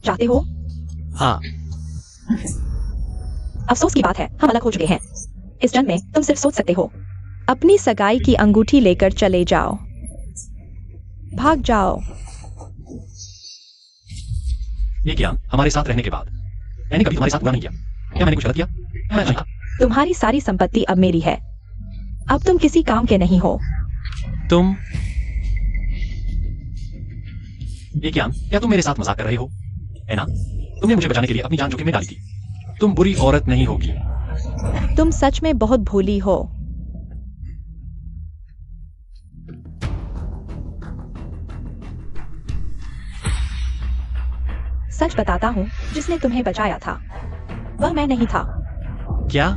चाहते हो? हाँ। अफसोस की बात है, हम अलग हो चुके हैं। इस जन्म में तुम सिर्फ सोच सकते हो। अपनी सगाई की अंगूठी लेकर चले जाओ। भाग जाओ। ये किया हमारे साथ रहने के बाद। मैंने कभी तुम्हारे साथ बुरा नहीं किया। क्या मैंने कुछ गलत किया? मैं नहीं था। तुम्हारी सारी संपत्ति अब मेरी है। अब तुम किसी काम के नहीं हो। तुम ये क्या तुम मेरे साथ मजाक कर रहे हो? है ना? तुमने मुझे बचाने के लिए अपनी जान जोखिम में डाली थी। तुम बुरी औरत नहीं होगी। तुम सच में बहुत भोली हो। सच बताता हूँ, जिसने तुम्हें बचाया था वह मैं नहीं था। क्या?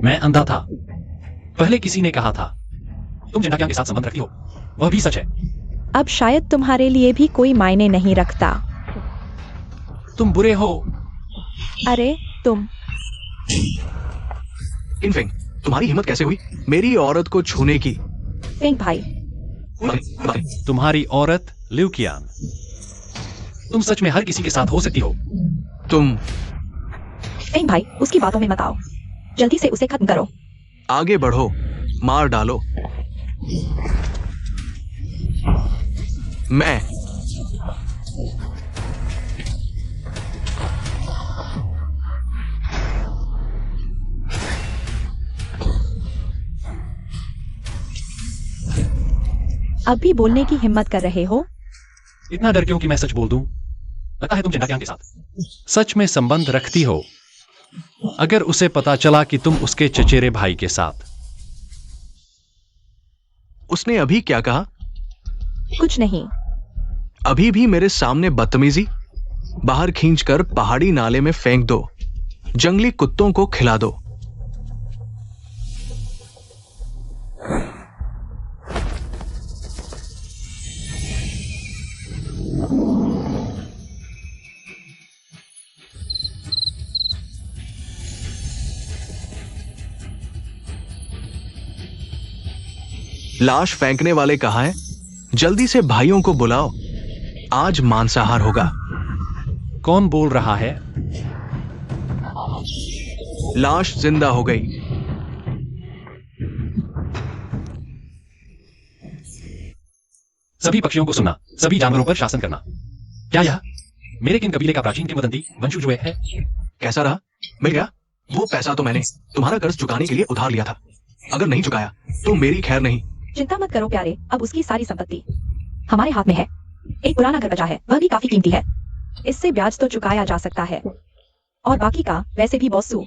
मैं अंधा था। पहले किसी ने कहा था तुम जिंदा के साथ संबंध रखती हो। वह भी सच है। अब शायद तुम्हारे लिए भी कोई मायने नहीं रखता। तुम बुरे हो। अरे तुम। इनफेंग, तुम्हारी हिम्मत कैसे हुई मेरी औरत को छूने की? फेंग भाई। तुम्हारी औरत ल्यूकियान। तुम सच में हर किसी के साथ हो सकती हो। तुम। फेंग भाई, उसकी बातों में मत आओ। जल्दी से उसे खत्म करो। आगे बढ़ो, मार डालो। मैं अब भी बोलने की हिम्मत कर रहे हो? इतना डर क्यों कि मैं सच बोल दूं? लगता है तुम जिंदा के साथ सच में संबंध रखती हो। अगर उसे पता चला कि तुम उसके चचेरे भाई के साथ। उसने अभी क्या कहा? कुछ नहीं। अभी भी मेरे सामने बदतमीजी? बाहर खींचकर पहाड़ी नाले में फेंक दो। जंगली कुत्तों को खिला दो। लाश फेंकने वाले कहाँ हैं? जल्दी से भाइयों को बुलाओ। आज मांसाहार होगा। कौन बोल रहा है? लाश जिंदा हो गई। सभी पक्षियों को सुनना, सभी जानवरों पर शासन करना। क्या यह मेरे किन कबीले का प्राचीन किंवदंती वंशज है? कैसा रहा? मिल गया? वो पैसा तो मैंने तुम्हारा कर्ज चुकाने के लिए उधार लिया था। अगर नहीं चुकाया तो मेरी खैर नहीं। चिंता मत करो प्यारे, अब उसकी सारी संपत्ति हमारे हाथ में है। एक पुराना घर बचा है, वह भी काफी कीमती है। इससे ब्याज तो चुकाया जा सकता है, और बाकी का वैसे भी बॉसू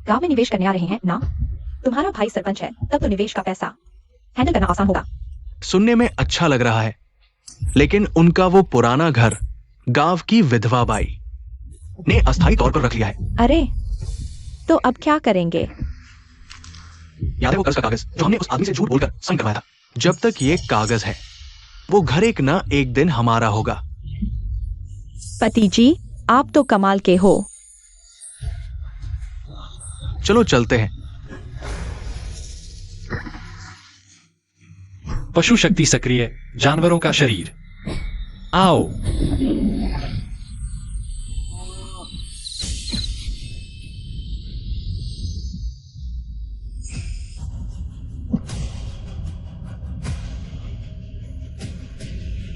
गांव में निवेश करने आ रहे हैं ना। तुम्हारा भाई सरपंच है, तब तो निवेश का पैसा हैंडल करना आसान होगा। सुनने में अच्छा लग रहा है, लेकिन उनका वो पुराना घर गांव की विधवा बाई ने अस्थायी तौर पर रख लिया है। अरे तो अब क्या करेंगे? याद है वो कर्ज का कागज जो हमने उस आदमी से झूठ बोलकर साइन करवाया था? जब तक ये कागज है, वो घर एक ना एक दिन हमारा होगा। पति जी, आप तो कमाल के हो। चलो चलते हैं। पशु शक्ति सक्रिय, जानवरों का शरीर। आओ।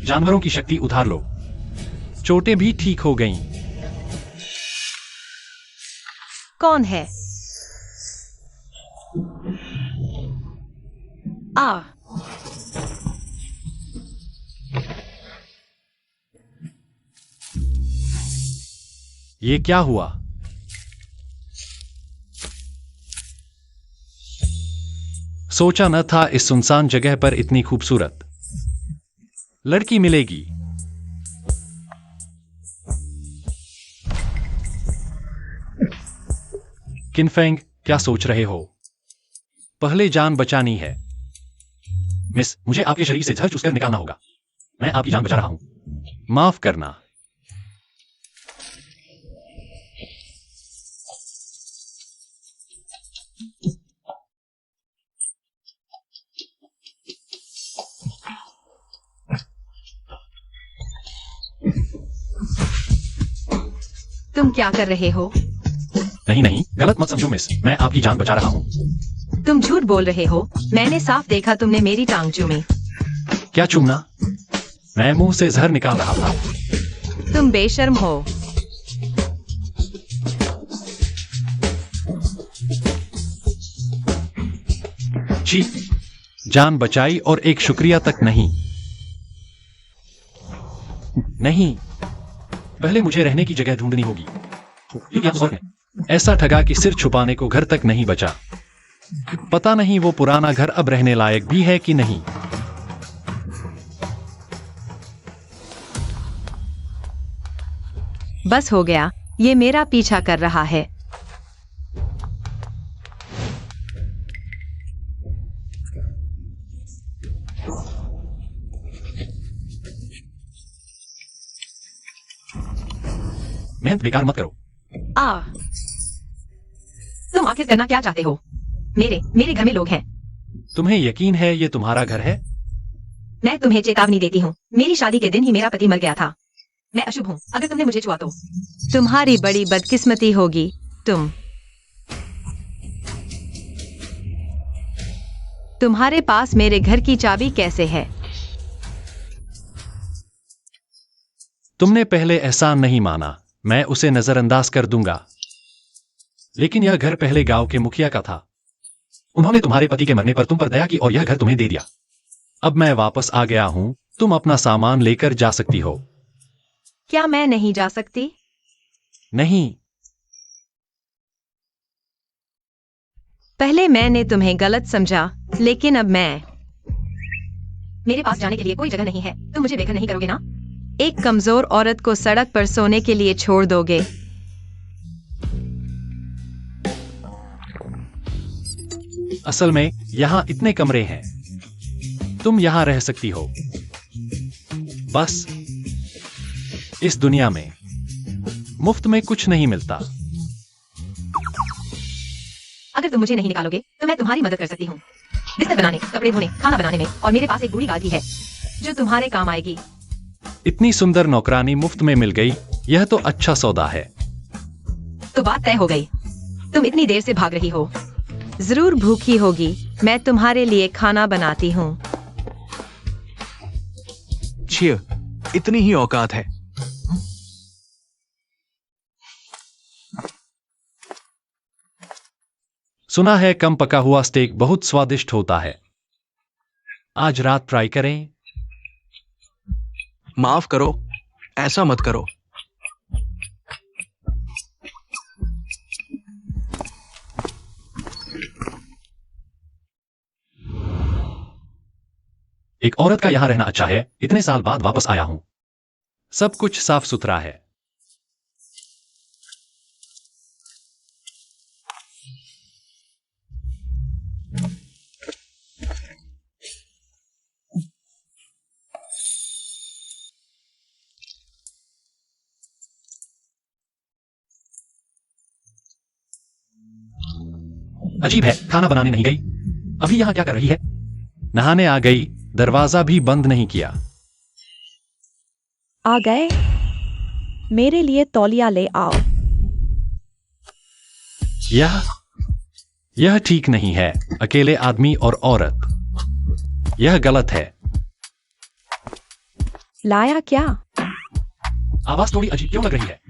जानवरों की शक्ति उधार लो। चोटें भी ठीक हो गईं। कौन है? आ ये क्या हुआ? सोचा न था इस सुनसान जगह पर इतनी खूबसूरत लड़की मिलेगी। किनफेंग, क्या सोच रहे हो? पहले जान बचानी है। मिस, मुझे आपके शरीर से जहर चूसकर निकालना होगा। मैं आपकी जान बचा रहा हूं। माफ करना। तुम क्या कर रहे हो? नहीं नहीं, गलत मत समझो मिस, मैं आपकी जान बचा रहा हूँ। तुम झूठ बोल रहे हो। मैंने साफ देखा तुमने मेरी टांग चूमी। क्या चूमना? मैं मुंह से जहर निकाल रहा था। तुम बेशर्म हो। छी, जान बचाई और एक शुक्रिया तक नहीं। नहीं, पहले मुझे रहने की जगह ढूंढनी होगी। ये क्या है? ऐसा ठगा कि सिर छुपाने को घर तक नहीं बचा। पता नहीं वो पुराना घर अब रहने लायक भी है कि नहीं। बस हो गया, ये मेरा पीछा कर रहा है। मेहनत बेकार मत करो। तुम आखिर करना क्या चाहते हो? मेरे घर में लोग हैं। तुम्हें यकीन है ये तुम्हारा घर है? मैं तुम्हें चेतावनी देती हूँ, मेरी शादी के दिन ही मेरा पति मर गया था। मैं अशुभ हूँ, अगर तुमने मुझे छुआ तो। तुम्हारी बड़ी बदकिस्मती होगी। तुम्हारे पास मेरे घर की चाबी कैसे है? तुमने पहले एहसान नहीं माना, मैं उसे नजरअंदाज कर दूंगा। लेकिन यह घर पहले गांव के मुखिया का था। उन्होंने तुम्हारे पति के मरने पर तुम पर दया की और यह घर तुम्हें दे दिया। अब मैं वापस आ गया हूं, तुम अपना सामान लेकर जा सकती हो। क्या मैं नहीं जा सकती? नहीं। पहले मैंने तुम्हें गलत समझा, लेकिन अब मेरे पास जाने के लिए कोई जगह नहीं है। तुम मुझे बेघर नहीं करोगे ना? एक कमजोर औरत को सड़क पर सोने के लिए छोड़ दोगे? असल में यहां इतने कमरे हैं, तुम यहां रह सकती हो। बस इस दुनिया में मुफ्त में कुछ नहीं मिलता। अगर तुम मुझे नहीं निकालोगे तो मैं तुम्हारी मदद कर सकती हूँ, बिस्तर बनाने, कपड़े धोने, खाना बनाने में। और मेरे पास एक बूढ़ी गाय भी है जो तुम्हारे काम आएगी। इतनी सुंदर नौकरानी मुफ्त में मिल गई, यह तो अच्छा सौदा है। तो बात तय हो गई। तुम इतनी देर से भाग रही हो। जरूर भूखी होगी, मैं तुम्हारे लिए खाना बनाती हूँ। छिय, इतनी ही औकात है। सुना है कम पका हुआ स्टेक बहुत स्वादिष्ट होता है। आज रात ट्राई करें? माफ करो, ऐसा मत करो। एक औरत का यहां रहना अच्छा है, इतने साल बाद वापस आया हूं। सब कुछ साफ सुथरा है। अजीब है, खाना बनाने नहीं गई, अभी यहां क्या कर रही है? नहाने आ गई, दरवाजा भी बंद नहीं किया। आ गए? मेरे लिए तौलिया ले आओ। यह ठीक नहीं है, अकेले आदमी और औरत। यह गलत है। लाया क्या? आवाज थोड़ी अजीब क्यों लग रही है?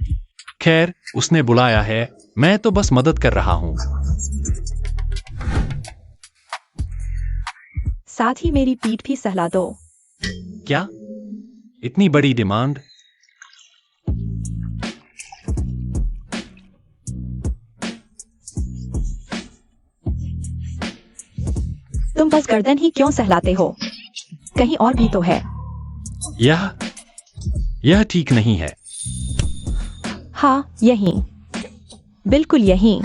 खैर, उसने बुलाया है, मैं तो बस मदद कर रहा हूं। साथ ही मेरी पीठ भी सहला दो। क्या? इतनी बड़ी डिमांड? तुम बस गर्दन ही क्यों सहलाते हो? कहीं और भी तो है। यह ठीक नहीं है। हाँ, यहीं, बिल्कुल यहीं।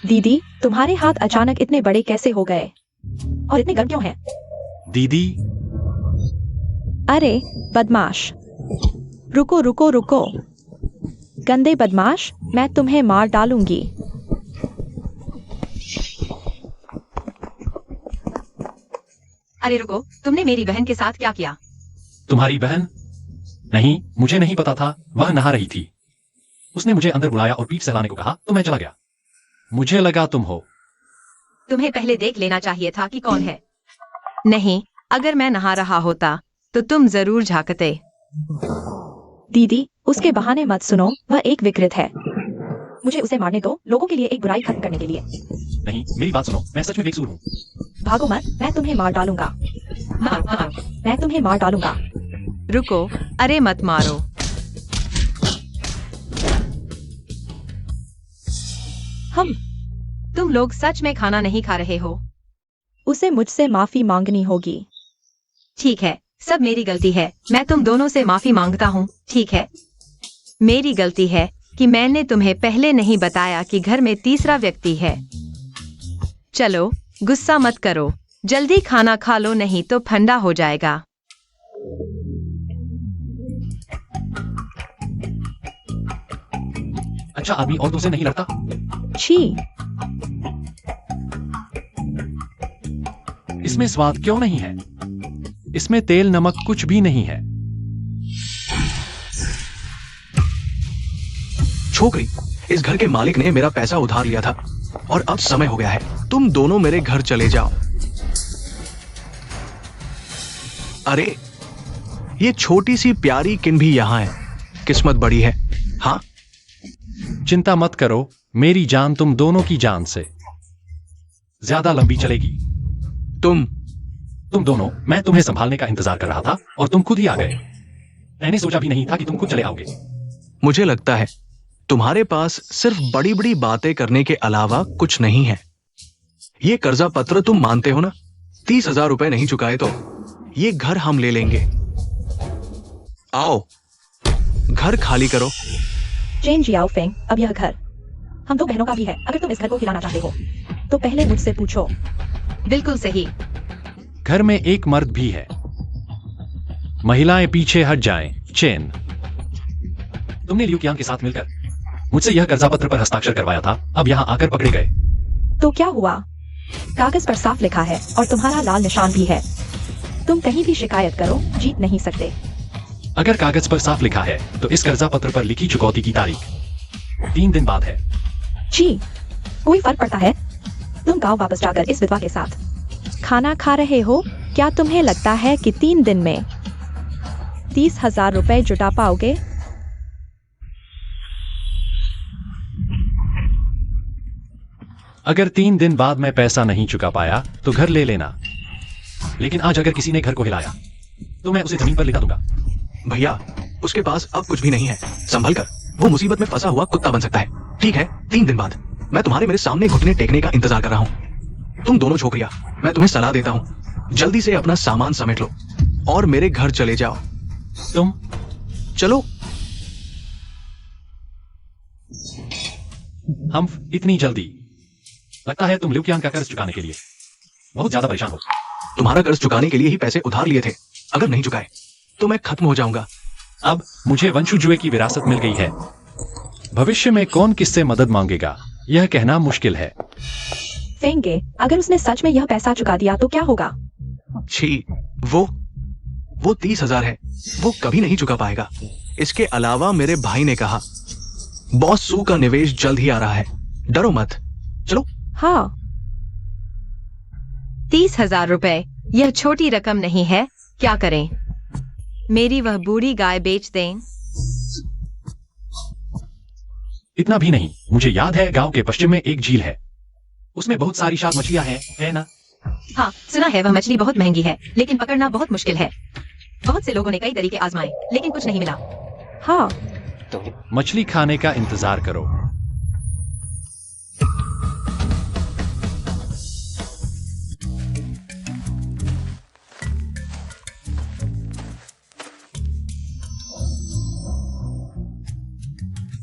दीदी, तुम्हारे हाथ अचानक इतने बड़े कैसे हो गए? और इतने गर्म क्यों हैं? दीदी? अरे बदमाश, रुको रुको रुको। गंदे बदमाश, मैं तुम्हें मार डालूंगी। अरे रुको, तुमने मेरी बहन के साथ क्या किया? तुम्हारी बहन? नहीं, मुझे नहीं पता था, वह नहा रही थी। उसने मुझे अंदर बुलाया और पीठ सहलाने को कहा तो मैं चला गया। मुझे लगा तुम हो। तुम्हें पहले देख लेना चाहिए था कि कौन है। नहीं, अगर मैं नहा रहा होता तो तुम जरूर झांकते। दीदी, उसके बहाने मत सुनो, वह एक विकृत है। मुझे उसे मारने दो, लोगों के लिए एक बुराई खत्म करने के लिए। नहीं, मेरी बात सुनो, मैं सच में बेकसूर हूँ। भागो मत, मैं तुम्हें मार डालूंगा। मैं तुम्हें मार डालूंगा। रुको, अरे मत मारो। तुम लोग सच में खाना नहीं खा रहे हो। उसे मुझसे माफी मांगनी होगी। ठीक है, सब मेरी गलती है, मैं तुम दोनों से माफी मांगता हूँ। ठीक है, मेरी गलती है कि मैंने तुम्हें पहले नहीं बताया कि घर में तीसरा व्यक्ति है। चलो, गुस्सा मत करो, जल्दी खाना खा लो, नहीं तो ठंडा हो जाएगा। अच्छा आदमी और तुमसे नहीं लड़ता? छी, इसमें स्वाद क्यों नहीं है? इसमें तेल नमक कुछ भी नहीं है। छोकरी, इस घर के मालिक ने मेरा पैसा उधार लिया था और अब समय हो गया है, तुम दोनों मेरे घर चले जाओ। अरे, ये छोटी सी प्यारी किन भी यहां है, किस्मत बड़ी है। हाँ, चिंता मत करो, मेरी जान तुम दोनों की जान से ज्यादा लंबी चलेगी। तुम दोनों, मैं तुम्हें संभालने का इंतजार कर रहा था और तुम खुद ही आ गए। मैंने सोचा भी नहीं था कि तुम खुद चले आओगे। मुझे लगता है तुम्हारे पास सिर्फ बड़ी बड़ी बातें करने के अलावा कुछ नहीं है। ये कर्जा पत्र तुम मानते हो ना? 30,000 रुपए नहीं चुकाए तो ये घर हम ले लेंगे। आओ, घर खाली करो। चेन जियाओ फेंग, अब यह घर हम दो बहनों का भी है। अगर तुम इस घर को खिलाना चाहते हो तो पहले मुझसे पूछो। बिल्कुल सही। घर में एक मर्द भी है। महिलाएं पीछे हट जाएं। चेन, तुमने लियू कियांग के साथ मिलकर मुझसे यह कर्जा पत्र पर हस्ताक्षर करवाया था, अब यहां आकर पकड़े गए। तो क्या हुआ? कागज पर साफ लिखा है और तुम्हारा लाल निशान भी है। तुम कहीं भी शिकायत करो, जीत नहीं सकते। अगर कागज पर साफ लिखा है तो इस कर्जा पत्र पर लिखी चुकौती की तारीख 3 दिन बाद है। जी, कोई फर्क पड़ता है? तुम गांव वापस जाकर इस विधवा के साथ खाना खा रहे हो। क्या तुम्हें लगता है कि 3 दिन में 30,000 रुपए जुटा पाओगे? अगर 3 दिन बाद मैं पैसा नहीं चुका पाया तो घर ले लेना, लेकिन आज अगर किसी ने घर को हिलाया तो मैं उसे जमीन पर लिटा दूंगा। भैया, उसके पास अब कुछ भी नहीं है, संभल कर, वो मुसीबत में फंसा हुआ कुत्ता बन सकता है। ठीक है, 3 दिन बाद मैं तुम्हारे मेरे सामने घुटने टेकने का इंतजार कर रहा हूं। तुम दोनों छोकरियां, मैं तुम्हें सलाह देता हूं, जल्दी से अपना सामान समेट लो और मेरे घर चले जाओ। तुम चलो। हम इतनी जल्दी? लगता है तुम लियू कियांग का कर्ज चुकाने के लिए बहुत ज्यादा परेशान हो। तुम्हारा कर्ज चुकाने के लिए ही पैसे उधार लिए थे, अगर नहीं चुकाए तो मैं खत्म हो जाऊंगा। अब मुझे वंशुजुए की विरासत मिल गई है। भविष्य में कौन किससे मदद मांगेगा यह कहना मुश्किल है। फेंगे, अगर उसने सच में यह पैसा चुका दिया तो क्या होगा? छी, वो 30,000 है, वो कभी नहीं चुका पाएगा। इसके अलावा मेरे भाई ने कहा बॉस सू का निवेश जल्द ही आ रहा है, डरो मत। चलो। हाँ, 30,000 रुपए, यह छोटी रकम नहीं है। क्या करें? मेरी वह बूढ़ी गाय बेच दें? इतना भी नहीं, मुझे याद है गांव के पश्चिम में एक झील है, उसमें बहुत सारी शार्क मछलियां हैं, है ना? हाँ, सुना है वह मछली बहुत महंगी है, लेकिन पकड़ना बहुत मुश्किल है। बहुत से लोगों ने कई तरीके आजमाए, लेकिन कुछ नहीं मिला। हाँ, मछली खाने का इंतजार करो।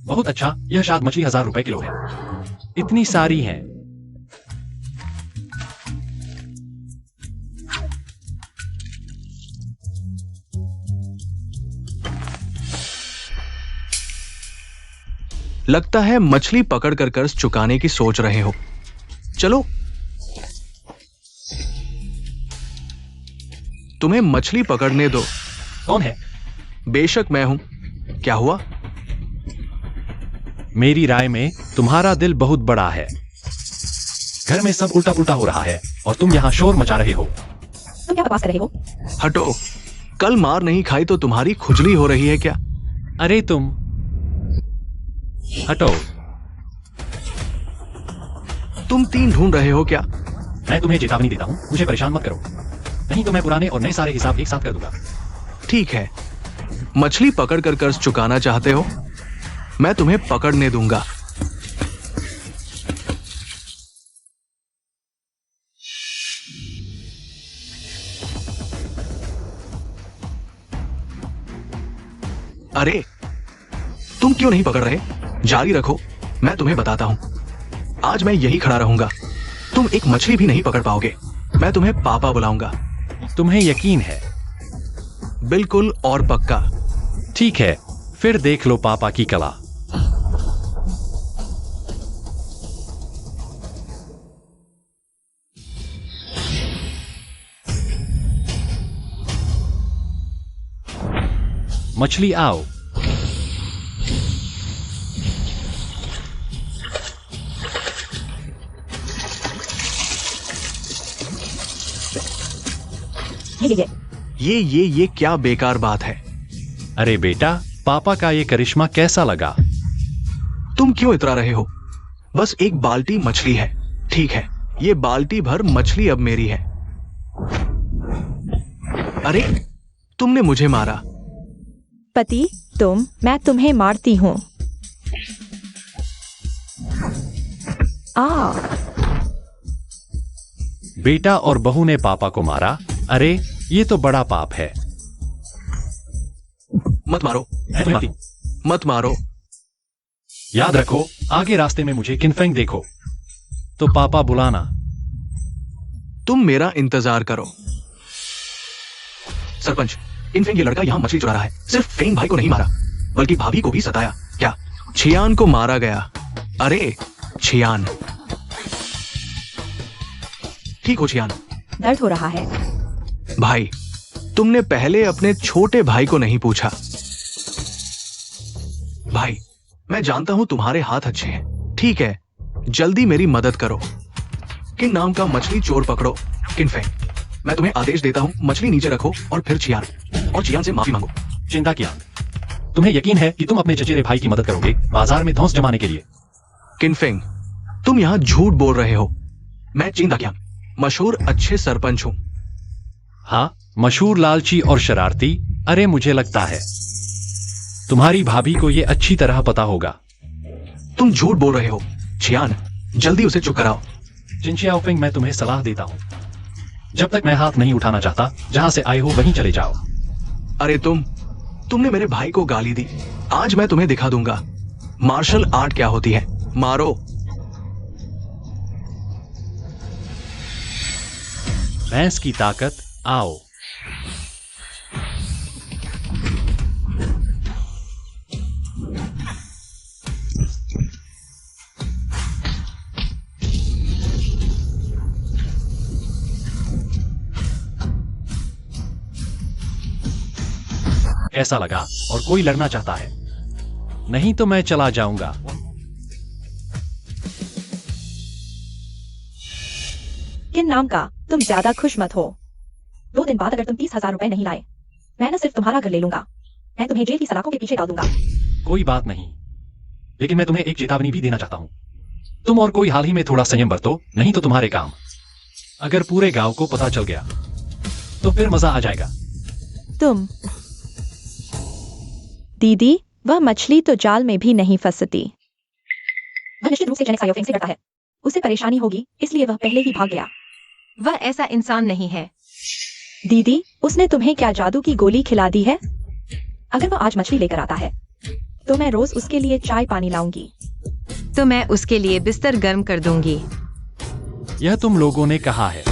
बहुत अच्छा, यह शायद मछली 1,000 रुपए किलो है। इतनी सारी हैं। लगता है मछली पकड़ कर कर्ज चुकाने की सोच रहे हो। चलो, तुम्हें मछली पकड़ने दो। कौन है? बेशक मैं हूं। क्या हुआ? मेरी राय में तुम्हारा दिल बहुत बड़ा है। घर में सब उल्टा पुल्टा हो रहा है और तुम यहाँ शोर मचा रहे हो। तुम क्या बकवास कर रहे हो? हटो। कल मार नहीं खाई तो तुम्हारी खुजली हो रही है क्या? अरे तुम हटो। तुम तीन ढूंढ रहे हो क्या? मैं तुम्हें चेतावनी देता हूँ, मुझे परेशान मत करो, नहीं तो मैं पुराने और नए सारे हिसाब एक साथ कर दूंगा। ठीक है, मछली पकड़ कर कर्ज चुकाना चाहते हो? मैं तुम्हें पकड़ने दूंगा। अरे तुम क्यों नहीं पकड़ रहे? जारी रखो, मैं तुम्हें बताता हूं। आज मैं यही खड़ा रहूंगा। तुम एक मछली भी नहीं पकड़ पाओगे। मैं तुम्हें पापा बुलाऊंगा। तुम्हें यकीन है? बिल्कुल और पक्का। ठीक है, फिर देख लो पापा की कला। मछली आओ। ये क्या बेकार बात है? अरे बेटा, पापा का ये करिश्मा कैसा लगा? तुम क्यों इतरा रहे हो? बस एक बाल्टी मछली है। ठीक है, ये बाल्टी भर मछली अब मेरी है। अरे तुमने मुझे मारा। पति, मैं तुम्हें मारती हूँ। बेटा और बहू ने पापा को मारा। अरे ये तो बड़ा पाप है। मत मारो, मत मारो। याद रखो, आगे रास्ते में मुझे किनफेंग देखो तो पापा बुलाना। तुम मेरा इंतजार करो। सरपंच, किनफेंग ये लड़का यहां मछली चुरा रहा है। सिर्फ फेंग भाई को नहीं मारा, बल्कि भाभी को भी सताया। क्या छियान को मारा गया? अरे छियान, ठीक हो छियान? दर्द हो रहा है। भाई, तुमने पहले अपने छोटे भाई को नहीं पूछा। भाई, मैं जानता हूं तुम्हारे हाथ अच्छे हैं। ठीक है, जल्दी मेरी मदद करो। किन नाम का मछली चोर पकड़ो। किनफेंग, मैं तुम्हें आदेश देता हूं, मछली नीचे रखो और फिर छियान, और छियान से माफी मांगो। चिंता किया, तुम्हें यकीन है कि तुम अपने चचेरे भाई की मदद करोगे बाजार में धौंस जमाने के लिए? किनफेंग, तुम यहां झूठ बोल रहे हो। मैं चिंता किया, मशहूर अच्छे सरपंच हूं। हाँ, मशहूर लालची और शरारती। अरे मुझे लगता है तुम्हारी भाभी को यह अच्छी तरह पता होगा। तुम झूठ बोल रहे हो। छियान, जल्दी उसे चुप कराओ। चिंचियाओफेंग, मैं तुम्हें सलाह देता हूं, जब तक मैं हाथ नहीं उठाना चाहता, जहां से आए हो वहीं चले जाओ। अरे तुमने मेरे भाई को गाली दी। आज मैं तुम्हें दिखा दूंगा मार्शल आर्ट क्या होती है। मारो। भैंस की ताकत, आओ। कैसा लगा? और कोई लड़ना चाहता है? नहीं तो मैं चला जाऊंगा। किन नाम का, तुम ज्यादा खुश मत हो। 2 दिन बाद अगर तुम 30,000 रुपए नहीं लाए, मैं न सिर्फ तुम्हारा घर ले लूंगा, मैं तुम्हें जेल की सलाखों के पीछे डाल दूंगा। कोई बात नहीं, लेकिन मैं तुम्हें एक चेतावनी भी देना चाहता हूं। तुम और कोई हाल ही में थोड़ा संयम बरतो, नहीं तो तुम्हारे काम अगर पूरे गांव को पता चल गया तो फिर मजा आ जाएगा। दीदी, वह मछली तो जाल में भी नहीं फंसती। वह निश्चित रूप से चिंचियाओफेंग से डरता है। उसे परेशानी होगी, इसलिए वह पहले ही भाग गया। वह ऐसा इंसान नहीं है। दीदी, उसने तुम्हें क्या जादू की गोली खिला दी है? अगर वह आज मछली लेकर आता है तो मैं रोज उसके लिए चाय पानी लाऊंगी। तो मैं उसके लिए बिस्तर गर्म कर दूंगी। यह तुम लोगों ने कहा है।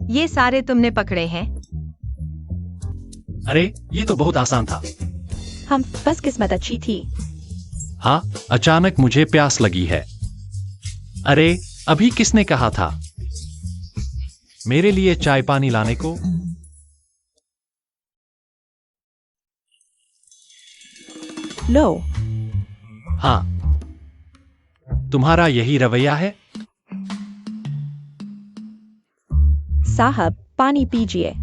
ये सारे तुमने पकड़े हैं? अरे ये तो बहुत आसान था। हम बस किस्मत अच्छी थी। हाँ, अचानक मुझे प्यास लगी है। अरे, अभी किसने कहा था मेरे लिए चाय पानी लाने को? लो। हाँ, तुम्हारा यही रवैया है? साहब, पानी पीजिए।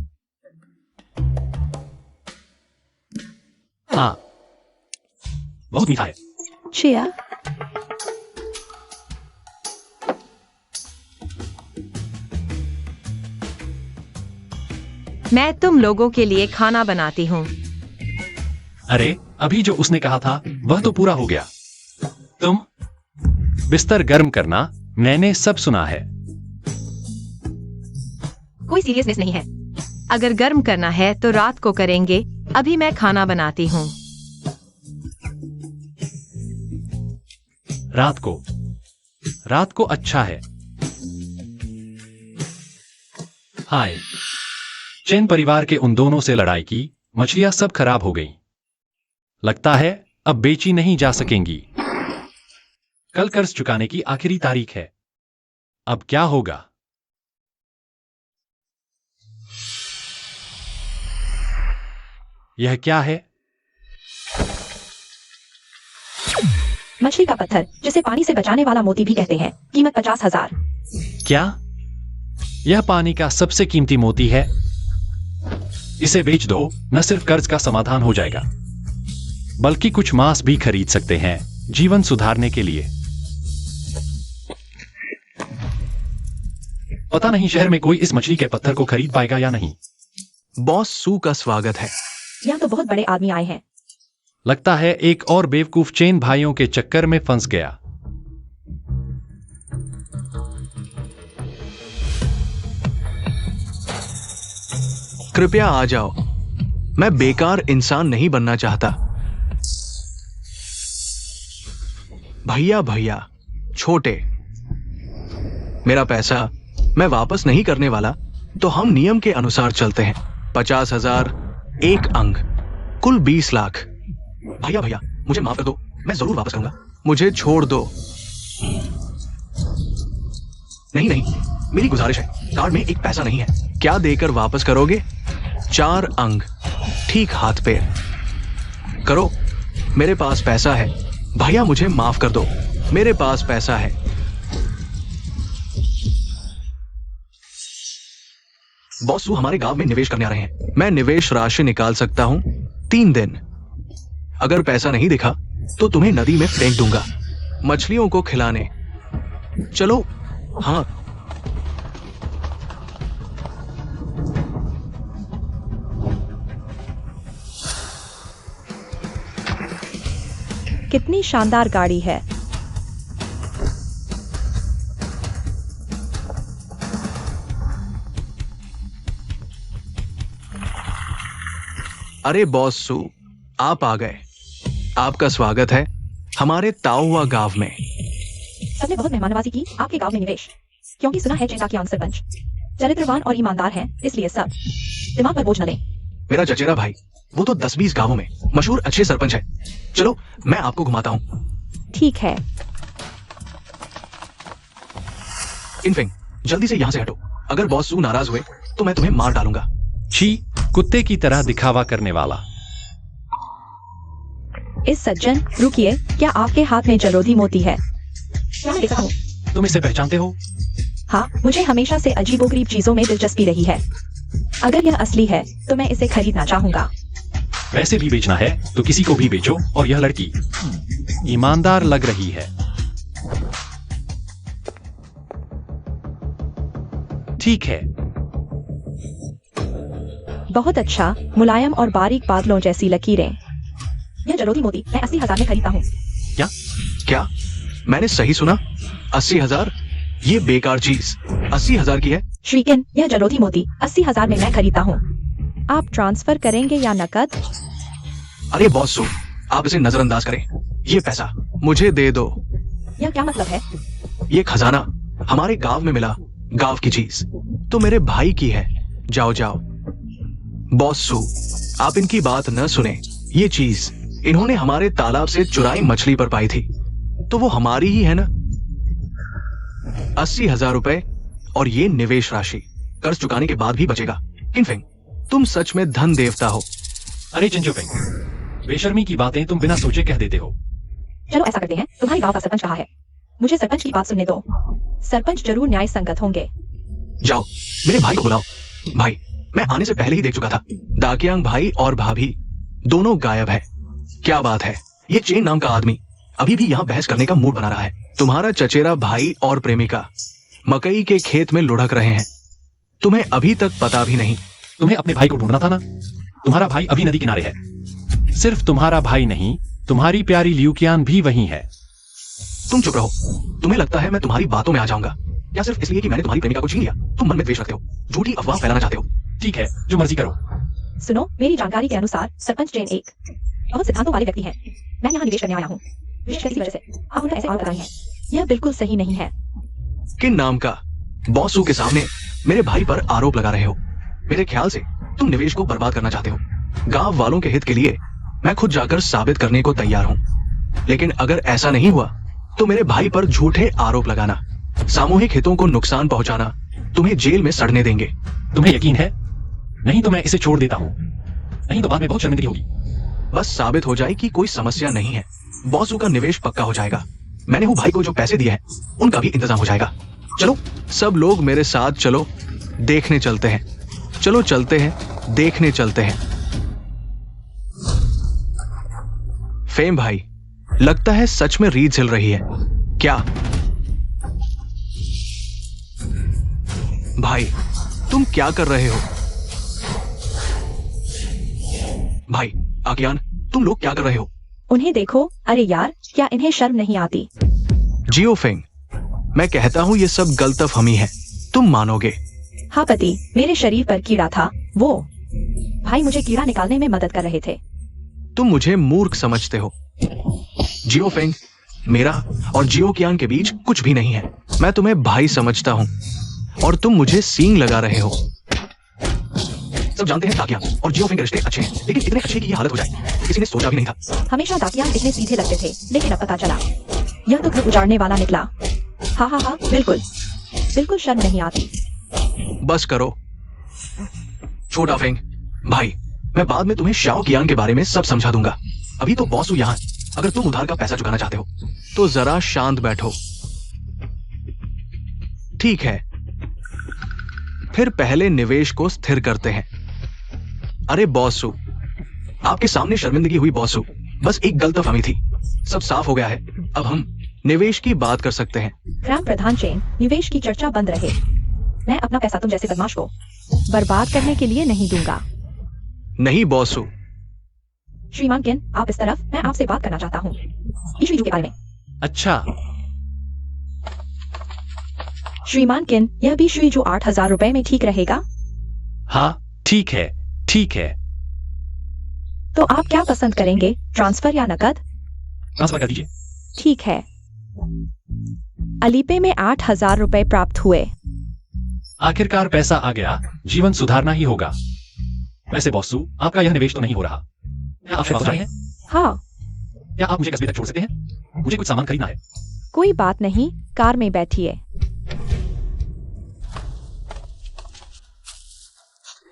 हाँ, बहुत मीठा है। चिया। मैं तुम लोगों के लिए खाना बनाती हूँ। अरे, अभी जो उसने कहा था वह तो पूरा हो गया। तुम बिस्तर गर्म करना, मैंने सब सुना है। कोई सीरियसनेस नहीं है। अगर गर्म करना है तो रात को करेंगे, अभी मैं खाना बनाती हूँ। रात को अच्छा है। हाय, चैन परिवार के उन दोनों से लड़ाई की, मछलियां सब खराब हो गईं। लगता है अब बेची नहीं जा सकेंगी। कल कर्ज चुकाने की आखिरी तारीख है। अब क्या होगा? यह क्या है? मछली का पत्थर, जिसे पानी से बचाने वाला मोती भी कहते हैं। कीमत 50,000। क्या? यह पानी का सबसे कीमती मोती है। इसे बेच दो, न सिर्फ कर्ज का समाधान हो जाएगा, बल्कि कुछ मांस भी खरीद सकते हैं जीवन सुधारने के लिए। पता नहीं शहर में कोई इस मछली के पत्थर को खरीद पाएगा या नहीं। बॉस सू का स्वागत है। यहाँ तो बहुत बड़े आदमी आए हैं। लगता है एक और बेवकूफ चेन भाइयों के चक्कर में फंस गया। कृपया आ जाओ, मैं बेकार इंसान नहीं बनना चाहता। भैया छोटे, मेरा पैसा मैं वापस नहीं करने वाला, तो हम नियम के अनुसार चलते हैं। 50,000 एक अंग, कुल 20 लाख। भैया मुझे माफ कर दो, मैं जरूर वापस करूंगा। मुझे छोड़ दो। नहीं, मेरी गुजारिश है, कार्ड में एक पैसा नहीं है। क्या देकर वापस करोगे? 4 अंग, ठीक हाथ पे करो। मेरे पास पैसा है। भैया मुझे माफ कर दो, मेरे पास पैसा है। बॉस हमारे गांव में निवेश करने आ रहे हैं। मैं निवेश राशि निकाल सकता हूं 3 दिन। अगर पैसा नहीं दिखा तो तुम्हें नदी में फेंक दूंगा, मछलियों को खिलाने। चलो। हाँ, कितनी शानदार गाड़ी है। अरे बॉस सू, आप आ गए। आपका स्वागत है हमारे ताओवा गांव में। सबने बहुत मेहमाननवाजी की आपके गांव में निवेश, क्योंकि सुना है चेता के सरपंच चरित्रवान और ईमानदार हैं, इसलिए सब दिमाग पर बोझ न लें। मेरा चचेरा भाई, वो तो 10-20 गांवों में मशहूर अच्छे सरपंच है। चलो मैं आपको घुमाता हूँ। ठीक है। इनफिंग, जल्दी से यहाँ से हटो। अगर बॉस सू नाराज हुए तो मैं तुम्हें मार डालूंगा। छी, कुत्ते की तरह दिखावा करने वाला। इस सज्जन, रुकिए, क्या आपके हाथ में जलोधी मोती है? क्या मैं ले सकता हूँ? तुम इसे पहचानते हो? हाँ, मुझे हमेशा से अजीबोगरीब चीजों में दिलचस्पी रही है। अगर यह असली है तो मैं इसे खरीदना चाहूंगा। वैसे भी बेचना है तो किसी को भी बेचो। और यह लड़की ईमानदार लग रही है। ठीक है। बहुत अच्छा, मुलायम और बारीक बादलों जैसी लकीरें। यह जलोधी मोती मैं 80,000 में खरीदता हूँ। क्या मैंने सही सुना? 80,000? ये बेकार चीज 80,000 की है। श्रीकिन, यह जलोधी मोती 80,000 में मैं खरीदता हूँ। आप ट्रांसफर करेंगे या नकद? अरे बॉस सू, आप इसे नजरअंदाज करें। ये पैसा मुझे दे दो। यह क्या मतलब है? ये खजाना हमारे गांव में मिला, गांव की चीज तो मेरे भाई की है। जाओ। बॉस सू, आप इनकी बात न सुने। ये चीज इन्होंने हमारे तालाब से चुराई मछली पर पाई थी, तो वो हमारी ही है ना। 80,000 रुपए और ये निवेश राशि कर्ज चुकाने के बाद भी बचेगा। किनफिंग, तुम सच में धन देवता हो। अरे चिंचुफिंग, बेशर्मी की बातें तुम बिना सोचे कह देते हो। चलो ऐसा करते हैं, तुम्हारे गांव का सरपंच कहाँ है? मुझे सरपंच की बात सुनने दो। सरपंच जरूर न्याय संगत होंगे। जाओ, मेरे भाई को बुलाओ। भाई, मैं आने से पहले ही देख चुका था, दाकियांग भाई और भाभी दोनों गायब है। क्या बात है, ये चेन नाम का आदमी अभी भी यहाँ बहस करने का मूड बना रहा है। तुम्हारा चचेरा भाई और प्रेमिका मकई के खेत में लुढ़क रहे हैं, तुम्हें अभी तक पता भी नहीं। तुम्हें अपने भाई को ढूंढना था ना। तुम्हारा भाई अभी नदी किनारे है। सिर्फ तुम्हारा भाई नहीं, तुम्हारी प्यारी ल्यूकियान भी वहीं है। तुम चुप रहो। तुम्हें लगता है मैं तुम्हारी बातों में आ जाऊंगा या सिर्फ इसलिए कि मैंने तुम्हारी प्रेमिका को छीन लिया? तुम मन में द्वेष रखते हो, झूठी अफवाह फैलाना चाहते हो। ठीक है, जो मर्जी करो। सुनो, मेरी जानकारी के अनुसार सरपंच चेन एक बहुत सिद्धांतों वाले व्यक्ति हैं। मैं यहाँ निवेश करने आया हूँ, विशेष किसी वजह से आप उन पर ऐसे आरोप लगाए हैं। यह बिल्कुल सही नहीं है। किन नाम का बॉसू के सामने मेरे भाई पर आरोप लगा रहे हो? मेरे ख्याल से तुम निवेश को बर्बाद करना चाहते हो। गांव वालों के हित के लिए मैं खुद जाकर साबित करने को तैयार हूँ, लेकिन अगर ऐसा नहीं हुआ तो मेरे भाई पर झूठे आरोप लगाना, सामूहिक हितों को नुकसान पहुंचाना, तुम्हें जेल में सड़ने देंगे। तुम्हें यकीन है? नहीं तो मैं इसे छोड़ देता हूँ, नहीं तो बाद में बहुत शर्मिंदगी होगी। बस साबित हो जाए कि कोई समस्या नहीं है, बॉसू का निवेश पक्का हो जाएगा। मैंने हूँ भाई को जो पैसे दिए हैं उनका भी इंतजाम हो जाएगा। चलो सब लोग मेरे साथ चलो, देखने चलते हैं। चलो चलते हैं, देखने चलते हैं। फेम भाई, लगता है सच में रीत झिल रही है क्या? भाई, तुम क्या कर रहे हो? भाई, आकियान, तुम लोग क्या कर रहे हो? उन्हें देखो। अरे यार, क्या इन्हें शर्म नहीं आती? जियो फेंग, मैं कहता हूं ये सब गलतफहमी है, तुम मानोगे? हाँ पति, मेरे शरीर पर कीड़ा था। वो भाई मुझे कीड़ा निकालने में मदद कर रहे थे। तुम मुझे मूर्ख समझते हो। जियो फेंग, मेरा और जियो कियांग के बीच कुछ भी नहीं है। मैं तुम्हें भाई समझता हूं और तुम मुझे सींग लगा रहे हो। सब जानते हैं दाकियांग और जियो फेंग के रिश्ते अच्छे हैं, लेकिन इतने अच्छे कि ये हालत हो जाए किसी ने सोचा भी नहीं था। हमेशा दाकियांग इतने सीधे लगते थे, लेकिन अब पता चला यह तो घर उजाड़ने वाला निकला। हाँ हाँ हाँ, बिल्कुल बिल्कुल शर्म नहीं आती। बस करो छोटा फेंग भाई, मैं बाद में तुम्हें शाओ कियांग के बारे में सब समझा दूंगा। अभी तो बॉस हूं यहाँ। अगर तुम उधार का पैसा चुकाना चाहते हो तो जरा शांत बैठो। ठीक है, फिर पहले निवेश को स्थिर करते हैं। अरे बॉसू, आपके सामने शर्मिंदगी हुई बॉसू, बस एक गलतफहमी थी, सब साफ हो गया है। अब हम निवेश की बात कर सकते हैं। ग्राम प्रधान चेन, निवेश की चर्चा बंद रहे। मैं अपना पैसा तुम जैसे बदमाश को बर्बाद करने के लिए नहीं दूंगा। नहीं बॉसू। श्रीमान किन, आप इस तरफ, मैं आपसे बात करना चाहता हूँ इशू के बारे में। अच्छा, श्रीमान किन, यह भी श्री जो 8,000 रुपए में ठीक रहेगा? हाँ ठीक है, ठीक है। तो आप क्या पसंद करेंगे, ट्रांसफर या नकद? ट्रांसफर कर दीजिए। ठीक है। अलीपे में 8,000 रुपए प्राप्त हुए। आखिरकार पैसा आ गया, जीवन सुधारना ही होगा। वैसे बॉसू, आपका यह निवेश तो नहीं हो रहा। क्या आप वापस जाए हैं? हाँ। क्या आप मुझे कस्बे तक छोड़ सकते हैं? मुझे कुछ सामान खरीदना है। कोई बात नहीं, कार में बैठिए।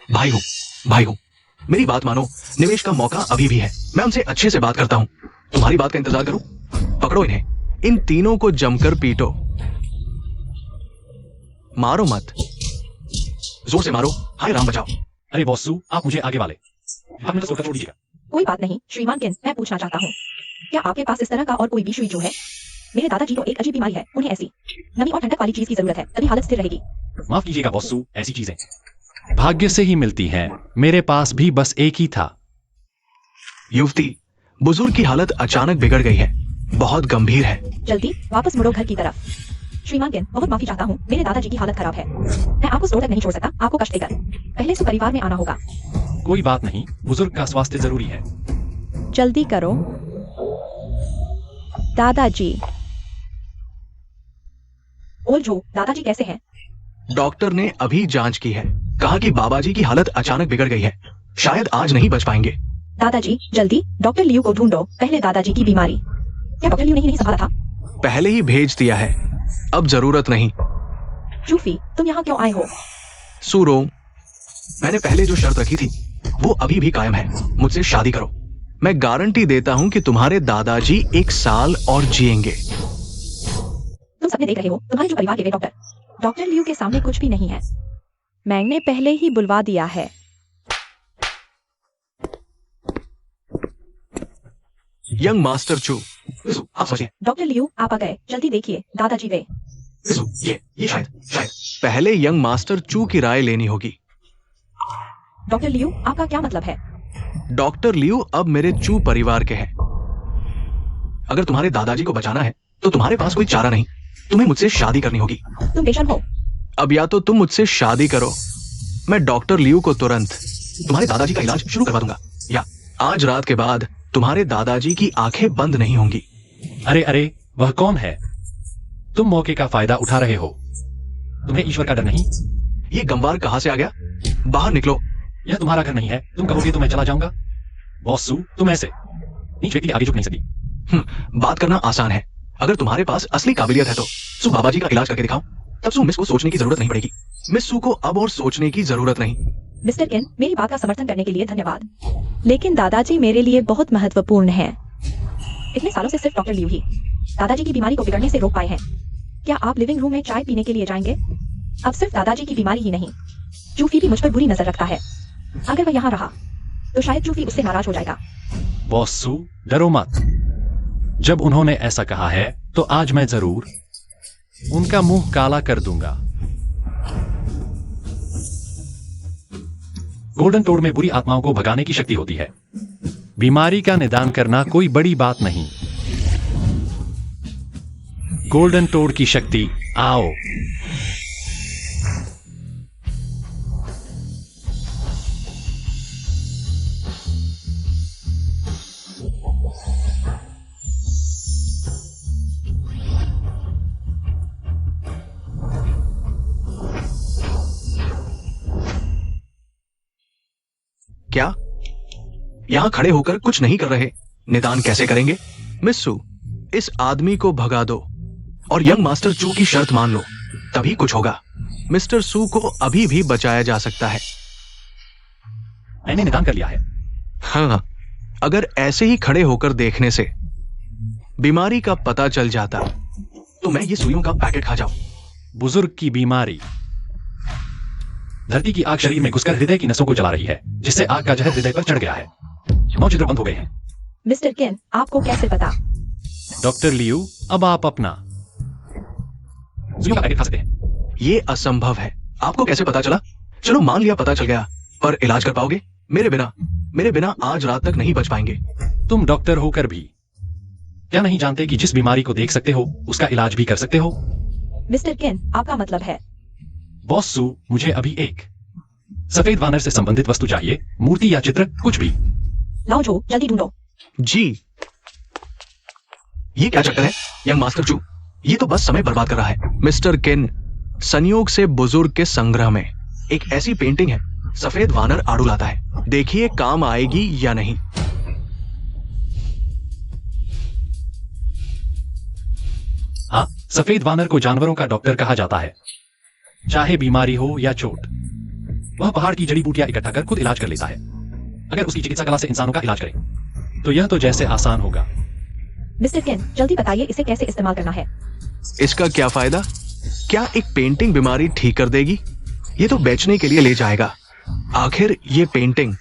भाई हो, मेरी बात मानो, निवेश का मौका अभी भी है। मैं उनसे अच्छे से बात करता हूँ। तुम्हारी बात का इंतजार करूं? पकड़ो इन्हें, इन तीनों को जमकर पीटो। मारो मत, जोर से मारो। हाय राम बचाओ। अरे बॉसू, आप मुझे आगे वाले, आप मुझे छोड़ दीजिएगा। कोई बात नहीं श्रीमान किन, मैं पूछना चाहता हूँ, क्या आपके पास इस तरह का और कोई भी जो है? मेरे दादाजी को एक अजीब बीमारी है, उन्हें ऐसी नमी और ठंडक वाली चीज की जरूरत है, तभी हालत स्थिर रहेगी। माफ कीजिएगा बॉसू, ऐसी चीजें भाग्य से ही मिलती हैं। मेरे पास भी बस एक ही था। युवती, बुजुर्ग की हालत अचानक बिगड़ गई है, बहुत गंभीर है। जल्दी वापस मुड़ो घर की तरफ। श्रीमान किन, बहुत माफी चाहता हूँ, मेरे दादाजी की हालत खराब है। मैं आपको स्टोर तक नहीं छोड़ सकता, आपको कष्ट देकर। पहले से परिवार में आना होगा। कोई बात नहीं, बुजुर्ग का स्वास्थ्य जरूरी है। जल्दी करो। दादाजी। ओलझो, दादाजी कैसे हैं? डॉक्टर ने अभी जांच की है, कहा कि बाबाजी की हालत अचानक बिगड़ गई है, शायद आज नहीं बच पाएंगे। दादाजी जल्दी डॉक्टर लियू को ढूंढो, पहले दादाजी की बीमारी। क्या डॉक्टर लियू नहीं संभाला था? पहले ही भेज दिया है, अब जरूरत नहीं। जूफी तुम यहाँ क्यों आए हो? सूरो, मैंने पहले जो शर्त रखी थी वो अभी भी कायम है। मुझसे शादी करो। मैं गारंटी देता हूँ कि तुम्हारे दादाजी 1 साल और जिएंगे। तुम सपने देख रहे हो, तुम्हारे जो परिवार के वे डॉक्टर लियू के सामने कुछ भी नहीं है। मैंने पहले ही बुलवा दिया है। यंग मास्टर चू, आप समझिए। डॉक्टर लियू आप आ गए, जल्दी देखिए दादाजी वे। ये शायद पहले यंग मास्टर चू की राय लेनी होगी। डॉक्टर लियू आपका क्या मतलब है? डॉक्टर लियू अब मेरे चू परिवार के हैं। अगर तुम्हारे दादाजी को बचाना है तो तुम्हारे पास कोई चारा नहीं, तुम्हें मुझसे शादी करनी होगी। तुम पेशेंट हो। अब या तो तुम मुझसे शादी करो, मैं डॉक्टर लियू को तुरंत तुम्हारे दादाजी का इलाज शुरू करवा दूंगा, या आज रात के बाद तुम्हारे दादाजी की आंखें बंद नहीं होंगी। अरे अरे, वह कौन है? तुम मौके का फायदा उठा रहे हो। तुम्हें ईश्वर का डर नहीं? ये गंवार कहां से आ गया? बाहर निकलो। यह तुम्हारा घर नहीं है, तुम कहोगे तो मैं चला जाऊंगा। बॉस सू, तुम ऐसे नीच व्यक्ति आगे झुक नहीं सकती। बात करना आसान है, अगर तुम्हारे पास असली काबिलियत है तो सू बाबा जी का इलाज करके दिखाओ, तब सू मिस को सोचने की जरूरत नहीं पड़ेगी। मिस सू को अब और सोचने की जरूरत नहीं। मिस्टर केन, मेरी बात का समर्थन करने के लिए धन्यवाद, लेकिन दादाजी मेरे लिए बहुत महत्वपूर्ण है। इतने सालों से सिर्फ डॉक्टर लियू ही दादाजी की बीमारी को बिगड़ने से रोक पाए हैं। क्या आप लिविंग रूम में चाय पीने के लिए जाएंगे? अब सिर्फ दादाजी की बीमारी ही नहीं, जूफी भी मुझ पर बुरी नजर रखता है। अगर वह यहाँ रहा तो शायद जूफी उससे नाराज हो जाएगा। बॉस सू, डरो मत। जब उन्होंने ऐसा कहा है तो आज मैं जरूर उनका मुंह काला कर दूंगा। गोल्डन टोड में बुरी आत्माओं को भगाने की शक्ति होती है। बीमारी का निदान करना कोई बड़ी बात नहीं। गोल्डन टोड की शक्ति, आओ। क्या यहां खड़े होकर कुछ नहीं कर रहे? निदान कैसे करेंगे? मिस सू, इस आदमी को भगा दो और यंग मास्टर चू की शर्त मान लो, तभी कुछ होगा। मिस्टर सू को अभी भी बचाया जा सकता है। मैंने निदान कर लिया है। हाँ, अगर ऐसे ही खड़े होकर देखने से बीमारी का पता चल जाता तो मैं ये सुइयों का पैकेट खा जाऊं। बुजुर्ग की बीमारी। धरती की आग शरीर में घुसकर हृदय की नसों को जला रही है, जिससे आग का जहर हृदय पर चढ़ गया है। 9 छिद्र बंद हो गए हैं। मिस्टर केन, आपको कैसे पता? डॉक्टर लियू, अब आप अपना सुइयों का पैकेट खा सकते हैं। ये असंभव है। आपको कैसे पता चला? चलो मान लिया पता चल गया, पर इलाज कर पाओगे? मेरे बिना आज रात तक नहीं बच पाएंगे। तुम डॉक्टर होकर भी क्या नहीं जानते कि जिस बीमारी को देख सकते हो उसका इलाज भी कर सकते हो? मिस्टर केन, आपका मतलब है? बॉस सू, मुझे अभी एक सफेद वानर से संबंधित वस्तु चाहिए, मूर्ति या चित्र, कुछ भी। लाओ जो, जल्दी ढूंढो। जी। ये क्या चक्कर है यंग मास्टर चू? ये तो बस समय बर्बाद कर रहा है। मिस्टर केन, संयोग से बुजुर्ग के संग्रह में एक ऐसी पेंटिंग है, सफेद वानर आड़ू लाता है। देखिए काम आएगी या नहीं। हाँ, सफेद वानर को जानवरों का डॉक्टर कहा जाता है। चाहे बीमारी हो या चोट, वह पहाड़ की जड़ी बूटियां इकट्ठा कर खुद इलाज कर लेता है। अगर उसकी चिकित्सा कला से इंसानों का इलाज करे तो यह तो जैसे आसान होगा। मिस्टर केन, जल्दी बताइए इसे कैसे इस्तेमाल करना है। इसका क्या फायदा? क्या एक पेंटिंग बीमारी ठीक कर देगी? ये तो बेचने के लिए ले जाएगा। आखिर ये पेंटिंग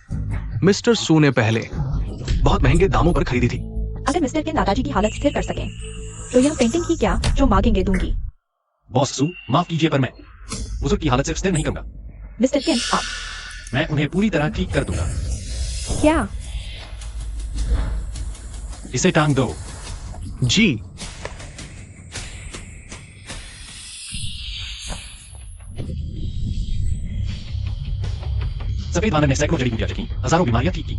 मिस्टर सू ने पहले बहुत महंगे दामों पर खरीदी थी। अगर मिस्टर केन दादाजी की हालत स्थिर कर सके तो यह पेंटिंग ही क्या जो मांगेंगे दूंगी। बॉस सू, माफ कीजिए पर मैं बुजुर्ग की हालत सिर्फ स्थिर नहीं करूंगा। मिस्टर केन, आप। मैं उन्हें पूरी तरह ठीक कर दूंगा। क्या? इसे टांग दो। जी। सफेद वानर ने सैकड़ों जड़ी बूटियां चखी, हजारों बीमारियां ठीक की।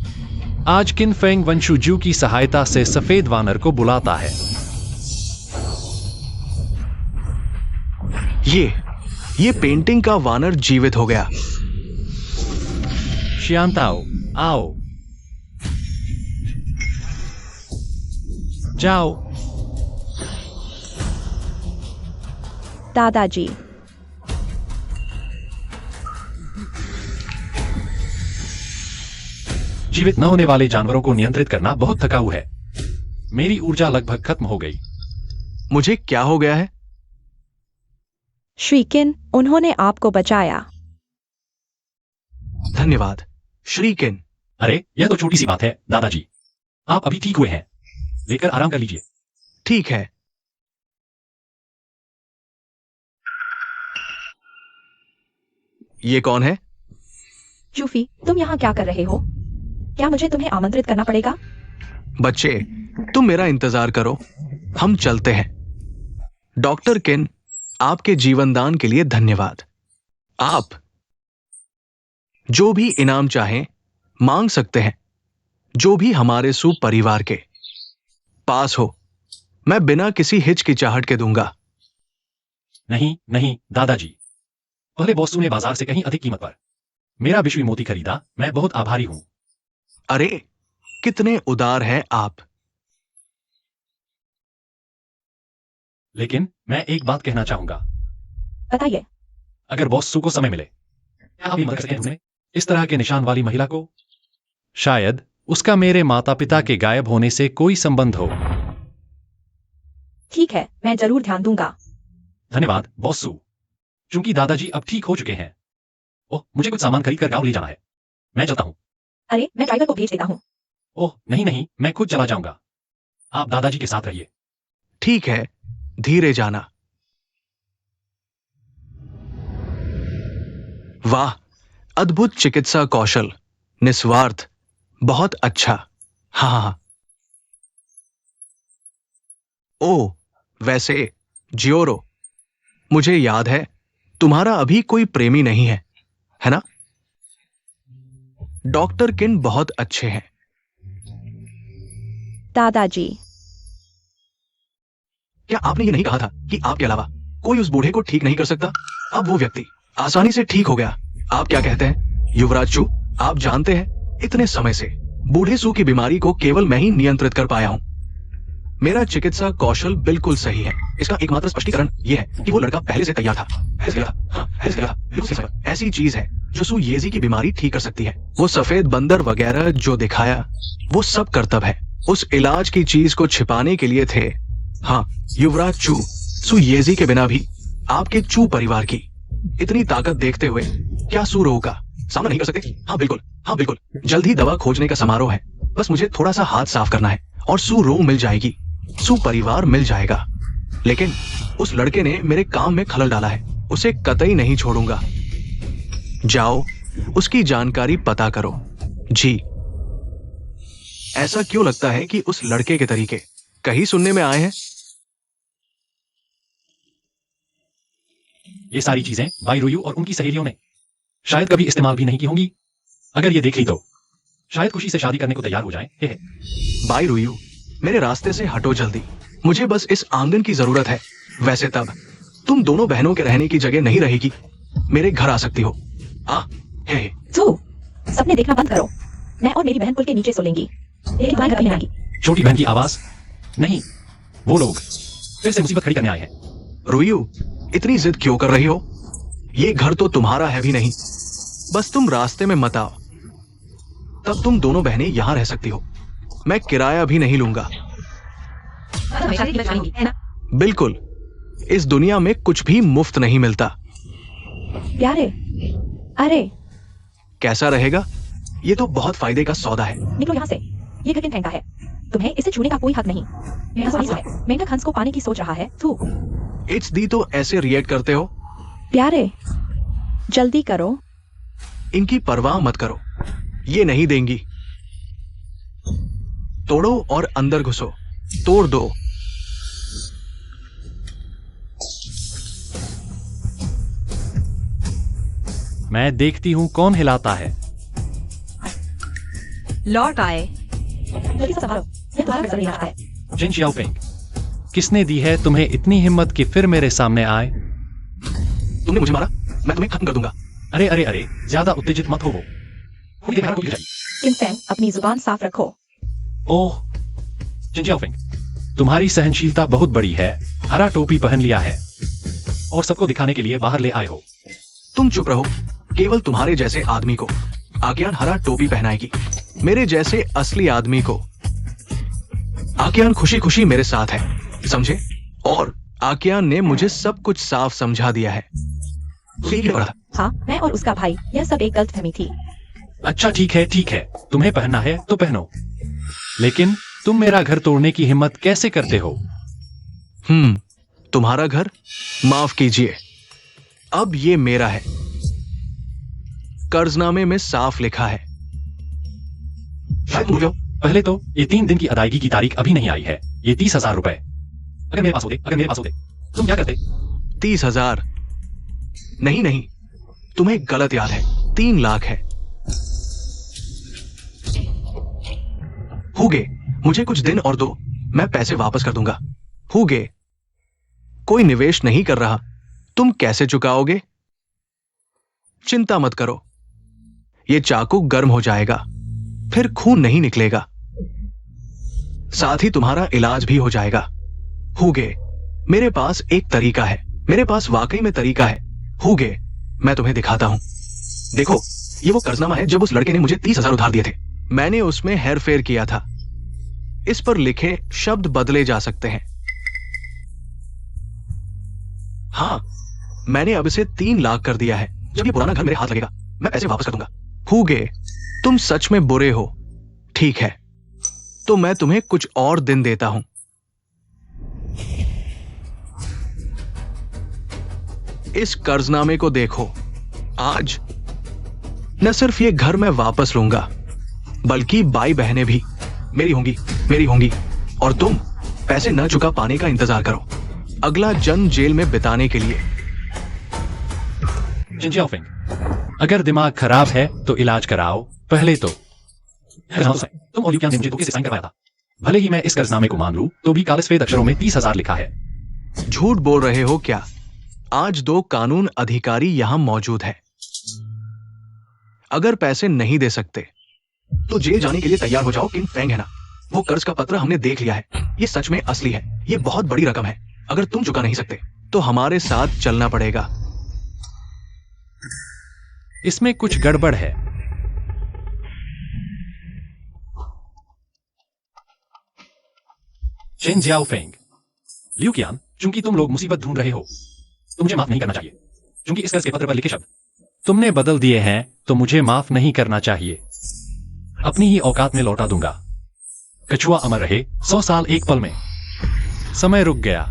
आज किन फेंग वंशुजू की सहायता से सफेद वानर को बुलाता है। ये पेंटिंग का वानर जीवित हो गया। शांताओ, आओ। जाओ। दादाजी, जीवित न होने वाले जानवरों को नियंत्रित करना बहुत थकाऊ है। मेरी ऊर्जा लगभग खत्म हो गई। मुझे क्या हो गया है? श्रीकिन, उन्होंने आपको बचाया। धन्यवाद श्रीकिन। अरे यह तो छोटी सी बात है दादाजी। आप अभी ठीक हुए हैं, लेकर आराम कर लीजिए। ठीक है। ये कौन है? चूफी, तुम यहाँ क्या कर रहे हो? क्या मुझे तुम्हें आमंत्रित करना पड़ेगा? बच्चे, तुम मेरा इंतजार करो, हम चलते हैं। डॉक्टर किन, आपके जीवनदान के लिए धन्यवाद। आप जो भी इनाम चाहें मांग सकते हैं, जो भी हमारे सू परिवार के पास हो, मैं बिना किसी हिचकिचाहट के दूंगा। नहीं नहीं दादाजी, पहले बॉसू ने बाजार से कहीं अधिक कीमत पर मेरा विश्वी मोती खरीदा। मैं बहुत आभारी हूं। अरे कितने उदार हैं आप। लेकिन मैं एक बात कहना चाहूंगा। बताइए। अगर बॉसू को समय मिले, क्या आप ये मदद कर सकते हैं ढूंढने इस तरह के निशान वाली महिला को? शायद उसका मेरे माता पिता के गायब होने से कोई संबंध हो। ठीक है, मैं जरूर ध्यान दूंगा। धन्यवाद बॉसू। चूंकि दादाजी अब ठीक हो चुके हैं, ओह मुझे कुछ सामान खरीद कर गांव ले जाना है। मैं चलता हूं। अरे, मैं ड्राइवर को भेज देता हूँ। ओह नहीं नहीं, मैं खुद चला जाऊंगा। आप दादाजी के साथ रहिए। ठीक है, धीरे जाना। वाह, अद्भुत चिकित्सा कौशल, निस्वार्थ, बहुत अच्छा। हाँ। ओ वैसे जियोरो, मुझे याद है तुम्हारा अभी कोई प्रेमी नहीं है ना? डॉक्टर किन बहुत अच्छे हैं। दादाजी, क्या आपने ये नहीं कहा था कि आपके अलावा कोई उस बूढ़े को ठीक नहीं कर सकता? अब वो व्यक्ति आसानी से ठीक हो गया। आप क्या कहते हैं युवराज चू? आप जानते हैं, इतने समय से बूढ़े सू की बीमारी को केवल मैं ही नियंत्रित कर पाया हूं। मेरा चिकित्सा कौशल बिल्कुल सही है। इसका एकमात्र स्पष्टीकरण यह है कि वो लड़का पहले से तैयार था। बिल्कुल सही। ऐसी चीज है जो सू येजी की बीमारी ठीक कर सकती है। वो सफेद बंदर वगैरह जो दिखाया, वो सब करतब है उस इलाज की चीज को छिपाने के लिए थे। हाँ युवराज चू, सू येजी के बिना भी आपके चू परिवार की इतनी ताकत देखते हुए क्या सू रोग का सामना नहीं कर सकते? हाँ बिल्कुल। जल्द ही दवा खोजने का समारोह है। बस मुझे थोड़ा सा हाथ साफ करना है और सू रोग मिल जाएगी, सू परिवार मिल जाएगा। लेकिन उस लड़के ने मेरे काम में खलल डाला है, उसे कतई नहीं छोड़ूंगा। जाओ उसकी जानकारी पता करो। जी। ऐसा क्यों लगता है कि उस लड़के के तरीके कहीं सुनने में आए हैं? ये सारी चीजें भाई रुयू और उनकी सहेलियों ने शायद कभी इस्तेमाल भी नहीं की होंगी। अगर ये देख ली तो शायद खुशी से शादी करने को तैयार हो जाए। भाई रुयू, मेरे रास्ते से हटो जल्दी। मुझे बस इस आंगन की जरूरत है। वैसे तब तुम दोनों बहनों के रहने की जगह नहीं रहेगी। मेरे घर आ सकती हो। हे। तो सपने देखना बंद करो। मैं और मेरी बहन पुल के नीचे सो लेंगी, लेकिन तुम्हारे घर नहीं आएंगी। छोटी बहन की आवाज नहीं, वो लोग फिर से मुसीबत खड़ी करने आए हैं। रुयू, इतनी जिद क्यों कर रही हो? ये घर तो तुम्हारा है भी नहीं। बस तुम रास्ते में मत आओ, तब तुम दोनों बहनें यहां रह सकती हो। मैं किराया भी नहीं लूंगा। बिल्कुल, इस दुनिया में कुछ भी मुफ्त नहीं मिलता। प्यारे, अरे कैसा रहेगा? ये तो बहुत फायदे का सौदा है। निकलो यहाँ से। ये कठिन फेंका है, तुम्हें इसे छूने का कोई हक नहीं। मेंढक हंस को पाने की सोच रहा है। थू। इट्स दी तो ऐसे रिएक्ट करते हो? प्यारे, जल्दी करो। इनकी परवाह मत करो, ये नहीं देंगी। तोड़ो और अंदर घुसो। तोड़ दो। मैं देखती हूं कौन हिलाता है। लौट आए। जल्दी से संभालो, ये तुम्हारा नजर नहीं आता है। जिन शियाओफेंग, किसने दी है तुम्हें इतनी हिम्मत कि फिर मेरे सामने आए? तुमने मुझे मारा, मैं तुम्हें खत्म कर दूंगा। अरे ज्यादा उत्तेजित मत हो। किंग फेंग, अपनी जुबान साफ रखो। ओह जिन शियाओफेंग, तुम्हारी सहनशीलता बहुत बड़ी है। हरा टोपी पहन लिया है और सबको दिखाने के लिए बाहर ले आए हो। तुम चुप रहो। केवल तुम्हारे जैसे आदमी को आकियान हरा टोपी पहनाएगी। मेरे जैसे असली आदमी को आकियान खुशी खुशी मेरे साथ है, समझे? और आकियान ने मुझे सब कुछ साफ समझा दिया है। ठीक है बड़ा। हाँ, मैं और उसका भाई, यह सब एक गलतफहमी थी। अच्छा ठीक है, ठीक है, तुम्हें पहनना है तो पहनो, लेकिन तुम मेरा घर तोड़ने की हिम्मत कैसे करते हो? तुम्हारा घर? माफ कीजिए, अब ये मेरा है। कर्जनामे में साफ लिखा है। शायद मुझे पहले तो ये 3 दिन की अदायगी की तारीख अभी नहीं आई है। ये 30,000 रुपए अगर मेरे पास होते तुम क्या करते? 30,000? नहीं नहीं, तुम्हें गलत याद है। 3 लाख है। हुगे, मुझे कुछ दिन और दो, मैं पैसे वापस कर दूंगा। हुगे, कोई निवेश नहीं कर रहा, तुम कैसे चुकाओगे? चिंता मत करो, ये चाकू गर्म हो जाएगा, फिर खून नहीं निकलेगा, साथ ही तुम्हारा इलाज भी हो जाएगा। हुगे, मेरे पास एक तरीका है, मेरे पास वाकई में तरीका है। हुगे, मैं तुम्हें दिखाता हूं। देखो, ये वो कर्जनामा है जब उस लड़के ने मुझे 30,000 उधार दिए थे। मैंने उसमें हेरफेर किया था। इस पर लिखे शब्द बदले जा सकते हैं। हाँ, मैंने अब इसे 3 लाख कर दिया है। जब ये पुराना घर मेरे हाथ लगेगा, मैं पैसे वापस कर दूंगा। हुगे, तुम सच में बुरे हो। ठीक है, तो मैं तुम्हें कुछ और दिन देता हूं। इस कर्जनामे को देखो। आज न सिर्फ ये घर मैं वापस लूंगा, बल्कि भाई बहनें भी मेरी होंगी, और तुम पैसे न चुका पाने का इंतजार करो, अगला जन्म जेल में बिताने के लिए। जिनजियाओफेंग, अगर दिमाग खराब है तो इलाज कराओ पहले तो। तुम और ल्यूकियान ने मुझे धोखे से साइन करवाया था। भले ही मैं इस कर्जनामे को मान लूं, तो भी काले सफेद अक्षरों में 30,000 लिखा है। झूठ बोल रहे हो क्या? आज 2 कानून अधिकारी यहां मौजूद है। अगर पैसे नहीं दे सकते तो जेल जाने के लिए तैयार हो जाओ। किन फेंग है ना, वो कर्ज का पत्र हमने देख लिया है। ये सच में असली है, ये बहुत बड़ी रकम है। अगर तुम चुका नहीं सकते तो हमारे साथ चलना पड़ेगा। इसमें कुछ गड़बड़ है। चेन जियाओफेंग, ल्यूकियान, चूंकि तुम लोग मुसीबत ढूंढ रहे हो, तो मुझे माफ नहीं करना चाहिए। चूंकि इस कर्ज के पत्र पर लिखे शब्द तुमने बदल दिए हैं, तो मुझे माफ नहीं करना चाहिए। अपनी ही औकात में लौटा दूंगा। कछुआ अमर रहे 100 साल एक पल में। समय रुक गया।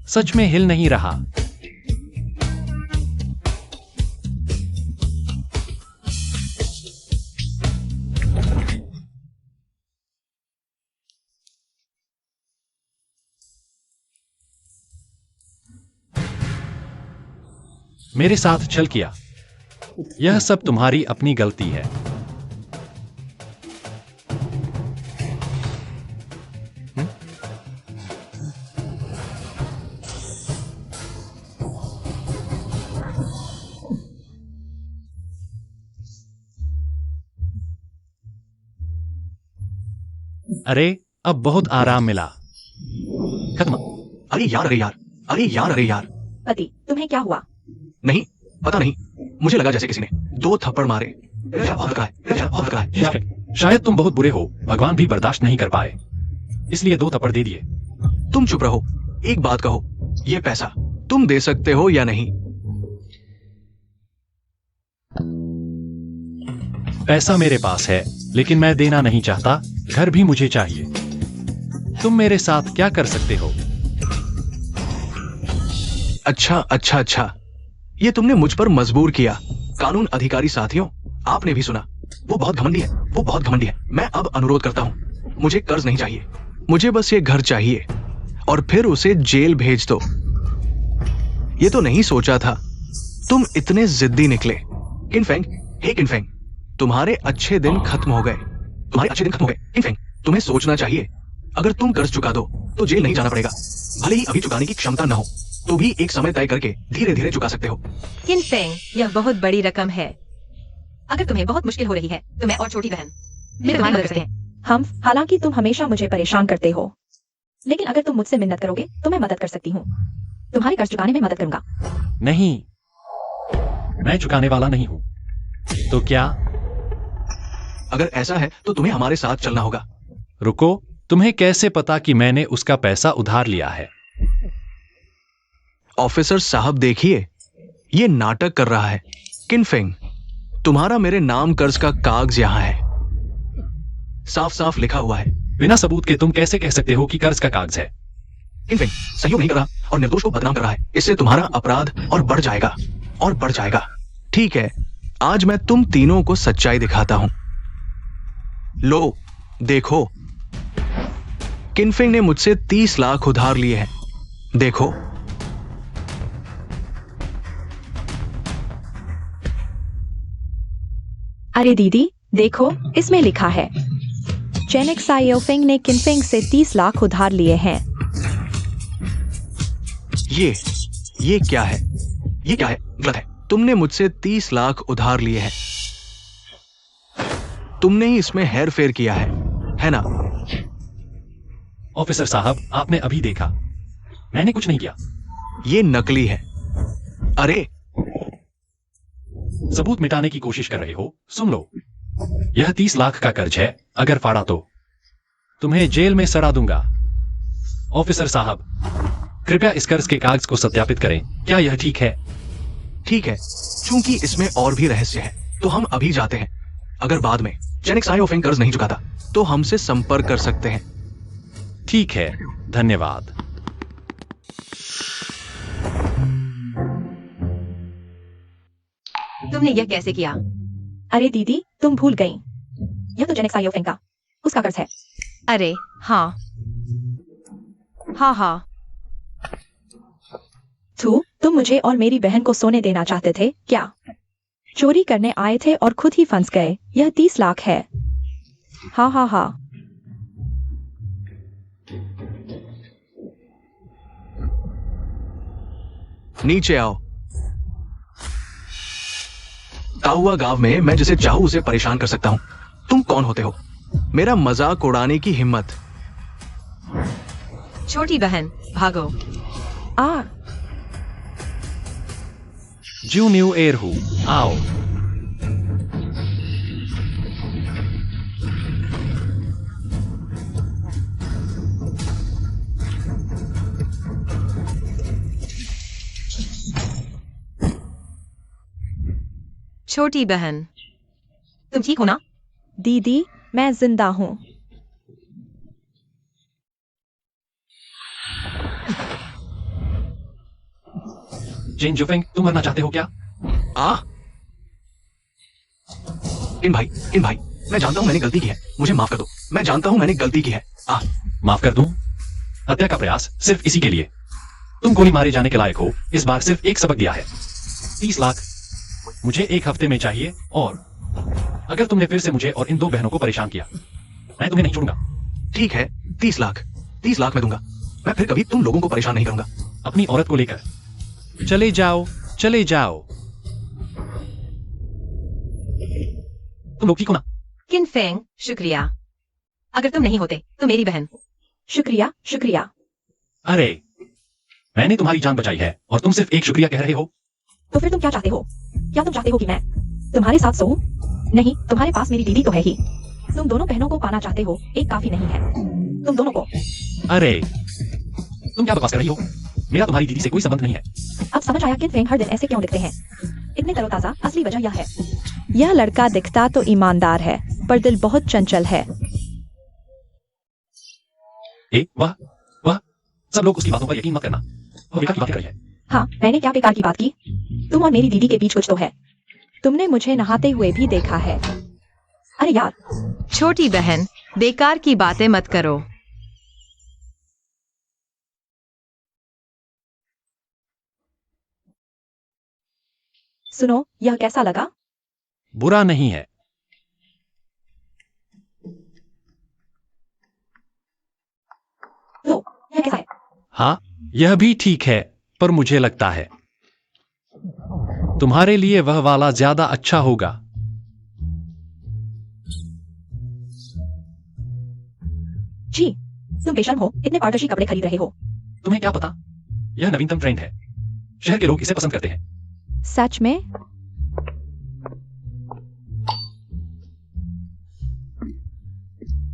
सच में हिल नहीं रहा। मेरे साथ छल किया। यह सब तुम्हारी अपनी गलती है। अरे, अब बहुत आराम मिला। खत्म। अरे यार। पति, तुम्हें क्या हुआ? नहीं, पता नहीं, मुझे लगा जैसे किसी ने 2 थप्पड़ मारे। बहुत लगा है। शायद तुम बहुत बुरे हो, भगवान भी बर्दाश्त नहीं कर पाए, इसलिए 2 थप्पड़ दे दिए। तुम चुप रहो। एक बात कहो, ये पैसा तुम दे सकते हो या नहीं? पैसा मेरे पास है, लेकिन मैं देना नहीं चाहता। घर भी मुझे चाहिए। तुम मेरे साथ क्या कर सकते हो? अच्छा, ये तुमने मुझ पर मजबूर किया। कानून अधिकारी साथियों, आपने भी सुना। वो बहुत घमंडी है। मैं अब अनुरोध करता हूं, मुझे कर्ज नहीं चाहिए, मुझे बस ये घर चाहिए, और फिर उसे जेल भेज दो। ये तो नहीं सोचा था तुम इतने जिद्दी निकले। किनफेंग, तुम्हारे अच्छे दिन खत्म हो गए। किनफेंग, तुम्हें सोचना चाहिए। अगर तुम कर्ज चुका दो तो जेल नहीं जाना पड़ेगा। भले ही अभी चुकाने की क्षमता न हो तो भी एक समय तय करके धीरे धीरे चुका सकते हो। किनफेंग, यह बहुत बड़ी रकम है। अगर तुम्हें बहुत मुश्किल हो रही है तो मैं और छोटी बहन मिल तुम्हारी मदद करते हैं। हम हालांकि तुम हमेशा मुझे परेशान करते हो, लेकिन अगर तुम मुझसे मिन्नत करोगे तो मैं मदद कर सकती हूँ। तुम्हारे कर्ज चुकाने में मदद करूंगा। नहीं, मैं चुकाने वाला नहीं हूं। तो क्या? अगर ऐसा है तो तुम्हें हमारे साथ चलना होगा। रुको, तुम्हें कैसे पता कि मैंने उसका पैसा उधार लिया है? ऑफिसर साहब देखिए, ये नाटक कर रहा है। किनफेंग, तुम्हारा मेरे नाम कर्ज का कागज यहाँ है, साफ साफ लिखा हुआ है। बिना सबूत के तुम कैसे कह सकते हो कि कर्ज का कागज है? किनफेंग सहयोग नहीं कर रहा और निर्दोष को बदनाम कर रहा है। इससे तुम्हारा अपराध और बढ़ जाएगा और बढ़ जाएगा। ठीक है, आज मैं तुम तीनों को सच्चाई दिखाता हूं। लो देखो, किनफेंग ने मुझसे 30 लाख उधार लिए हैं। देखो, अरे दीदी देखो, इसमें लिखा है चेनेक सायोफेंग ने किनफेंग से 30 लाख उधार लिए हैं। ये क्या है? ये क्या है? गलत है। तुमने मुझसे 30 लाख उधार लिए हैं। तुमने ही इसमें हेर फेर किया है ना? ऑफिसर साहब, आपने अभी देखा, मैंने कुछ नहीं किया। ये नकली है। अरे सबूत मिटाने की कोशिश कर रहे हो? सुन लो, यह 30 लाख का कर्ज है। अगर फाड़ा तो तुम्हें जेल में सड़ा दूंगा। ऑफिसर साहब, कृपया इस कर्ज के कागज को सत्यापित करें। क्या यह ठीक है? ठीक है, चूंकि इसमें और भी रहस्य है तो हम अभी जाते हैं। अगर बाद में चेनेक सायोफेंग कर्ज नहीं चुकाता तो हमसे संपर्क कर सकते हैं। ठीक है, धन्यवाद। तुमने यह कैसे किया? अरे दीदी तुम भूल गई, यह तो जेनेक सायोफेंग का उसका कर्ज है। अरे हाँ हाँ। तुम मुझे और मेरी बहन को सोने देना चाहते थे क्या? चोरी करने आए थे और खुद ही फंस गए। यह 30 लाख है। हाँ। नीचे आओ। ताहुआ गांव में मैं जिसे चाहूं उसे परेशान कर सकता हूं। तुम कौन होते हो मेरा मजाक उड़ाने की हिम्मत? छोटी बहन भागो। आ जू न्यू एयर हूं, आओ। छोटी बहन, तुम ठीक हो ना? दीदी, मैं जिंदा हूँ। जेन जुफेंग, तुम मरना चाहते हो क्या? इन भाई, मैं जानता हूं मैंने गलती की है, मुझे माफ कर दो। मैं जानता हूं मैंने गलती की है। माफ कर दूं? हत्या का प्रयास सिर्फ इसी के लिए। तुम गोली मारे जाने के लायक हो। इस बार सिर्फ एक सबक दिया है। 30 लाख मुझे एक हफ्ते में चाहिए, और अगर तुमने फिर से मुझे और इन 2 बहनों को परेशान किया, मैं तुम्हें नहीं छोड़ूंगा। ठीक है, 30 लाख मैं दूंगा। मैं फिर कभी तुम लोगों को परेशान नहीं करूंगा। अपनी औरत को लेकर चले जाओ। तुम लोग ठीक हो ना? किनफेंग, शुक्रिया। अगर तुम नहीं होते तो मेरी बहन। शुक्रिया। अरे, मैंने तुम्हारी जान बचाई है और तुम सिर्फ एक शुक्रिया कह रहे हो। तो फिर तुम क्या चाहते हो? क्या तुम चाहते हो कि मैं तुम्हारे साथ सोऊं? नहीं, तुम्हारे पास मेरी दीदी तो है ही। तुम दोनों बहनों को पाना चाहते हो, एक काफी नहीं है। तुम दोनों को। अरे, तुम क्या बकवास कर रही हो? मेरा तुम्हारी दीदी से कोई संबंध नहीं है। अब समझ आया किनफेंग हर दिन ऐसे क्यों दिखते हैं? इतने तरोताजा। असली वजह यह है। यह लड़का दिखता तो ईमानदार है, पर दिल बहुत चंचल है। वाह, सब लोग उसकी बातों पर यकीन मत करना। वो बेकार की बातें कर रही है। हाँ, मैंने क्या बेकार की बात की? तुम और मेरी दीदी के बीच कुछ तो है। तुमने मुझे नहाते हुए भी देखा है। अरे यार, छोटी बहन, बेकार की बातें मत करो। सुनो, यह कैसा लगा? बुरा नहीं है। हाँ, यह भी ठीक है, पर मुझे लगता है तुम्हारे लिए वह वाला ज्यादा अच्छा होगा। जी, तुम बेशर्म हो, इतने पारदर्शी कपड़े खरीद रहे हो। तुम्हें क्या पता, यह नवीनतम ट्रेंड है। शहर के लोग इसे पसंद करते हैं। सच में?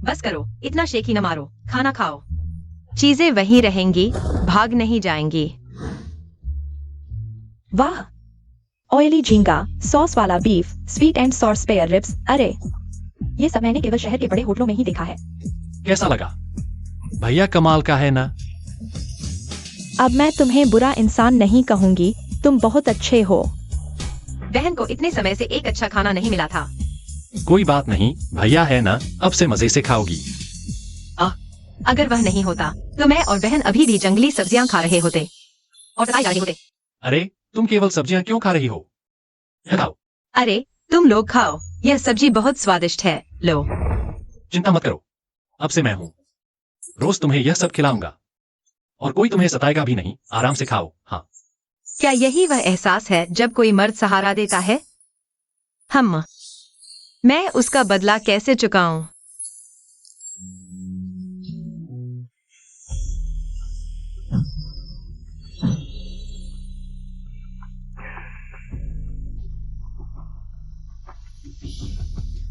बस करो, इतना शेखी न मारो, खाना खाओ। चीजें वही रहेंगी, भाग नहीं जाएंगी। वाह, ऑयली झींगा, सॉस वाला beef, sweet and sour spare ribs. अरे, ये सब मैंने केवल शहर के बड़े होटलों में ही देखा है। कैसा लगा? भैया कमाल का है ना? अब मैं तुम्हें बुरा इंसान नहीं कहूंगी, तुम बहुत अच्छे हो। बहन को इतने समय से एक अच्छा खाना नहीं मिला था। कोई बात नहीं, भैया है ना, अब से मजे से खाओगी। अगर वह नहीं होता तो मैं और बहन अभी भी जंगली सब्जियां खा रहे होते और सताए जा रहे होते। अरे, तुम केवल सब्जियां क्यों खा रही हो? यह खाओ। अरे, तुम लोग खाओ, यह सब्जी बहुत स्वादिष्ट है, लो। चिंता मत करो, अब से मैं हूं। रोज तुम्हें यह सब खिलाऊंगा और कोई तुम्हें सताएगा भी नहीं। आराम से खाओ। हाँ, क्या यही वह एहसास है जब कोई मर्द सहारा देता है? मैं उसका बदला कैसे चुकाऊं?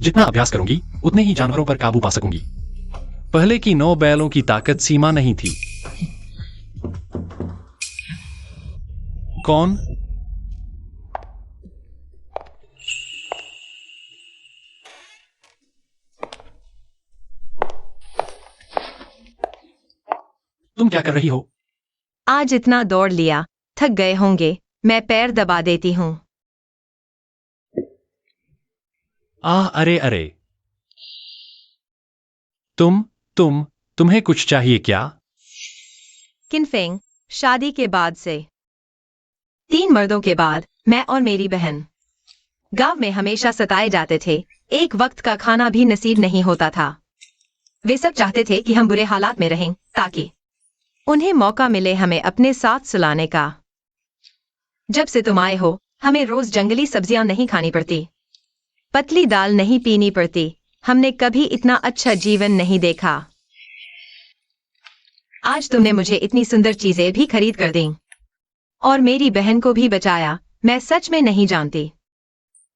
जितना अभ्यास करूंगी उतने ही जानवरों पर काबू पा सकूंगी। पहले की 9 बैलों की ताकत सीमा नहीं थी। कौन? तुम क्या कर रही हो? आज इतना दौड़ लिया, थक गए होंगे, मैं पैर दबा देती हूँ। अरे अरे, तुम्हें कुछ चाहिए क्या? किनफेंग, शादी के बाद से 3 मर्दों के बाद मैं और मेरी बहन गांव में हमेशा सताए जाते थे। एक वक्त का खाना भी नसीब नहीं होता था। वे सब चाहते थे कि हम बुरे हालात में रहें ताकि उन्हें मौका मिले हमें अपने साथ सुलाने का। जब से तुम आए हो, हमें रोज जंगली सब्जियां नहीं खानी पड़ती, पतली दाल नहीं पीनी पड़ती। हमने कभी इतना अच्छा जीवन नहीं देखा। आज तुमने मुझे इतनी सुंदर चीजें भी खरीद कर दी और मेरी बहन को भी बचाया। मैं सच में नहीं जानती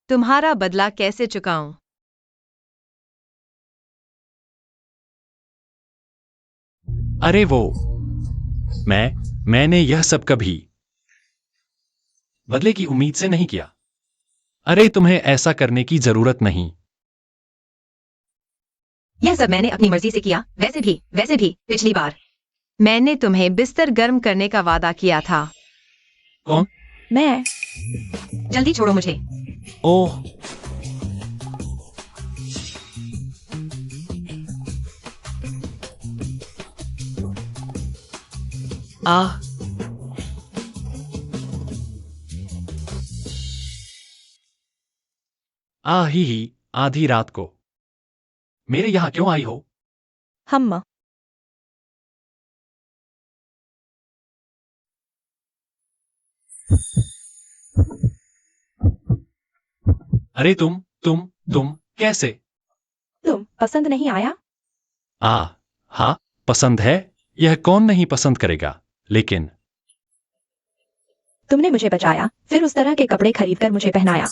तुम्हारा बदला कैसे चुकाऊं। अरे वो, मैंने यह सब कभी बदले की उम्मीद से नहीं किया। अरे, तुम्हें ऐसा करने की जरूरत नहीं। यह सब मैंने अपनी मर्जी से किया। वैसे भी पिछली बार मैंने तुम्हें बिस्तर गर्म करने का वादा किया था। कौन? मैं। जल्दी छोड़ो मुझे। ओह, ही आधी रात को मेरे यहां क्यों आई हो? हम। अरे तुम कैसे? तुम पसंद नहीं आया? हाँ, पसंद है। यह कौन नहीं पसंद करेगा, लेकिन तुमने मुझे बचाया, फिर उस तरह के कपड़े खरीदकर मुझे पहनाया।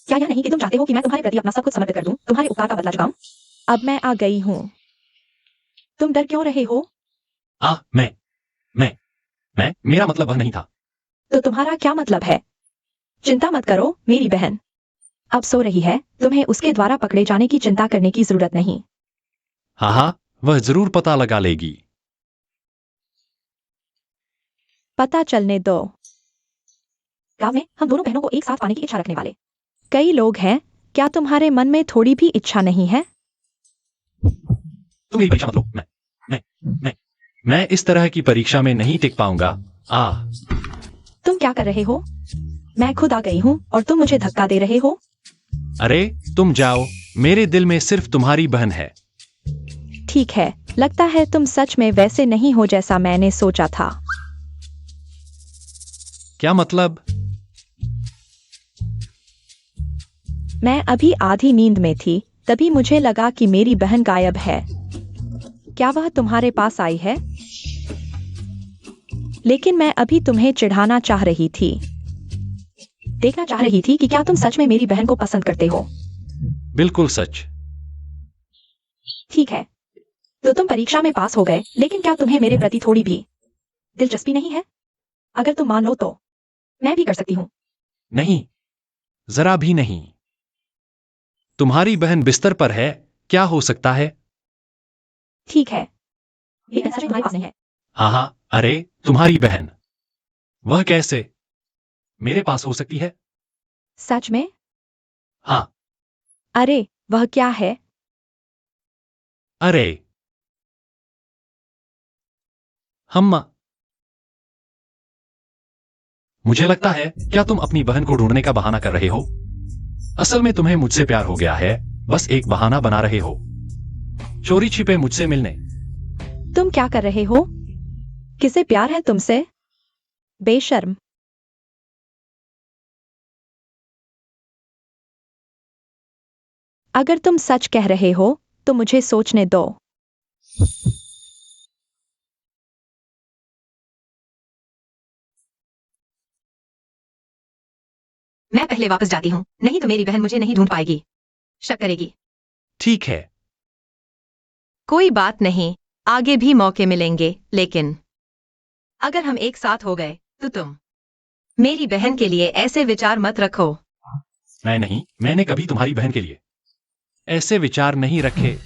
क्या यह नहीं कि तुम चाहते हो कि मैं तुम्हारे प्रति अपना सब कुछ समर्पित कर दूं, तुम्हारे उपकार का बदला चुकाऊं? अब मैं आ गई हूँ। तुम डर क्यों रहे हो? मेरा मतलब वह नहीं था। तो तुम्हारा क्या मतलब है? चिंता मत करो मेरी बहन, अब सो रही है, तुम्हें उसके द्वारा पकड़े जाने की चिंता करने की जरूरत नहीं। हाँ, वह जरूर पता लगा लेगी। पता चलने दो। गांव में हम दोनों बहनों को एक साथ पाने की इच्छा रखने वाले कई लोग हैं, क्या तुम्हारे मन में थोड़ी भी इच्छा नहीं है? तुम मेरी परीक्षा मत लो। मैं इस तरह की परीक्षा में नहीं टिक पाऊंगा। तुम क्या कर रहे हो? मैं खुद आ गई हूँ और तुम मुझे धक्का दे रहे हो। अरे तुम जाओ, मेरे दिल में सिर्फ तुम्हारी बहन है। ठीक है, लगता है तुम सच में वैसे नहीं हो जैसा मैंने सोचा था। क्या मतलब? मैं अभी आधी नींद में थी, तभी मुझे लगा कि मेरी बहन गायब है। क्या वह तुम्हारे पास आई है? लेकिन मैं अभी तुम्हें चिढ़ाना चाह रही थी। देखना चाह रही थी कि क्या तुम सच में मेरी बहन को पसंद करते हो। बिल्कुल सच। ठीक है, तो तुम परीक्षा में पास हो गए, लेकिन क्या तुम्हें मेरे प्रति थोड़ी भी दिलचस्पी नहीं है? अगर तुम मान लो तो मैं भी कर सकती हूँ। नहीं, जरा भी नहीं। तुम्हारी बहन बिस्तर पर है, क्या हो सकता है? ठीक है, लेकिन सच में तुम्हारे पास नहीं है। हाँ हाँ, अरे तुम्हारी बहन। वह कैसे मेरे पास हो सकती है? सच में? हाँ। अरे, वह क्या है? अरे हम मुझे लगता है क्या तुम अपनी बहन को ढूंढने का बहाना कर रहे हो? असल में तुम्हें मुझसे प्यार हो गया है, बस एक बहाना बना रहे हो चोरी छिपे मुझसे मिलने। तुम क्या कर रहे हो? किसे प्यार है तुमसे? बेशर्म। अगर तुम सच कह रहे हो तो मुझे सोचने दो। मैं पहले वापस जाती हूँ, नहीं तो मेरी बहन मुझे नहीं ढूंढ पाएगी, शक करेगी। ठीक है। कोई बात नहीं, आगे भी मौके मिलेंगे, लेकिन अगर हम एक साथ हो गए तो तुम मेरी बहन के लिए ऐसे विचार मत रखो। मैं नहीं, मैंने कभी तुम्हारी बहन के लिए ऐसे विचार नहीं रखे।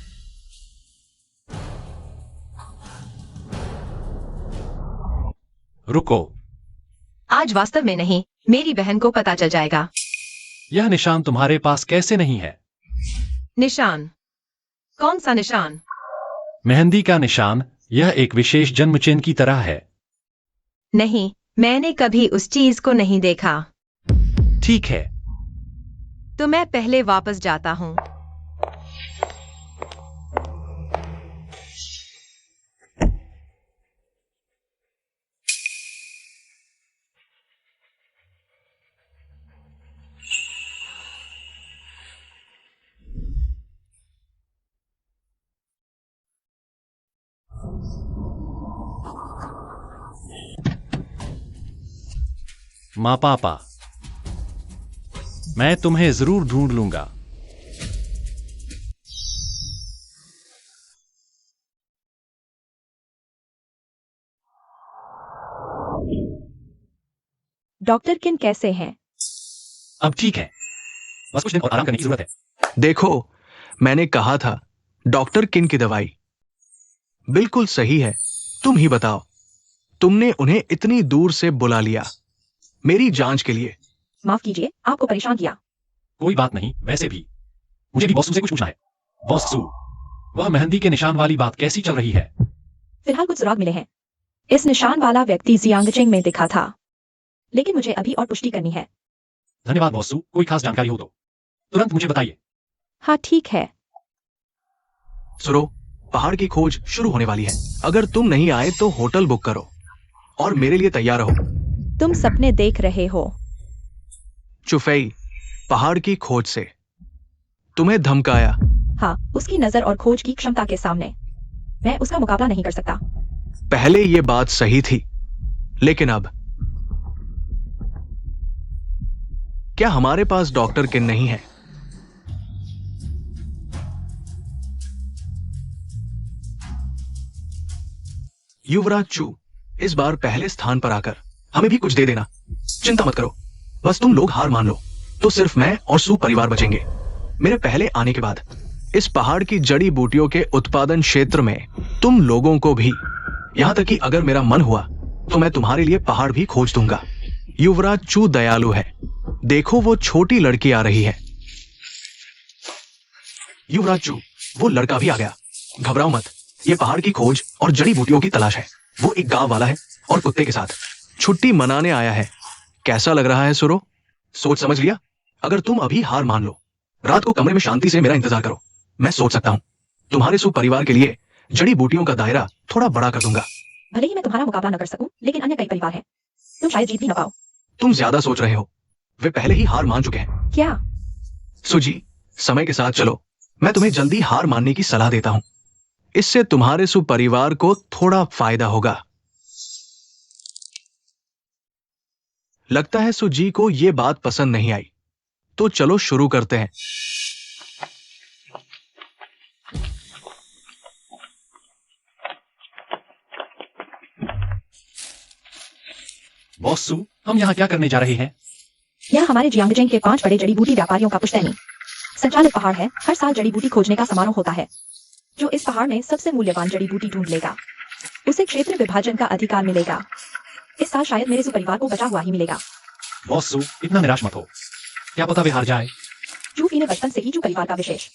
रुको, आज वास्तव में नहीं, मेरी बहन को पता चल जाएगा। यह निशान तुम्हारे पास कैसे नहीं है? निशान? कौन सा निशान? मेहंदी का निशान, यह एक विशेष जन्म चिन्ह की तरह है। नहीं, मैंने कभी उस चीज को नहीं देखा। ठीक है। तो मैं पहले वापस जाता हूँ। माँ पापा, मैं तुम्हें जरूर ढूंढ लूंगा। डॉक्टर किन कैसे हैं? अब ठीक है, बस कुछ दिन और आराम करने की जरूरत है। देखो, मैंने कहा था डॉक्टर किन की दवाई बिल्कुल सही है। तुम ही बताओ, तुमने उन्हें इतनी दूर से बुला लिया मेरी जांच के लिए। माफ कीजिए, आपको परेशान किया। कोई बात नहीं, वैसे भी मुझे भी बॉसू से कुछ पूछना है। बॉसू, वह मेहंदी के निशान वाली बात कैसी चल रही है? फिलहाल कुछ सुराग मिले हैं। इस निशान वाला व्यक्ति जियांगचेंग में दिखा था, लेकिन मुझे अभी और पुष्टि करनी है। धन्यवाद बॉसू, कोई खास जानकारी हो तो तुरंत मुझे बताइए। हाँ ठीक है। सुनो, पहाड़ की खोज शुरू होने वाली है। अगर तुम नहीं आए तो होटल बुक करो और मेरे लिए तैयार रहो। तुम सपने देख रहे हो। चुफेई, पहाड़ की खोज से तुम्हें धमकाया। हाँ, उसकी नजर और खोज की क्षमता के सामने मैं उसका मुकाबला नहीं कर सकता। पहले ये बात सही थी, लेकिन अब क्या हमारे पास डॉक्टर किन नहीं है? युवराज चू, इस बार पहले स्थान पर आकर हमें भी कुछ दे देना। चिंता मत करो, बस तुम लोग हार मान लो तो सिर्फ मैं और सू परिवार बचेंगे। मेरे पहले आने के बाद इस पहाड़ की जड़ी बूटियों के उत्पादन क्षेत्र में तुम लोगों को भी, यहां तक कि अगर मेरा मन हुआ तो मैं तुम्हारे लिए पहाड़ भी खोज दूंगा। युवराज चू दयालु है। देखो, वो छोटी लड़की आ रही है। युवराज चू, वो लड़का भी आ गया। घबराओ मत, ये पहाड़ की खोज और जड़ी बूटियों की तलाश है। वो एक गांव वाला है और कुत्ते के साथ छुट्टी मनाने आया है। कैसा लग रहा है सुरो? सोच समझ लिया? अगर तुम अभी हार मान लो, रात को कमरे में शांति से मेरा इंतजार करो। मैं सोच सकता हूं। तुम्हारे सु परिवार के लिए जड़ी बूटियों का दायरा थोड़ा बड़ा कर दूंगा। भले ही मैं तुम्हारा मुकाबला न कर सकूं, लेकिन अन्य कई परिवार हैं। तुम शायद जीत भी न पाओ। तुम ज्यादा सोच रहे हो, वे पहले ही हार मान चुके हैं। क्या? सुजी, समय के साथ चलो। मैं तुम्हें जल्दी हार मानने की सलाह देता हूं। इससे तुम्हारे सुपरिवार को थोड़ा फायदा होगा। लगता है सुजी को यह बात पसंद नहीं आई, तो चलो शुरू करते हैं। बॉस सू, हम यहाँ क्या करने जा रहे हैं? यह हमारे जियांगजेंग के 5 बड़े जड़ी बूटी व्यापारियों का पुश्तैनी संचालित पहाड़ है। हर साल जड़ी बूटी खोजने का समारोह होता है। जो इस पहाड़ में सबसे मूल्यवान जड़ी बूटी ढूंढ लेगा, उसे क्षेत्र विभाजन का अधिकार मिलेगा। इस साल शायद मेरे सुपरिवार को बचा हुआ ही मिलेगा। बॉस सू, इतना निराश मत हो। क्या पता वे हार जाए। जूफी ने बचपन से ही जू परिवार का विशेष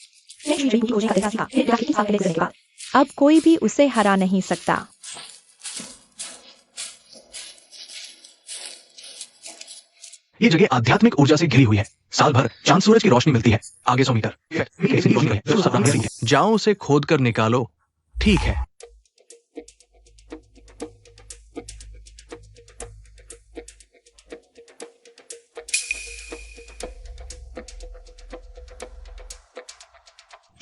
जड़ी बूटी खोजने का तरीका सीखा। फिर 21 साल पहले गुजरने के बाद अब कोई भी उसे हरा नहीं सकता। ये जगह आध्यात्मिक ऊर्जा से घिरी हुई है। साल भर चांद सूरज की रोशनी मिलती है। आगे 100 मीटर। जाओ उसे खोद कर निकालो। ठीक है।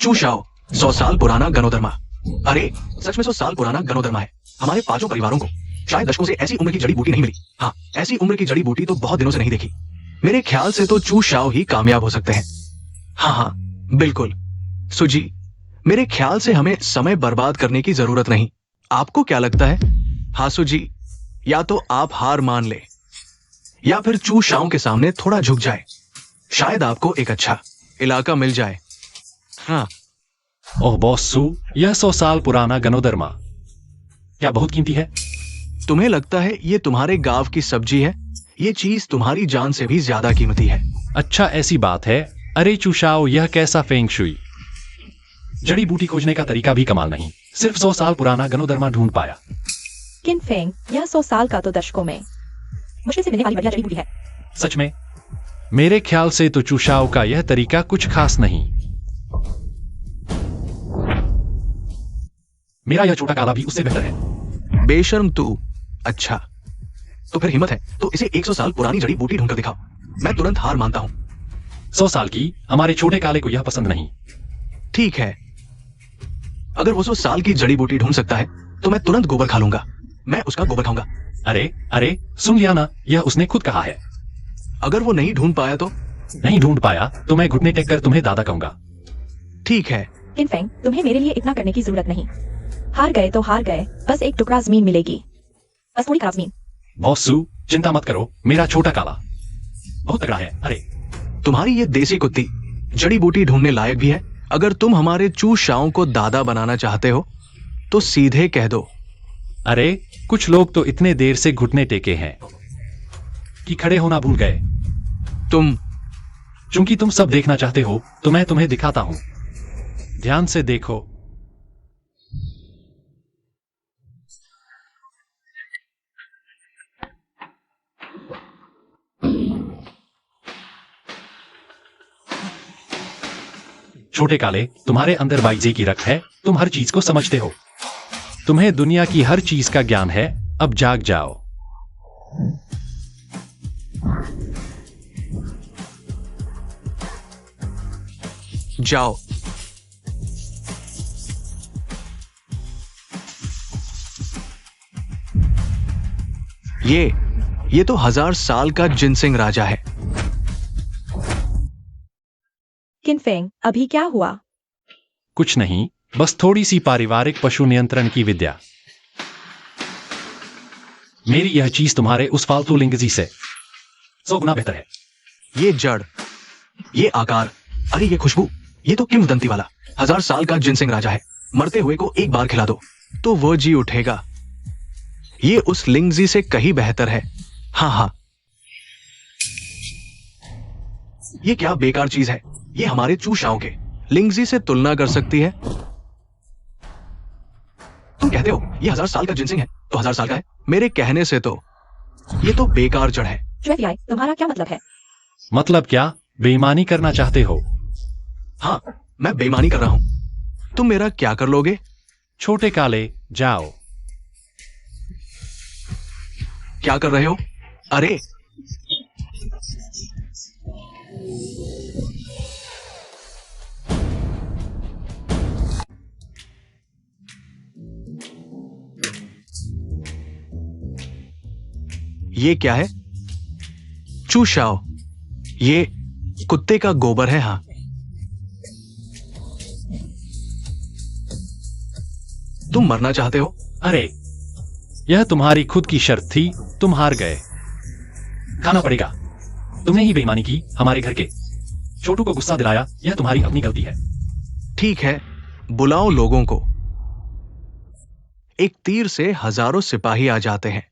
चूशाओ, 100 साल पुराना गनोदरमा। अरे सच में 100 साल पुराना गनोदरमा है। हमारे 5 परिवारों को शायद दशकों से ऐसी उम्र की जड़ी बूटी नहीं मिली। हाँ, ऐसी उम्र की जड़ी बूटी तो बहुत दिनों से नहीं देखी। मेरे ख्याल से तो चू शाओ ही कामयाब हो सकते हैं। हाँ, बिल्कुल। सुजी, मेरे ख्याल से हमें समय बर्बाद करने की जरूरत नहीं। आपको क्या लगता है? हाँ सुजी, या तो आप हार मान ले या फिर चू शाओ के सामने थोड़ा झुक जाए। शायद आपको एक अच्छा इलाका मिल जाए। हाँ। ओह बॉस सू, यह 100 साल पुराना गनोदरमा क्या बहुत कीमती है? तुम्हें लगता है ये तुम्हारे गांव की सब्जी है? ये चीज तुम्हारी जान से भी ज्यादा कीमती है। अच्छा, ऐसी बात है। अरे चूशाओ, यह कैसा फेंग शुई? जड़ी बूटी खोजने का तरीका भी कमाल नहीं। सिर्फ 100 साल पुराना गनोदरमा ढूंढ पाया। किन फेंग, यह 100 साल का तो दशकों में मुश्किल से मिलने वाली बढ़िया जड़ी बूटी है। सच में? मेरे ख्याल से तो चूशाओ का यह तरीका कुछ खास नहीं। मेरा यह छोटा काला भी उससे बेहतर है। बेशर्म तू। अच्छा, तो फिर हिम्मत है तो इसे 100 साल पुरानी जड़ी बूटी ढूंढकर दिखाओ। मैं तुरंत हार मानता हूं। 100 साल की हमारे छोटे काले को यह पसंद नहीं। ठीक है, अगर वो 100 साल की जड़ी बूटी ढूंढ सकता है तो मैं तुरंत गोबर खा लूंगा। मैं उसका गोबर खाऊंगा। अरे अरे, सुन लिया ना, यह उसने खुद कहा है। अगर वो नहीं ढूंढ पाया तो? नहीं ढूंढ पाया तो मैं घुटने टेक कर तुम्हें दादा कहूंगा। ठीक है। किन फेंग, तुम्हें मेरे लिए इतना करने की जरूरत नहीं। हार गए तो हार गए, बस एक टुकड़ा जमीन मिलेगी, बस थोड़ी खराब जमीन। बॉस सू, चिंता मत करो, मेरा छोटा काला बहुत तगड़ा है। अरे तुम्हारी ये देसी कुत्ती जड़ी बूटी ढूंढने लायक भी है। अगर तुम हमारे चू शाओ को दादा बनाना चाहते हो तो सीधे कह दो। अरे, कुछ लोग तो इतने देर से घुटने टेके हैं कि खड़े होना भूल गए। चूंकि तुम सब देखना चाहते हो तो मैं तुम्हें दिखाता हूं। ध्यान से देखो। छोटे काले, तुम्हारे अंदर बाइजे की रख है। तुम हर चीज को समझते हो। तुम्हें दुनिया की हर चीज का ज्ञान है। अब जाग जाओ। जाओ। ये तो 1000 साल का जिनसिंग राजा है। किन फेंग, अभी क्या हुआ? कुछ नहीं, बस थोड़ी सी पारिवारिक पशु नियंत्रण की विद्या। मेरी यह चीज तुम्हारे उस फालतू लिंगजी से 100 गुना बेहतर है। ये जड़, ये आकार, अरे ये खुशबू, ये तो किंवदंती वाला 1000 साल का जिनसिंग राजा है। मरते हुए को एक बार खिला दो तो वो जी उठेगा। ये उस लिंगजी से कहीं बेहतर है। हाँ हाँ, ये क्या बेकार चीज है। ये हमारे चूशाओं के लिंगजी से तुलना कर सकती है। तुम कहते हो ये 1000 साल का जिनसिंग है तो 1000 साल का है। मेरे कहने से तो ये तो बेकार जड़ है। तुम्हारा क्या मतलब है? मतलब क्या? बेईमानी करना चाहते हो? हाँ, मैं बेईमानी कर रहा हूं। तुम मेरा क्या कर लोगे? छोटे काले, जाओ। क्या कर रहे हो? अरे ये क्या है? चूशाओ, ये कुत्ते का गोबर है। हाँ, तुम मरना चाहते हो? अरे, यह तुम्हारी खुद की शर्त थी, तुम हार गए। खाना पड़ेगा। तुमने ही बेईमानी की, हमारे घर के छोटू को गुस्सा दिलाया, यह तुम्हारी अपनी गलती है। ठीक है, बुलाओ लोगों को। एक तीर से हजारों सिपाही आ जाते हैं।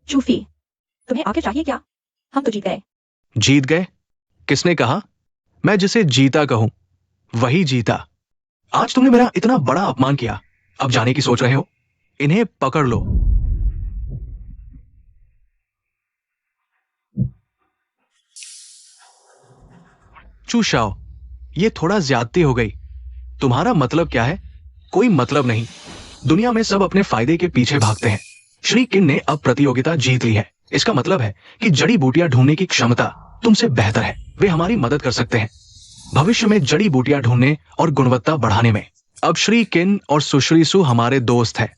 चूफी, तुम्हें आगे चाहिए क्या? हम तो जीत गए। जीत गए? किसने कहा? मैं जिसे जीता कहूं वही जीता। आज तुमने मेरा इतना बड़ा अपमान किया, अब जाने की सोच रहे हो? इन्हें पकड़ लो। चूशाओ, ये थोड़ा ज्यादती हो गई। तुम्हारा मतलब क्या है? कोई मतलब नहीं। दुनिया में सब अपने फायदे के पीछे भागते हैं। श्री किन ने अब प्रतियोगिता जीत ली है। इसका मतलब है कि जड़ी बूटियां ढूंढने की क्षमता तुमसे बेहतर है। वे हमारी मदद कर सकते हैं भविष्य में जड़ी बूटियां ढूंढने और गुणवत्ता बढ़ाने में। अब श्री किन और सुश्री सु हमारे दोस्त हैं।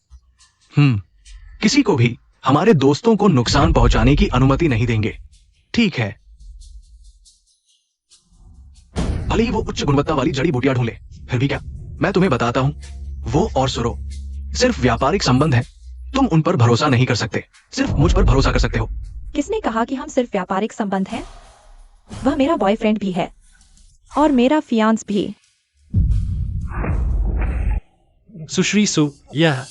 किसी को भी हमारे दोस्तों को नुकसान पहुंचाने की अनुमति नहीं देंगे। ठीक है, भले ही वो उच्च गुणवत्ता वाली जड़ी बूटियां ढूंढ ले, फिर भी क्या, मैं तुम्हें बताता हूं, वो और सुरो सिर्फ व्यापारिक संबंध है। तुम उन पर भरोसा नहीं कर सकते, सिर्फ मुझ पर भरोसा कर सकते हो। किसने कहा कि हम सिर्फ व्यापारिक संबंध हैं? वह मेरा बॉयफ्रेंड भी है और मेरा फियांस भी। सुश्री सु, यह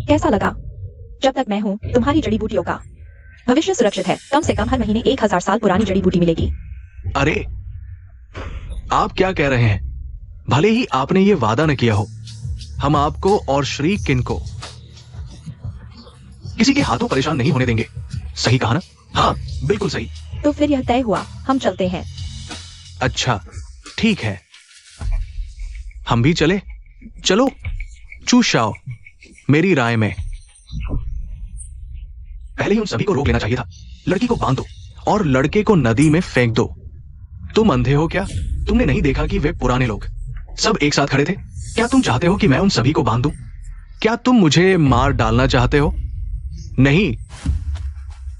कैसा लगा? जब तक मैं हूं, तुम्हारी जड़ी बूटियों का भविष्य सुरक्षित है। कम से कम हर महीने 1000 साल पुरानी जड़ी बूटी मिलेगी। अरे, आप क्या कह रहे हैं? भले ही आपने ये वादा न किया हो, हम आपको और श्री किन को किसी के हाथों परेशान नहीं होने देंगे। सही कहा ना? हाँ, बिल्कुल सही। तो फिर यह तय हुआ, हम चलते हैं। अच्छा, ठीक है, हम भी चले। चलो चूशाओ, मेरी राय में पहले ही उन सभी को रोक लेना चाहिए था। लड़की को बांध दो और लड़के को नदी में फेंक दो। तुम अंधे हो क्या? तुमने नहीं देखा कि वे पुराने लोग सब एक साथ खड़े थे? क्या तुम चाहते हो कि मैं उन सभी को बांध दूं? क्या तुम मुझे मार डालना चाहते हो? नहीं।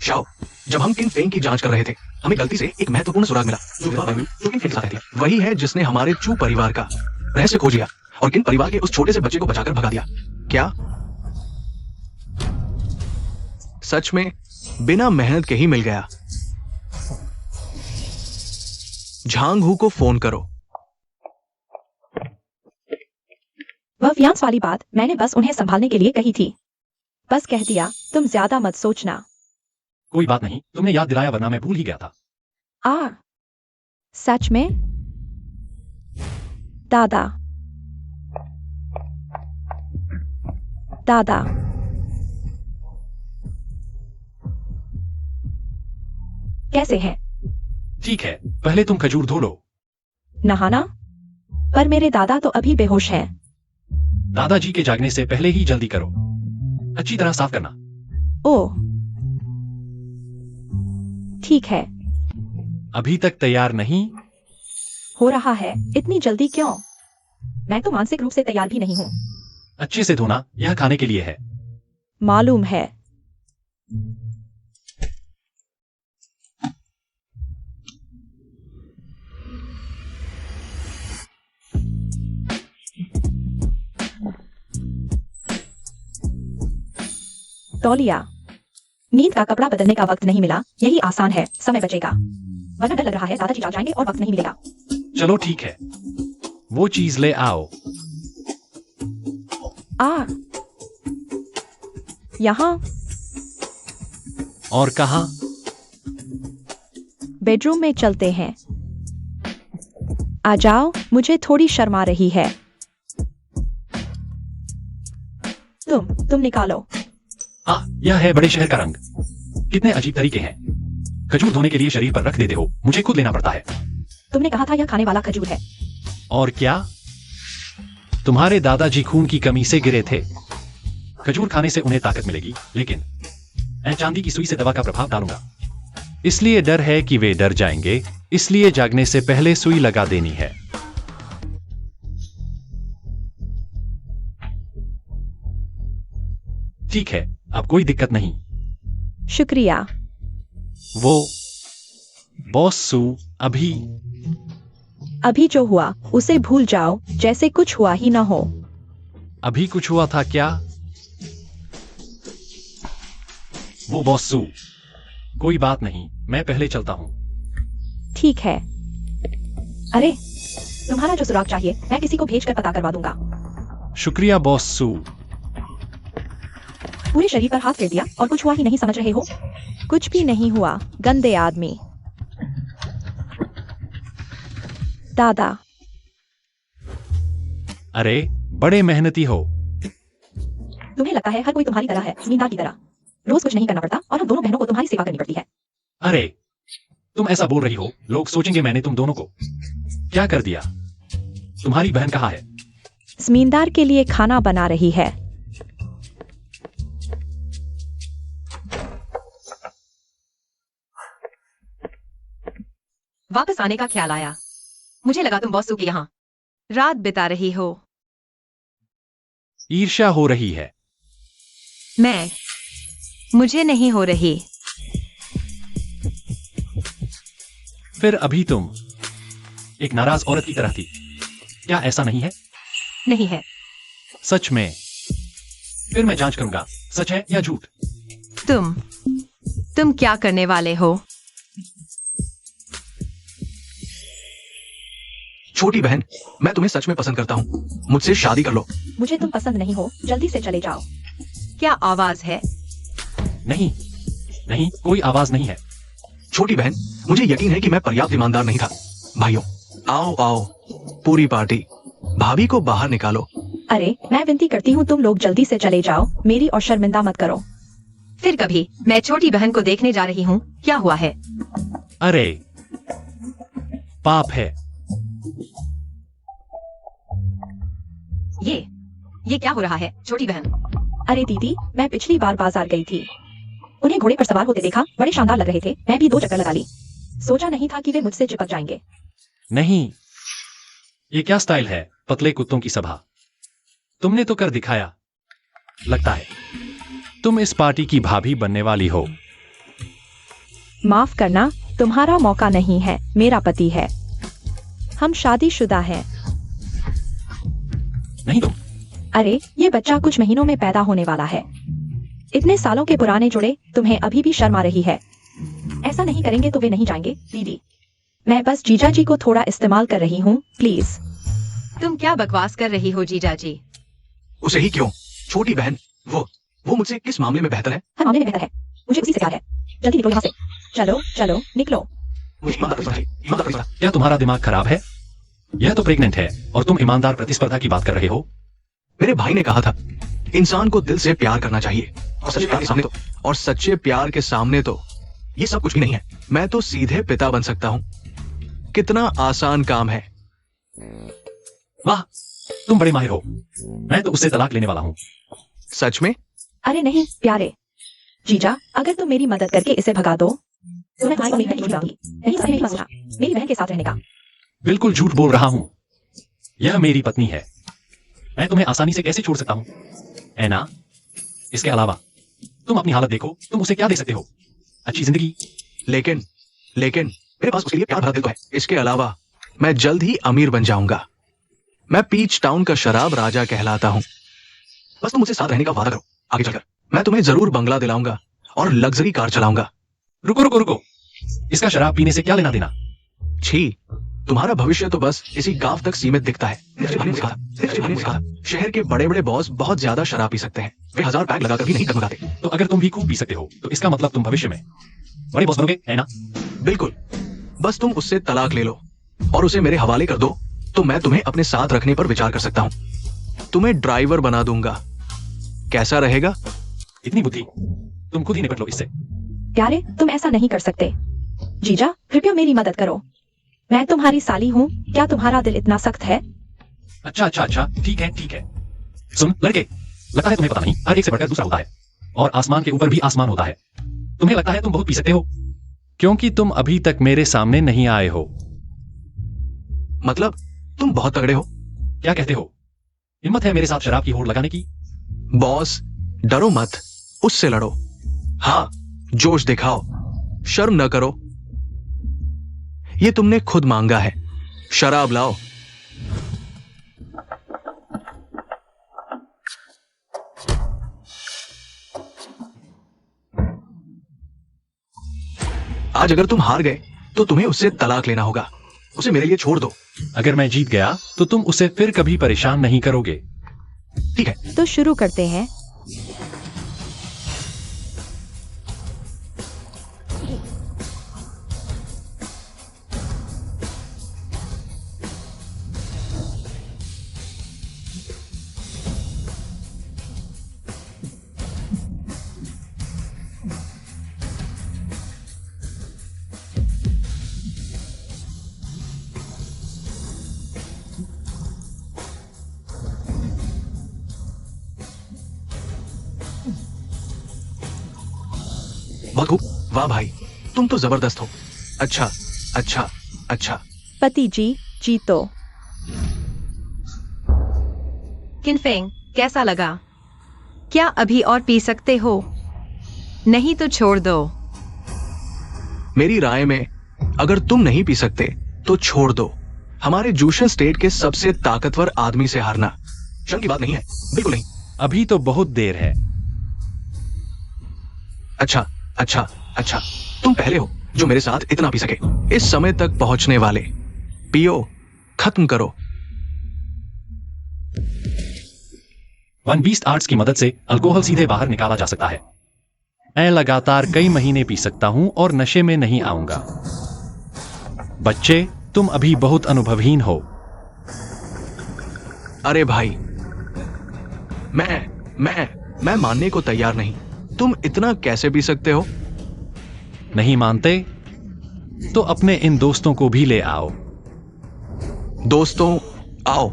शाओ, जब हम किन फेंग की जांच कर रहे थे, हमें गलती से एक महत्वपूर्ण सुराग मिला जो विधवा बहू जो किन के साथ रहती है। वही है जिसने हमारे चू परिवार का रहस्य खोज लिया और किन परिवार के उस छोटे से बच्चे को बचाकर भगा दिया। क्या सच में बिना मेहनत के ही मिल गया? झांग हू को फोन करो। वह फियांस वाली बात मैंने बस उन्हें संभालने के लिए कही थी। बस कह दिया, तुम ज्यादा मत सोचना। कोई बात नहीं, तुमने याद दिलाया वरना मैं भूल ही गया था। सच में? दादा, दादा, कैसे है? ठीक है, पहले तुम खजूर धो लो। नहाना? पर मेरे दादा तो अभी बेहोश हैं। दादाजी के जागने से पहले ही जल्दी करो, अच्छी तरह साफ करना। ओह, ठीक है। अभी तक तैयार नहीं? हो रहा है, इतनी जल्दी क्यों? मैं तो मानसिक रूप से तैयार भी नहीं हूँ। अच्छे से धोना, यह खाने के लिए है। मालूम है। तौलिया, नींद का कपड़ा बदलने का वक्त नहीं मिला, यही आसान है, समय बचेगा। वरना डर लग रहा है दादाजी जाग जाएंगे और वक्त नहीं मिलेगा। चलो ठीक है, वो चीज ले आओ। यहाँ? और कहाँ? बेडरूम में चलते हैं। आ जाओ, मुझे थोड़ी शर्म आ रही है। तुम निकालो। हाँ, यह है बड़े शहर का रंग। कितने अजीब तरीके हैं। खजूर धोने के लिए शरीर पर रख देते हो, मुझे खुद लेना पड़ता है। तुमने कहा था यह खाने वाला खजूर है। और क्या? तुम्हारे दादाजी खून की कमी से गिरे थे। खजूर खाने से उन्हें ताकत मिलेगी, लेकिन मैं चांदी की सुई से दवा का प्रभाव डालूंगा। इसलिए डर है कि वे डर जाएंगे, इसलिए जागने से पहले सुई लगा देनी है। ठीक है, अब कोई दिक्कत नहीं। शुक्रिया। वो बॉस सू, अभी जो हुआ उसे भूल जाओ, जैसे कुछ हुआ ही न हो। अभी कुछ हुआ था क्या? वो बॉस सू, कोई बात नहीं, मैं पहले चलता हूं। ठीक है। अरे, तुम्हारा जो सुराग चाहिए मैं किसी को भेजकर पता करवा दूंगा। शुक्रिया बॉस सू। पूरे शरीर पर हाथ फेर दिया और कुछ हुआ ही नहीं, समझ रहे हो? कुछ भी नहीं हुआ, गंदे आदमी। दादा, अरे, बड़े मेहनती हो। तुम्हें लगता है हर कोई तुम्हारी तरह है, जमींदार की तरह। रोज कुछ नहीं करना पड़ता और हम दोनों बहनों को तुम्हारी सेवा करनी पड़ती है। अरे, तुम ऐसा बोल रही हो, लोग सोचेंगे मैंने तुम दोनों को क्या कर दिया। तुम्हारी बहन कहाँ है? जमींदार के लिए खाना बना रही है। वापस आने का ख्याल आया। मुझे लगा तुम बॉस के यहाँ रात बिता रही हो। ईर्ष्या हो रही है। मुझे नहीं हो रही। फिर अभी तुम एक नाराज औरत की तरह थी, क्या ऐसा नहीं है? नहीं है। सच में? फिर मैं जांच करूंगा, सच है या झूठ। तुम क्या करने वाले हो? छोटी बहन, मैं तुम्हें सच में पसंद करता हूँ, मुझसे शादी कर लो। मुझे तुम पसंद नहीं हो, जल्दी से चले जाओ। क्या आवाज है? नहीं, नहीं, कोई आवाज नहीं है। छोटी बहन, मुझे यकीन है कि मैं पर्याप्त ईमानदार नहीं था। भाइयों, आओ आओ, पूरी पार्टी। भाभी को बाहर निकालो। अरे, मैं विनती करती हूँ तुम लोग जल्दी से चले जाओ, मेरी और शर्मिंदा मत करो। फिर कभी मैं छोटी बहन को देखने जा रही हूँ, क्या हुआ है? अरे, पाप है। ये क्या हो रहा है छोटी बहन? अरे दीदी, मैं पिछली बार बाजार गई थी, उन्हें घोड़े पर सवार होते देखा, बड़े शानदार लग रहे थे। मैं भी 2 चक्कर लगा ली, सोचा नहीं था कि वे मुझसे चिपक जाएंगे। नहीं, ये क्या स्टाइल है, पतले कुत्तों की सभा। तुमने तो कर दिखाया। लगता है तुम इस पार्टी की भाभी बनने वाली हो। माफ करना, तुम्हारा मौका नहीं है, मेरा पति है। हम शादीशुदा हैं। नहीं तुम। अरे, ये बच्चा कुछ महीनों में पैदा होने वाला है। इतने सालों के पुराने जुड़े, तुम्हें अभी भी शर्म आ रही है। ऐसा नहीं करेंगे तो वे नहीं जाएंगे। दीदी, मैं बस जीजा जी को थोड़ा इस्तेमाल कर रही हूँ, प्लीज। तुम क्या बकवास कर रही हो जीजा जी? उसे ही क्यों? छोटी बहन, वो मुझसे किस मामले में बेहतर है? हर मामले में बेहतर है, मुझे उसी से प्यार है। जल्दी निकलो यहाँ से। चलो चलो निकलो। मुझे ईमानदार समझाइए, ईमानदार समझाइए। क्या तुम्हारा दिमाग खराब है? यह तो प्रेग्नेंट है और तुम ईमानदार प्रतिस्पर्धा की बात कर रहे हो। मेरे भाई ने कहा था, इंसान को दिल से प्यार करना चाहिए, और सच्चे प्यार के सामने तो ये सब कुछ भी नहीं है। मैं तो सीधे पिता बन सकता हूँ। कितना आसान काम है। वाह, तुम बड़े माहिर हो। मैं तो उससे तलाक लेने वाला हूँ। सच में? अरे नहीं प्यारे जीजा, अगर तुम मेरी मदद करके इसे भगा दो तो मैं तुम्हारी बहन की छुड़ाऊंगी। नहीं सच में नहीं सोचा मेरी बहन के साथ रहने का। बिल्कुल झूठ बोल रहा हूँ, यह मेरी पत्नी है। मैं तुम्हें आसानी से कैसे छोड़ सकता हूँ, ऐना? इसके अलावा तुम अपनी हालत देखो, तुम उसे क्या दे सकते हो? अच्छी जिंदगी। लेकिन मेरे पास उसके लिए प्यार भरा दिल तो है। इसके अलावा मैं जल्द ही अमीर बन जाऊंगा। मैं पीच टाउन का शराब राजा कहलाता हूँ। बस तुम मुझसे साथ रहने का वादा करो। आगे चलकर मैं तुम्हें जरूर बंगला दिलाऊंगा और लग्जरी कार चलाऊंगा। रुको, इसका शराब पीने से क्या लेना देना? छी, तुम्हारा भविष्य तो बस इसी गांव तक सीमित दिखता है। शहर के बड़े बड़े बॉस बहुत ज्यादा शराब पी सकते हैं, वे 1000 पैक लगाकर भी नहीं टकमकाते। तो अगर तुम भी खूब पी सकते हो तो इसका मतलब तुम भविष्य में बड़े बॉस बनोगे, है ना? बिल्कुल। बस तुम उससे तलाक ले लो और उसे मेरे हवाले कर दो, तो मैं तुम्हें अपने साथ रखने पर विचार कर सकता हूँ। तुम्हें ड्राइवर बना दूंगा। कैसा रहेगा? इतनी बुद्धि, तुम खुद ही निपट लो इससे। प्यारे, तुम ऐसा नहीं कर सकते। जीजा, कृपया मेरी मदद करो। मैं तुम्हारी साली हूँ, क्या तुम्हारा दिल इतना सख्त है? अच्छा अच्छा अच्छा, ठीक है ठीक है। सुन लड़के, लगता है तुम्हें पता नहीं, हर एक से बढ़कर दूसरा होता है, और आसमान के ऊपर भी आसमान होता है। तुम्हें लगता है तुम बहुत पी सकते हो, क्योंकि तुम अभी तक मेरे सामने नहीं आए हो। मतलब तुम बहुत तगड़े हो। क्या कहते हो? हिम्मत है मेरे साथ शराब की होड़ लगाने की? बॉस, डरो मत, उससे लड़ो। हाँ, जोश दिखाओ, शर्म न करो। ये तुमने खुद मांगा है। शराब लाओ। आज अगर तुम हार गए तो तुम्हें उससे तलाक लेना होगा। उसे मेरे लिए छोड़ दो। अगर मैं जीत गया तो तुम उसे फिर कभी परेशान नहीं करोगे। ठीक है। तो शुरू करते हैं। बहुत खूब, वाह भाई, तुम तो जबरदस्त हो। अच्छा अच्छा अच्छा। पति जी जीतो। किनफेंग, कैसा लगा? क्या अभी और पी सकते हो? नहीं तो छोड़ दो। मेरी राय में अगर तुम नहीं पी सकते तो छोड़ दो। हमारे जूशन स्टेट के सबसे ताकतवर आदमी से हारना शर्म की बात नहीं है, बिल्कुल नहीं। अभी तो बहुत देर है। अच्छा अच्छा अच्छा, तुम पहले हो जो मेरे साथ इतना पी सके। इस समय तक पहुंचने वाले, पियो, खत्म करो। वन बीस्ट आर्ट्स की मदद से अल्कोहल सीधे बाहर निकाला जा सकता है। मैं लगातार कई महीने पी सकता हूं और नशे में नहीं आऊंगा। बच्चे, तुम अभी बहुत अनुभवहीन हो। अरे भाई, मैं मानने को तैयार नहीं। तुम इतना कैसे पी सकते हो? नहीं मानते तो अपने इन दोस्तों को भी ले आओ। दोस्तों, आओ,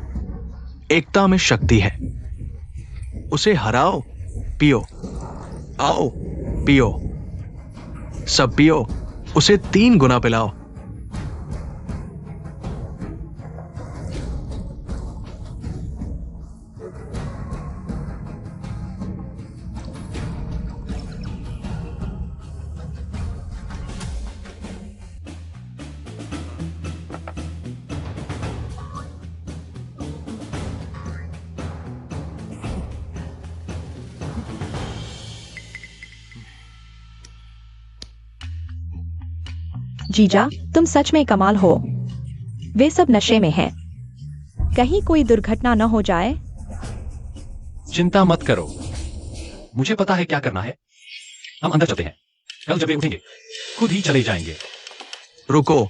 एकता में शक्ति है। उसे हराओ, पियो। आओ, पियो, सब पियो, उसे 3 गुना पिलाओ। जीजा, तुम सच में कमाल हो। वे सब नशे में हैं। कहीं कोई दुर्घटना न हो जाए। चिंता मत करो, मुझे पता है क्या करना है। हम अंदर चलते हैं। कल जब वे उठेंगे खुद ही चले जाएंगे। रुको,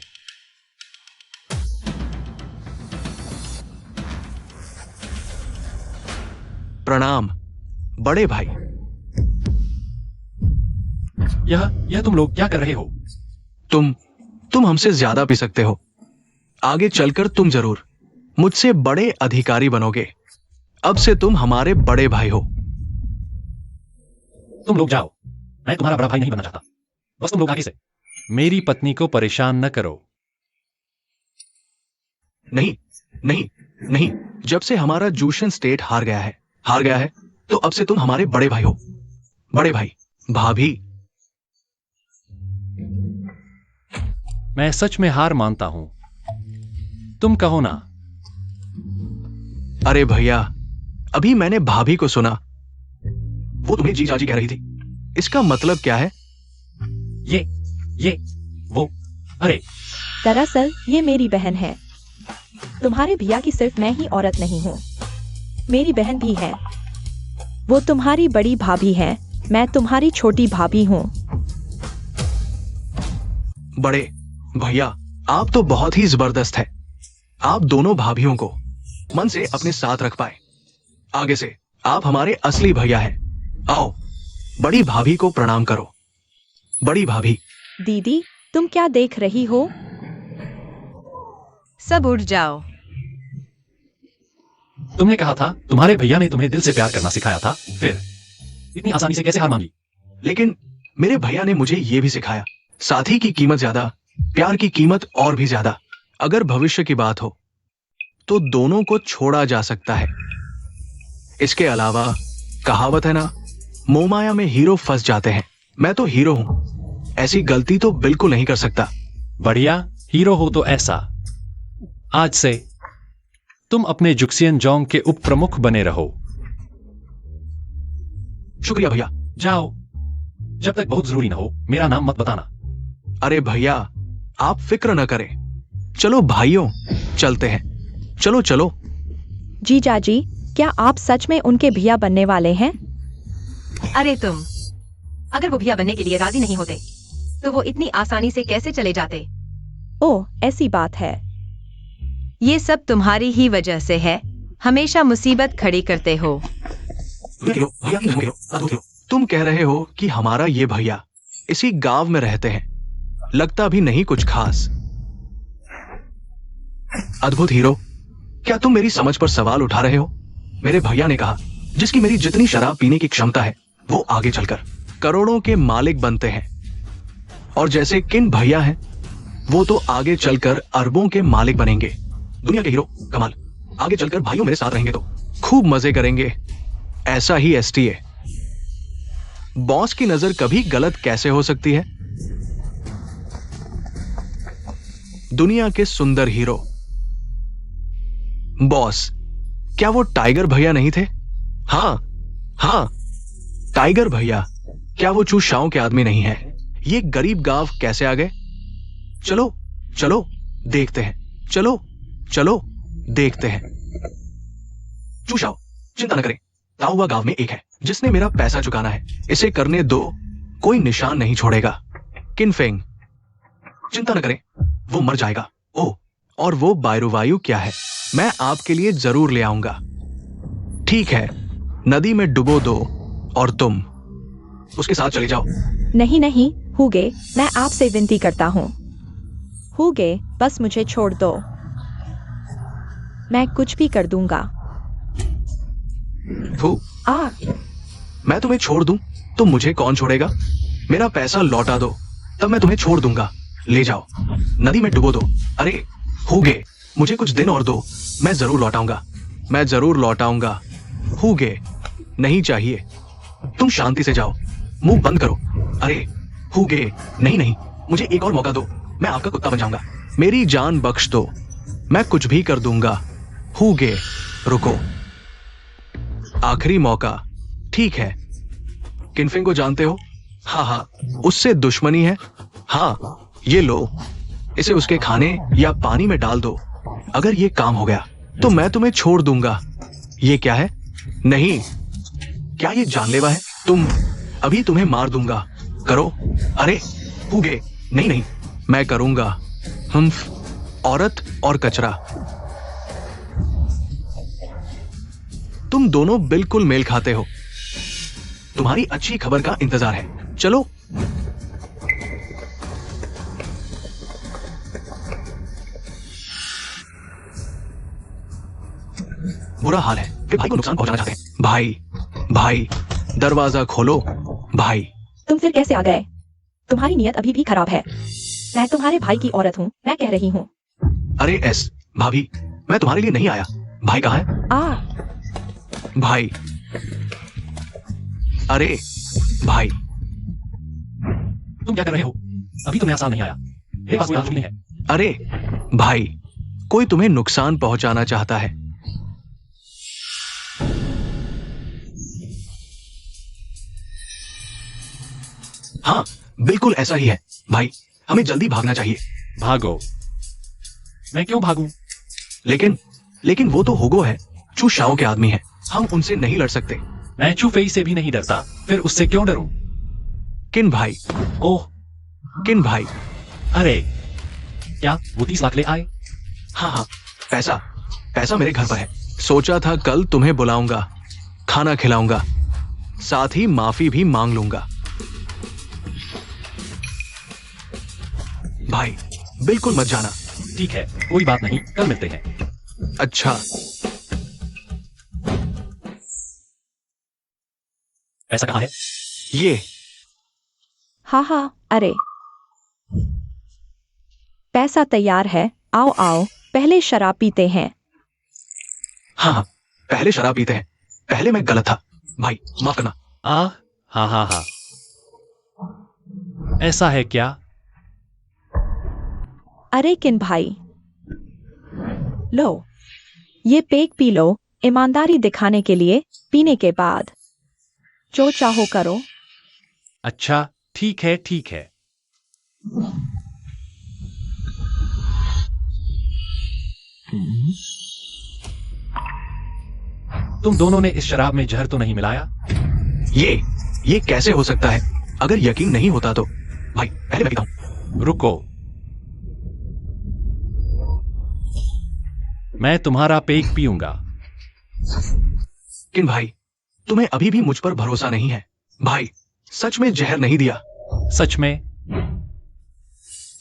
प्रणाम बड़े भाई। यह तुम लोग क्या कर रहे हो? तुम हमसे ज्यादा पी सकते हो। आगे चलकर तुम जरूर मुझसे बड़े अधिकारी बनोगे। अब से तुम हमारे बड़े भाई हो। तुम लोग जाओ, मैं तुम्हारा बड़ा भाई नहीं बनना चाहता। बस तुम लोग आगे से। मेरी पत्नी को परेशान न करो। नहीं नहीं नहीं, जब से हमारा जूशन स्टेट हार गया है, तो अब से तुम हमारे बड़े भाई हो। बड़े भाई, भाभी। मैं सच में हार मानता हूं। तुम कहो ना। अरे भैया, अभी मैंने भाभी को सुना। वो तुम्हें जी जाजी कह रही थी। इसका मतलब क्या है? ये वो, अरे दरअसल ये मेरी बहन है। तुम्हारे भैया की सिर्फ मैं ही औरत नहीं हूँ, मेरी बहन भी है। वो तुम्हारी बड़ी भाभी है, मैं तुम्हारी छोटी भाभी हूँ। बड़े भैया, आप तो बहुत ही जबरदस्त है। आप दोनों भाभियों को मन से अपने साथ रख पाए। आगे से आप हमारे असली भैया हैं। आओ, बड़ी भाभी को प्रणाम करो। बड़ी भाभी। दीदी, तुम क्या देख रही हो? सब उठ जाओ। तुमने कहा था तुम्हारे भैया ने तुम्हें दिल से प्यार करना सिखाया था, फिर इतनी आसानी से कैसे हार मान ली? लेकिन मेरे भैया ने मुझे यह भी सिखाया, साथी की कीमत ज्यादा, प्यार की कीमत और भी ज्यादा। अगर भविष्य की बात हो तो दोनों को छोड़ा जा सकता है। इसके अलावा कहावत है ना, मोहमाया में हीरो फंस जाते हैं। मैं तो हीरो हूं, ऐसी गलती तो बिल्कुल नहीं कर सकता। बढ़िया, हीरो हो तो ऐसा। आज से तुम अपने जुक्सियन जोंग के उप प्रमुख बने रहो। शुक्रिया भैया। जाओ, जब तक बहुत जरूरी ना हो मेरा नाम मत बताना। अरे भैया, आप फिक्र न करें। चलो भाइयों, चलते हैं। चलो चलो। जीजा जी, क्या आप सच में उनके भैया बनने वाले हैं? अरे तुम, अगर वो भैया बनने के लिए राजी नहीं होते तो वो इतनी आसानी से कैसे चले जाते? ओह, ऐसी बात है। ये सब तुम्हारी ही वजह से है। हमेशा मुसीबत खड़ी करते हो। तुम कह रहे हो कि हमारा ये भैया इसी गांव में रहते हैं, लगता भी नहीं कुछ खास। अद्भुत हीरो, क्या तुम मेरी समझ पर सवाल उठा रहे हो? मेरे भैया ने कहा, जिसकी मेरी जितनी शराब पीने की क्षमता है वो आगे चलकर करोड़ों के मालिक बनते हैं, और जैसे किन भैया हैं वो तो आगे चलकर अरबों के मालिक बनेंगे। दुनिया के हीरो, कमाल। आगे चलकर भाइयों मेरे साथ रहेंगे तो खूब मजे करेंगे। ऐसा ही एसटीए। बॉस की नजर कभी गलत कैसे हो सकती है? दुनिया के सुंदर हीरो। बॉस, क्या वो टाइगर भैया नहीं थे? हाँ, टाइगर भैया। क्या वो चूशाओं के आदमी नहीं है? ये गरीब गांव कैसे आ गए? चलो चलो देखते हैं। चलो चलो देखते हैं। चूशाओ, चिंता न करें। ताओवा गांव में एक है जिसने मेरा पैसा चुकाना है। इसे करने दो, कोई निशान नहीं छोड़ेगा। किनफेंग, चिंता न करें, वो मर जाएगा। ओह, और वो बायरुवायु क्या है? मैं आपके लिए जरूर ले आऊंगा। ठीक है, नदी में डुबो दो और तुम उसके साथ चले जाओ। नहीं नहीं, हुगे, मैं आपसे विनती करता हूँ। हुगे, बस मुझे छोड़ दो। मैं कुछ भी कर दूंगा। मैं तुम्हें छोड़ दूं तो मुझे कौन छोड़ेगा? मेरा पैसा लौटा दो, तब मैं तुम्हें छोड़ दूंगा। ले जाओ, नदी में डुबो दो। अरे हुगे, मुझे कुछ दिन और दो, मैं जरूर लौटाऊंगा। मैं जरूर लौटाऊंगा। हुगे, नहीं चाहिए। तुम शांति से जाओ, मुंह बंद करो। अरे हुगे, नहीं नहीं, मुझे एक और मौका दो, मैं आपका कुत्ता बन जाऊंगा। मेरी जान बख्श दो, मैं कुछ भी कर दूंगा। हुगे, रुको, आखिरी मौका। ठीक है। किनफिंग को जानते हो? हाँ, उससे दुश्मनी है। हाँ, ये लो, इसे उसके खाने या पानी में डाल दो। अगर ये काम हो गया तो मैं तुम्हें छोड़ दूंगा। ये क्या है? नहीं, क्या ये जानलेवा है? अभी तुम्हें मार दूंगा। करो। अरे हुगे, नहीं नहीं, मैं करूंगा। औरत और कचरा, तुम दोनों बिल्कुल मेल खाते हो। तुम्हारी अच्छी खबर का इंतजार है। चलो। बुरा हाल है, वे भाई को नुकसान पहुंचाना चाहते हैं। भाई, दरवाजा खोलो। भाई, तुम फिर कैसे आ गए? तुम्हारी नीयत अभी भी खराब है। मैं तुम्हारे भाई की औरत हूँ, मैं कह रही हूँ। अरे एस भाभी, मैं तुम्हारे लिए नहीं आया। भाई कहाँ है? भाई, अरे भाई, तुम क्या कर रहे हो? अभी तो नया साल नहीं आया, मेरे पास कोई आंसू नहीं है। अरे भाई, कोई तुम्हें नुकसान पहुंचाना चाहता है। हाँ, बिल्कुल ऐसा ही है। भाई, हमें जल्दी भागना चाहिए। भागो? मैं क्यों भागूं? लेकिन वो तो हुगो है, चू शाओ के आदमी है। हम उनसे नहीं लड़ सकते। मैं चू फेई से भी नहीं डरता, फिर उससे क्यों डरूं? किन भाई? ओह, किन भाई? अरे क्या वो 30 लाख ले आए? हाँ, पैसा मेरे घर पर है। सोचा था कल तुम्हें बुलाऊंगा, खाना खिलाऊंगा, साथ ही माफी भी मांग लूंगा। भाई बिल्कुल मत जाना। ठीक है, कोई बात नहीं, कल मिलते हैं। अच्छा, पैसा कहाँ है? ये हाँ हाँ, अरे पैसा तैयार है, आओ आओ, पहले शराब पीते हैं। हाँ हाँ, पहले शराब पीते हैं। पहले मैं गलत था भाई, माफ करना। हाँ हाँ हाँ, ऐसा है क्या? अरे किन भाई, लो ये पेग पी लो, ईमानदारी दिखाने के लिए, पीने के बाद जो चाहो करो। अच्छा, ठीक है ठीक है। तुम दोनों ने इस शराब में जहर तो नहीं मिलाया? ये कैसे हो सकता है? अगर यकीन नहीं होता तो भाई पहले मैं पीता हूं। रुको, मैं तुम्हारा पेग पीऊंगा। किन भाई, तुम्हें अभी भी मुझ पर भरोसा नहीं है? भाई सच में जहर नहीं दिया? सच में?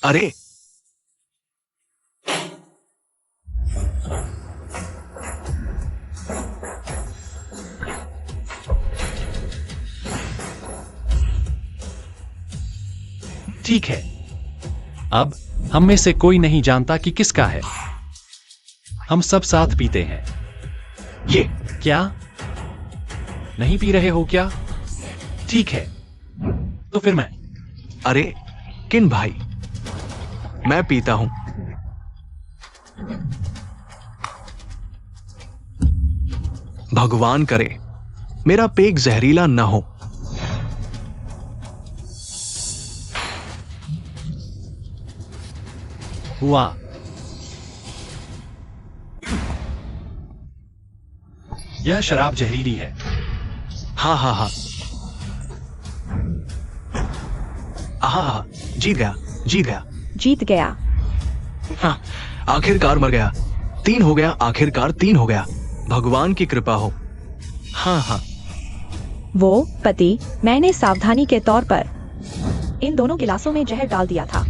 अरे ठीक है, अब हम में से कोई नहीं जानता कि किसका है। हम सब साथ पीते हैं। ये क्या नहीं पी रहे हो क्या? ठीक है, तो फिर मैं। अरे किन भाई, मैं पीता हूं। भगवान करे मेरा पेग जहरीला न हो। हुआ। यह शराब जहरीली है। हाँ हाँ हाँ, हाँ, जीत गया जीत गया। जीत गया। हाँ, आखिरकार मर गया। 3 हो गया, आखिरकार 3 हो गया। भगवान की कृपा हो। हाँ हाँ, वो पति, मैंने सावधानी के तौर पर इन दोनों गिलासों में जहर डाल दिया था।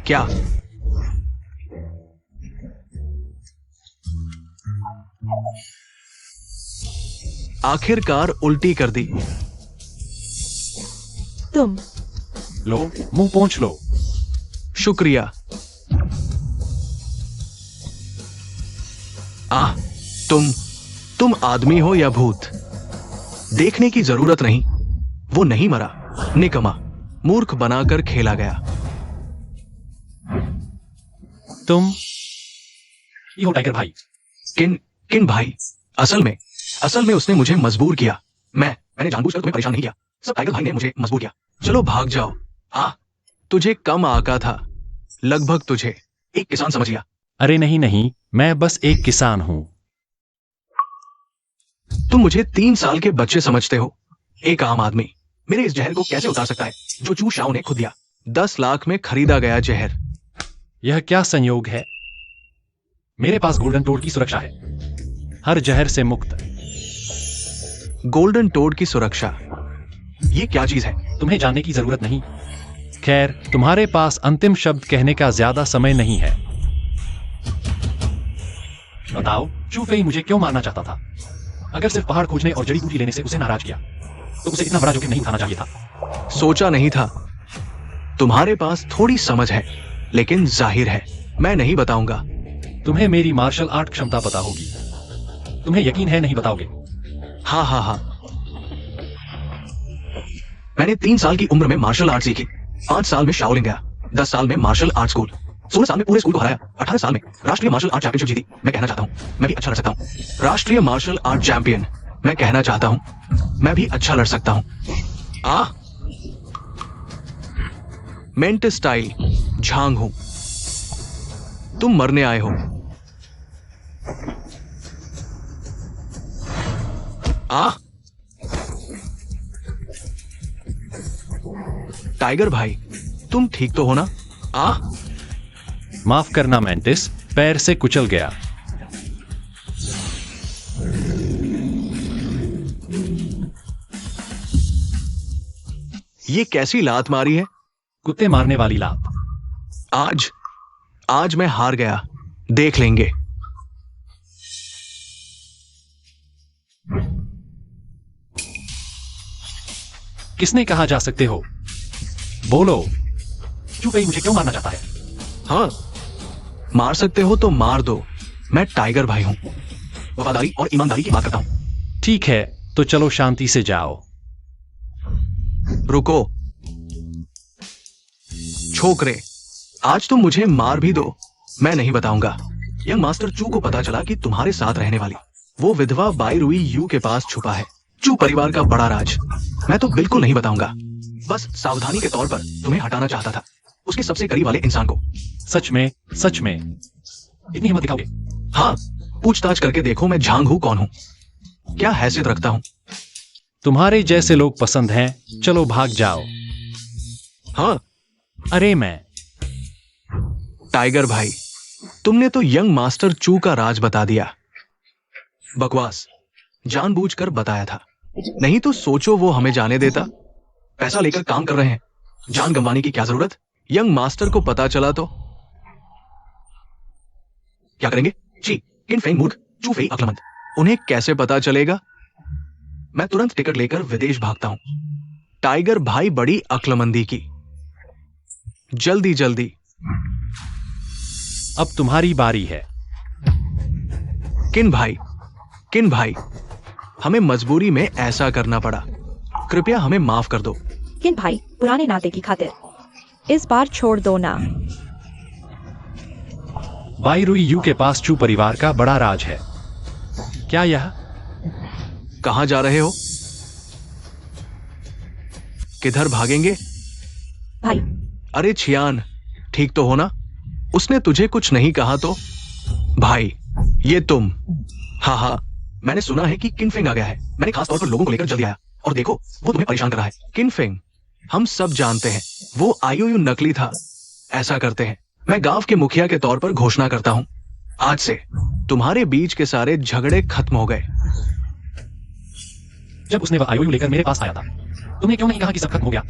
क्या? आखिरकार उल्टी कर दी। तुम लो, मुंह पोंछ लो। शुक्रिया। तुम आदमी हो या भूत? देखने की जरूरत नहीं, वो नहीं मरा, निकम्मा, मूर्ख बनाकर खेला गया। तुम ये हो टाइगर भाई। किन भाई? असल में उसने मुझे मजबूर किया। मैंने जानबूझकर तुम्हें परेशान नहीं किया। सब टाइगर भाई ने मुझे मजबूर किया। चलो भाग जाओ। तुझे कम आका था, लगभग तुझे एक किसान समझ लिया। अरे नहीं नहीं, मैं बस एक किसान हूं। तुम मुझे 3 साल के बच्चे समझते हो। एक आम आदमी मेरे इस जहर को कैसे उतार सकता है जो चू शाओ ने खुद दिया? 10 लाख में खरीदा गया जहर। यह क्या संयोग है? मेरे पास गोल्डन टोड की सुरक्षा है, हर जहर से मुक्त। गोल्डन टोड की सुरक्षा, ये क्या चीज है? तुम्हें जानने की जरूरत नहीं। खैर, तुम्हारे पास अंतिम शब्द कहने का ज्यादा समय नहीं है। बताओ, चू फेई मुझे क्यों मारना चाहता था? अगर सिर्फ पहाड़ खोजने और जड़ी बूटी लेने से उसे नाराज किया, तो उसे इतना बड़ा जोखिम नहीं उठाना चाहिए था। सोचा नहीं था। तुम्हारे पास थोड़ी समझ है, लेकिन जाहिर है मैं नहीं बताऊंगा। तुम्हें मेरी मार्शल आर्ट क्षमता पता होगी। तुम्हें यकीन है नहीं बताओगे? हाँ हाँ हाँ, मैंने 3 साल की उम्र में मार्शल आर्ट सीखी। 5 साल में शाओलिन गया, 10 साल में मार्शल आर्ट स्कूल, 16 साल में पूरे स्कूल को हराया, 18 साल में राष्ट्रीय मार्शल आर्ट चैंपियनशिप जीती। मैं कहना चाहता हूं मैं भी अच्छा लड़ सकता हूं। राष्ट्रीय मार्शल आर्ट चैंपियन, मैं कहना चाहता हूं मैं भी अच्छा लड़ सकता हूं। मेंट स्टाइल झांग हूं। तुम मरने आए हो। टाइगर भाई, तुम ठीक तो हो ना? माफ करना मेंटिस, पैर से कुचल गया। ये कैसी लात मारी है? कुत्ते मारने वाली लात। आज मैं हार गया, देख लेंगे। किसने कहा जा सकते हो? बोलो। चुपई मुझे क्यों मारना चाहता है? हाँ, मार सकते हो तो मार दो। मैं टाइगर भाई हूं, वफादारी और ईमानदारी की बात करता हूं। ठीक है, तो चलो शांति से जाओ। रुको छोकरे, आज तुम मुझे मार भी दो, मैं नहीं बताऊंगा। यंग मास्टर चू को पता चला कि तुम्हारे साथ रहने वाली वो विधवा बाई रुई यू के पास छुपा है चू परिवार का बड़ा राज। मैं तो बिल्कुल नहीं बताऊंगा, बस सावधानी के तौर पर तुम्हें हटाना चाहता था, उसके सबसे करीब वाले इंसान को। सच में इतनी हिम्मत दिखाओगे? हाँ, पूछताछ करके देखो मैं झांग हूं, कौन हूं, क्या हैसियत रखता हूं। तुम्हारे जैसे लोग पसंद हैं, चलो भाग जाओ। हाँ, अरे मैं टाइगर भाई, तुमने तो यंग मास्टर चू का राज बता दिया। बकवास, जानबूझकर बताया था, नहीं तो सोचो वो हमें जाने देता। पैसा लेकर काम कर रहे हैं, जान गंवाने की क्या जरूरत। यंग मास्टर को पता चला तो क्या करेंगे? जी, किन फेंग मूर्ख, चू फेई अक्लमंद, उन्हें कैसे पता चलेगा? मैं तुरंत टिकट लेकर विदेश भागता हूं। टाइगर भाई बड़ी अक्लमंदी की। जल्दी जल्दी। अब तुम्हारी बारी है। किन भाई, हमें मजबूरी में ऐसा करना पड़ा, कृपया हमें माफ कर दो। किन भाई, पुराने नाते की खातिर इस बार छोड़ दो ना। बाई रुई यू के पास चू परिवार का बड़ा राज है। क्या यह? कहां जा रहे हो? किधर भागेंगे? भाई। अरे छियान, ठीक तो हो ना? उसने तुझे कुछ नहीं कहा तो? भाई, ये तुम? हाँ, मैंने सुना है कि किनफेंग आ गया है। मैंने खास तौर पर लोगों को लेकर जल्दी आया, और देखो वो तुम्हें परेशान कर रहा है। किनफेंग, हम सब जानते हैं वो आईओयू नकली था। ऐसा करते हैं, मैं गांव के मुखिया के तौर पर घोषणा करता हूं, आज से तुम्हारे बीच के सारे झगड़े खत्म हो गए। जब उसने वह आईओयू लेकर मेरे पास आया था, तुमने क्यों नहीं कहा कि सब खत्म हो गया?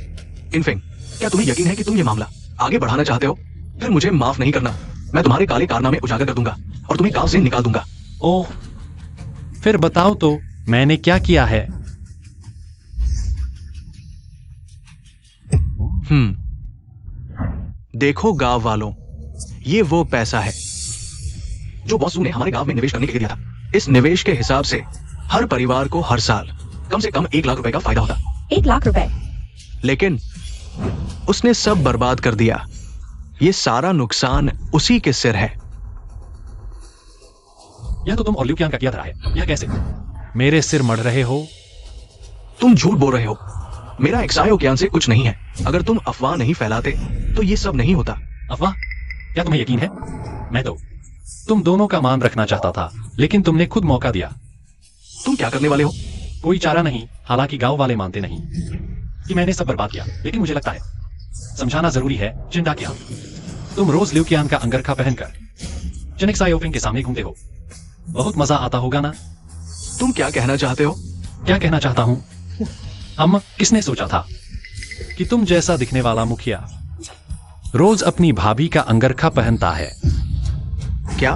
किनफेंग, क्या तुम्हें यकीन है कि तुम ये मामला आगे बढ़ाना चाहते हो? फिर मुझे माफ नहीं करना, मैं तुम्हारे काले कारनामे उजागर कर दूंगा और तुम्हें गांव से निकाल दूंगा। ओह, फिर बताओ तो मैंने क्या किया है? देखो गांव वालों, ये वो पैसा है जो बॉस ने हमारे गांव में निवेश करने के लिए दिया था। इस निवेश के हिसाब से हर परिवार को हर साल कम से कम 1 लाख रुपए का फायदा होता। 1 लाख रुपए? लेकिन उसने सब बर्बाद कर दिया। ये सारा नुकसान उसी के सिर है। यह तो तुम और ल्यूकियान का किया था है। यह कैसे? मेरे सिर मढ़ रहे हो? तुम झूठ बोल रहे हो, मेरा एक्सायो ज्ञान से कुछ नहीं है। अगर तुम अफवाह नहीं फैलाते तो ये सब नहीं होता। अफवाह? क्या तुम्हें यकीन है? मैं तो तुम दोनों का मान रखना चाहता था, लेकिन तुमने खुद मौका दिया। तुम क्या करने वाले हो? कोई चारा नहीं, हालांकि गांव वाले मानते नहीं कि मैंने सब बर्बाद किया, लेकिन मुझे लगता है समझाना जरूरी है। चिंता क्या, तुम रोज ल्यूकियान का अंगरखा पहनकर चेनेक्स सायोफिंग के सामने घूमते हो। बहुत मजा आता होगा ना? तुम क्या कहना चाहते हो? क्या कहना चाहता हूं? किसने सोचा था कि तुम जैसा दिखने वाला मुखिया रोज अपनी भाभी का अंगरखा पहनता है? क्या?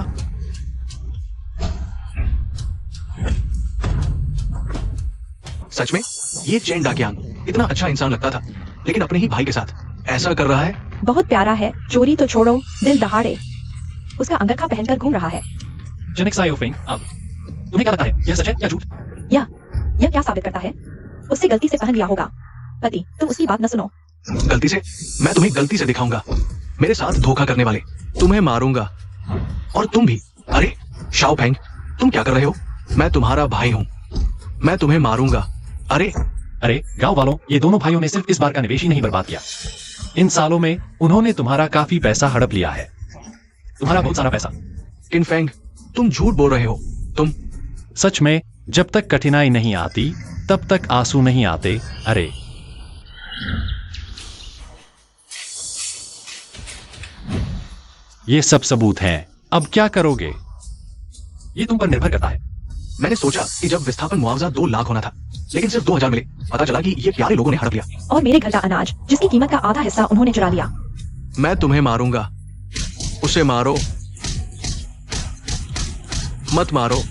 सच में? ये चेन डाकियांग इतना अच्छा इंसान लगता था, लेकिन अपने ही भाई के साथ ऐसा कर रहा है। बहुत प्यारा है, चोरी तो छोड़ो, दिल दहाड़े उसका अंगरखा पहनकर घूम रहा है। चेनेक्स सायोफिंग, अब तुम्हें क्या लगता है, यह सच है या झूठ? यह क्या साबित करता है? उससे गलती से पहन लिया होगा। पति, तुम उसकी बात न सुनो। गलती से? मैं तुम्हें गलती से दिखाऊंगा। मेरे साथ धोखा करने वाले, तुम्हें मारूंगा। और तुम भी। अरे शाओ फेंग, तुम क्या कर रहे हो? मैं तुम्हारा भाई हूं, मैं तुम्हें मारूंगा। अरे गांव वालों, ये दोनों भाइयों ने सिर्फ इस बार का निवेश ही नहीं बर्बाद किया, इन सालों में उन्होंने तुम्हारा काफी पैसा हड़प लिया है, तुम्हारा बहुत सारा पैसा। किनफेंग, तुम झूठ बोल रहे हो। तुम सच में, जब तक कठिनाई नहीं आती तब तक आंसू नहीं आते। अरे ये सब सबूत हैं, अब क्या करोगे? ये तुम पर निर्भर करता है। मैं मैंने सोचा कि जब विस्थापन मुआवजा 2 लाख होना था, लेकिन सिर्फ 2000 मिले। पता चला कि ये प्यारे लोगों ने हड़प लिया। और मेरे घर का अनाज जिसकी कीमत का आधा हिस्सा उन्होंने चुरा लिया। मैं तुम्हें मारूंगा। उसे मारो, मत मारो।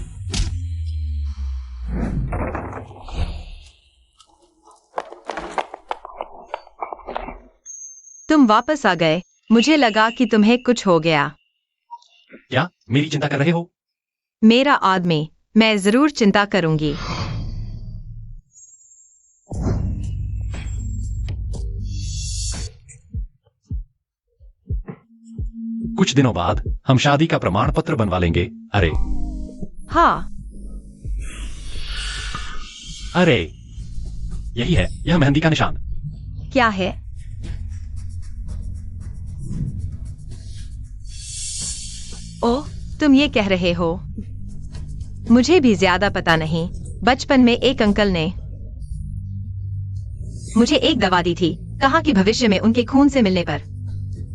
तुम वापस आ गए। मुझे लगा कि तुम्हें कुछ हो गया। क्या मेरी चिंता कर रहे हो? मेरा आदमी, मैं जरूर चिंता करूंगी। कुछ दिनों बाद हम शादी का प्रमाण पत्र बनवा लेंगे। अरे हाँ, अरे, यही है, यह मेहंदी का निशान। क्या है? ओह, तुम ये कह रहे हो? मुझे भी ज्यादा पता नहीं। बचपन में एक अंकल ने मुझे एक दवा दी थी। कहा कि भविष्य में उनके खून से मिलने पर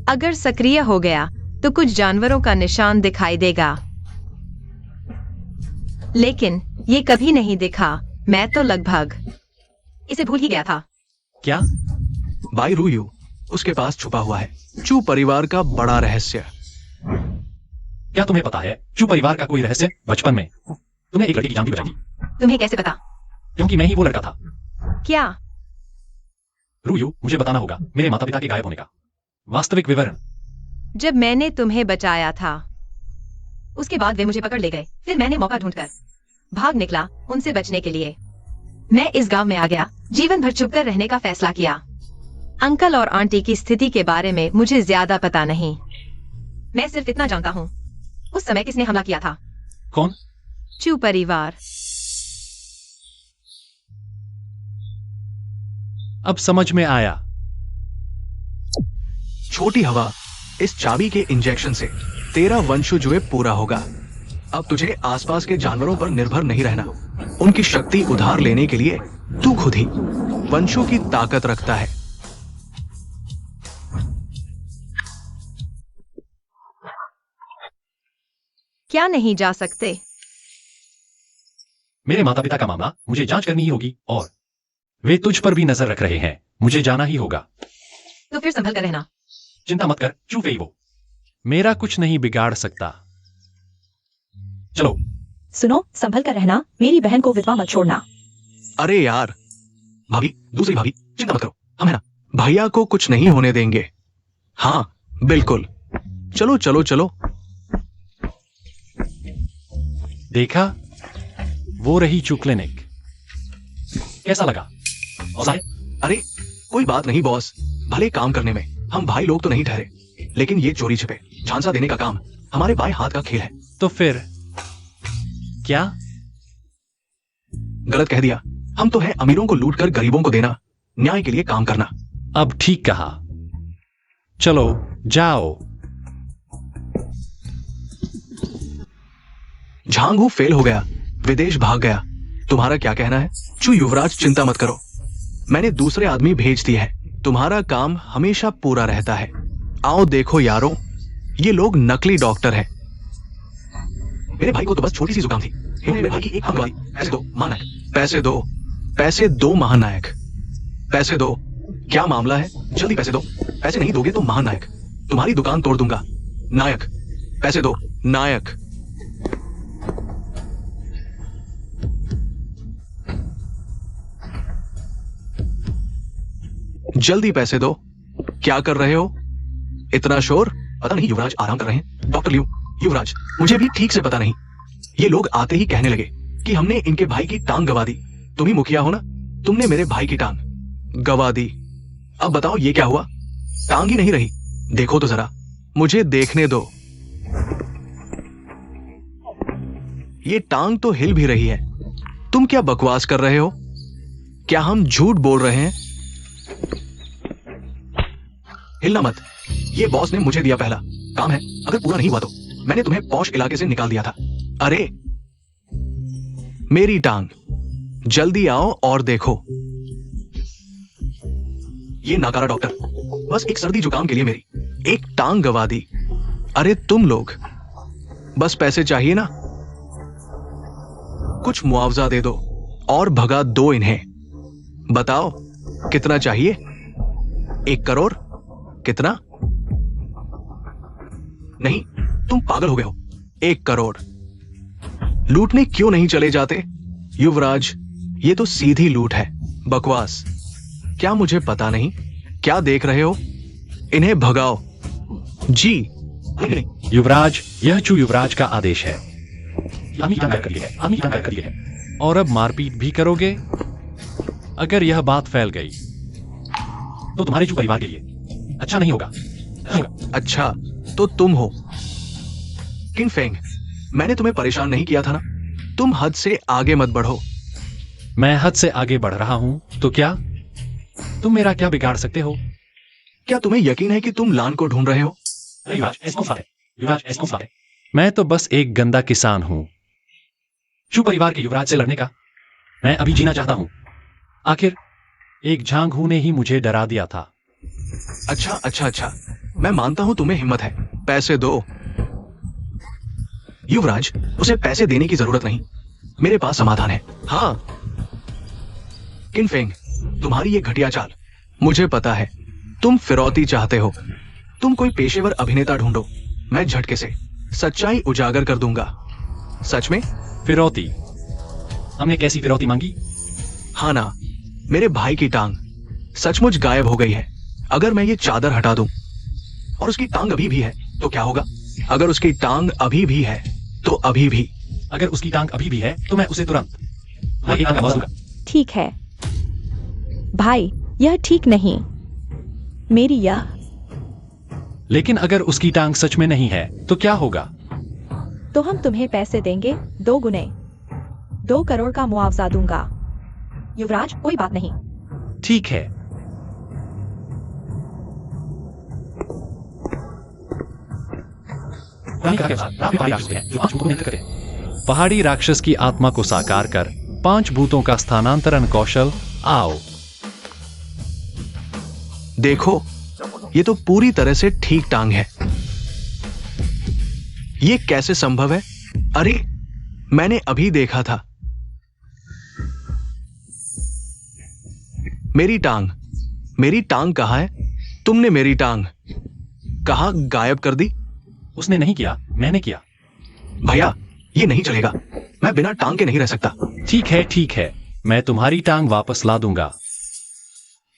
अगर सक्रिय हो गया तो कुछ जानवरों का निशान दिखाई देगा, लेकिन ये कभी नहीं दिखा। मैं तो लगभग इसे भूल ही गया था। क्या? बाई रूयू, उसके पास छुपा हुआ है चू परिवार का बड़ा रहस्य। क्या तुम्हें पता है चू परिवार का कोई रहस्य? बचपन में तुमने एक लड़की की जान भी बचाई। तुम्हें कैसे पता? क्योंकि मैं ही वो लड़का था। क्या? रूयू, मुझे बताना होगा मेरे माता पिता के गायब होने का वास्तविक विवरण। जब मैंने तुम्हें बचाया था, उसके बाद वे मुझे पकड़ ले गए। फिर मैंने मौका ढूंढकर भाग निकला उनसे बचने के लिए। मैं इस गांव में आ गया, जीवन भर छुपकर रहने का फैसला किया। अंकल और आंटी की स्थिति के बारे में मुझे ज्यादा पता नहीं। मैं सिर्फ इतना जानता हूँ, उस समय किसने हमला किया था। कौन? चू परिवार। अब समझ में आया। छोटी हवा, इस चाबी के इंजेक्शन से तेरा वंशजुए पूरा होगा। अब तुझे आसपास के जानवरों पर निर्भर नहीं रहना। उनकी शक्ति उधार लेने के लिए तू खुद ही वंशों की ताकत रखता है। क्या नहीं जा सकते? मेरे माता पिता का मामला मुझे जांच करनी ही होगी और वे तुझ पर भी नजर रख रहे हैं। मुझे जाना ही होगा। तो फिर संभल कर रहना। चिंता मत कर चू फेइवो, मेरा कुछ नहीं बिगाड़ सकता। चलो। सुनो, संभल कर रहना। मेरी बहन को विधवा मत छोड़ना। अरे यार, भाभी, दूसरी भाभी, चिंता मत करो, हम है ना। भैया को कुछ नहीं होने देंगे। हाँ, बिल्कुल। चलो चलो चलो। देखा, वो रही चू क्लिनिक। कैसा लगा? मजा है? अरे कोई बात नहीं बॉस, भले काम करने में हम भाई लोग तो नहीं ठहरे, लेकिन ये चोरी छिपे झांसा देने का काम हमारे बाएं हाथ का खेल है। तो फिर क्या? गलत कह दिया। हम तो है अमीरों को लूट कर गरीबों को देना, न्याय के लिए काम करना। अब ठीक कहा। चलो जाओ। झांगू फेल हो गया, विदेश भाग गया। तुम्हारा क्या कहना है? चू युवराज, चिंता मत करो, मैंने दूसरे आदमी भेज दिए हैं। तुम्हारा काम हमेशा पूरा रहता है। आओ देखो यारों, ये लोग नकली डॉक्टर हैं। मेरे भाई को तो बस छोटी सी जुकाम थी। मेरे भाई की एक दवाई। पैसे दो महानायक, पैसे दो, पैसे दो महानायक, पैसे दो। क्या मामला है? जल्दी पैसे दो। पैसे नहीं दोगे तो महानायक तुम्हारी दुकान तोड़ दूंगा। नायक, पैसे दो नायक। जल्दी पैसे दो। क्या कर रहे हो? इतना शोर? पता नहीं युवराज आराम कर रहे हैं। डॉक्टर लियू, युवराज, मुझे भी ठीक से पता नहीं। ये लोग आते ही कहने लगे कि हमने इनके भाई की टांग गवा दी। तुम ही मुखिया हो ना, तुमने मेरे भाई की टांग गवा दी। अब बताओ ये क्या हुआ? टांग ही नहीं रही। देखो तो जरा, मुझे देखने दो। ये टांग तो हिल भी रही है। तुम क्या बकवास कर रहे हो? क्या हम झूठ बोल रहे हैं? हिलना मत। ये बॉस ने मुझे दिया पहला काम है, अगर पूरा नहीं हुआ तो मैंने तुम्हें पॉश इलाके से निकाल दिया था। अरे मेरी टांग, जल्दी आओ और देखो। ये नाकारा डॉक्टर बस एक सर्दी जुकाम के लिए मेरी एक टांग गवा दी। अरे तुम लोग बस पैसे चाहिए ना? कुछ मुआवजा दे दो और भगा दो इन्हें। बताओ कितना चाहिए? 1 करोड़? कितना? नहीं, तुम पागल हो गए हो। 1 करोड़ लूटने क्यों नहीं चले जाते? युवराज, ये तो सीधी लूट है। बकवास। क्या मुझे पता नहीं? क्या देख रहे हो? इन्हें भगाओ। जी। युवराज, यह युवराज का आदेश है। आदमी क्या कर लिए है? आदमी क्या कर लिए है? और अब मारपीट भी करोगे? अगर यह बात फैल गई तो तुम्हारे परिवार के लिए अच्छा नहीं होगा। अच्छा, तो तुम हो किंग फेंग। मैंने तुम्हें परेशान नहीं किया था ना? तुम हद से आगे मत बढ़ो। मैं हद से आगे बढ़ रहा हूं तो क्या? तुम मेरा क्या बिगाड़ सकते हो? क्या तुम्हें यकीन है कि तुम लान को ढूंढ रहे हो? युवराज, ऐसा कौन सा है? युवराज, ऐसा कौन सा है? मैं तो बस एक गंदा किसान हूं। शू परिवार के युवराज से लड़ने का मैं अभी जीना चाहता हूं। आखिर एक झांगू ने ही मुझे डरा दिया था। अच्छा, मैं मानता हूं तुम्हें हिम्मत है। पैसे दो। युवराज, उसे पैसे देने की जरूरत नहीं, मेरे पास समाधान है। हाँ किंग फेंग, तुम्हारी ये घटिया चाल मुझे पता है। तुम फिरौती चाहते हो। तुम कोई पेशेवर अभिनेता ढूंढो, मैं झटके से सच्चाई उजागर कर दूंगा। सच में? फिरौती? हमने कैसी फिरौती मांगी? हाँ ना, मेरे भाई की टांग सचमुच गायब हो गई है। अगर मैं ये चादर हटा दूं और उसकी टांग अभी भी है तो क्या होगा? अगर उसकी टांग अभी भी है तो अभी भी। अगर उसकी टांग अभी भी है तो मैं उसे तुरंत दूंगा। ठीक है भाई, यह ठीक नहीं। मेरी यह। लेकिन अगर उसकी टांग सच में नहीं है तो क्या होगा? तो हम तुम्हें पैसे देंगे 2 गुने। 2 करोड़ का मुआवजा दूंगा। युवराज, कोई बात नहीं। ठीक है। पहाड़ी राक्षस की आत्मा को साकार कर 5 भूतों का स्थानांतरण कौशल। आओ देखो, ये तो पूरी तरह से ठीक टांग है। ये कैसे संभव है? अरे, मैंने अभी देखा था। मेरी टांग कहाँ है? तुमने मेरी टांग कहाँ गायब कर दी? उसने नहीं किया, मैंने किया। भैया, ये नहीं चलेगा। मैं बिना टांग के नहीं रह सकता। ठीक है, मैं तुम्हारी टांग वापस ला दूंगा।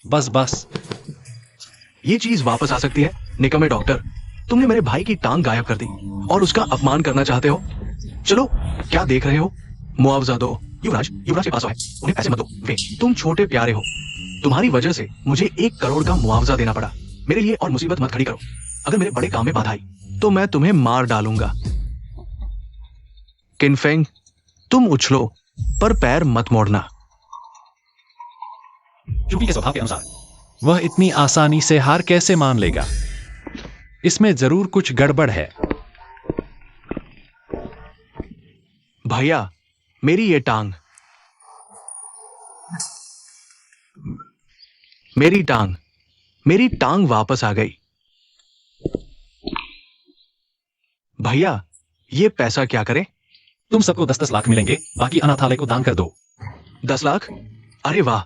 बस। ये चीज वापस आ सकती है? निकम्मे डॉक्टर, तुमने मेरे भाई की टांग गायब कर दी और उसका अपमान करना चाहते हो। चलो, क्या देख रहे हो? मुआवजा दो। युवराज के पास है, उन्हें पैसे मत दो। वे, तुम छोटे प्यारे हो। तुम्हारी वजह से मुझे 1 करोड़ का मुआवजा देना पड़ा। मेरे लिए और मुसीबत मत खड़ी करो। अगर मेरे बड़े काम में बाधा आई तो मैं तुम्हें मार डालूंगा। किनफेंग, तुम उछलो पर पैर मत मोड़ना। चुप्पी के स्वभाव के अनुसार वह इतनी आसानी से हार कैसे मान लेगा? इसमें जरूर कुछ गड़बड़ है। भैया, मेरी ये टांग। मेरी टांग वापस आ गई। भैया, ये पैसा क्या करे? तुम सबको 10-10 लाख मिलेंगे, बाकी अनाथालय को दान कर दो। 10 लाख? अरे वाह।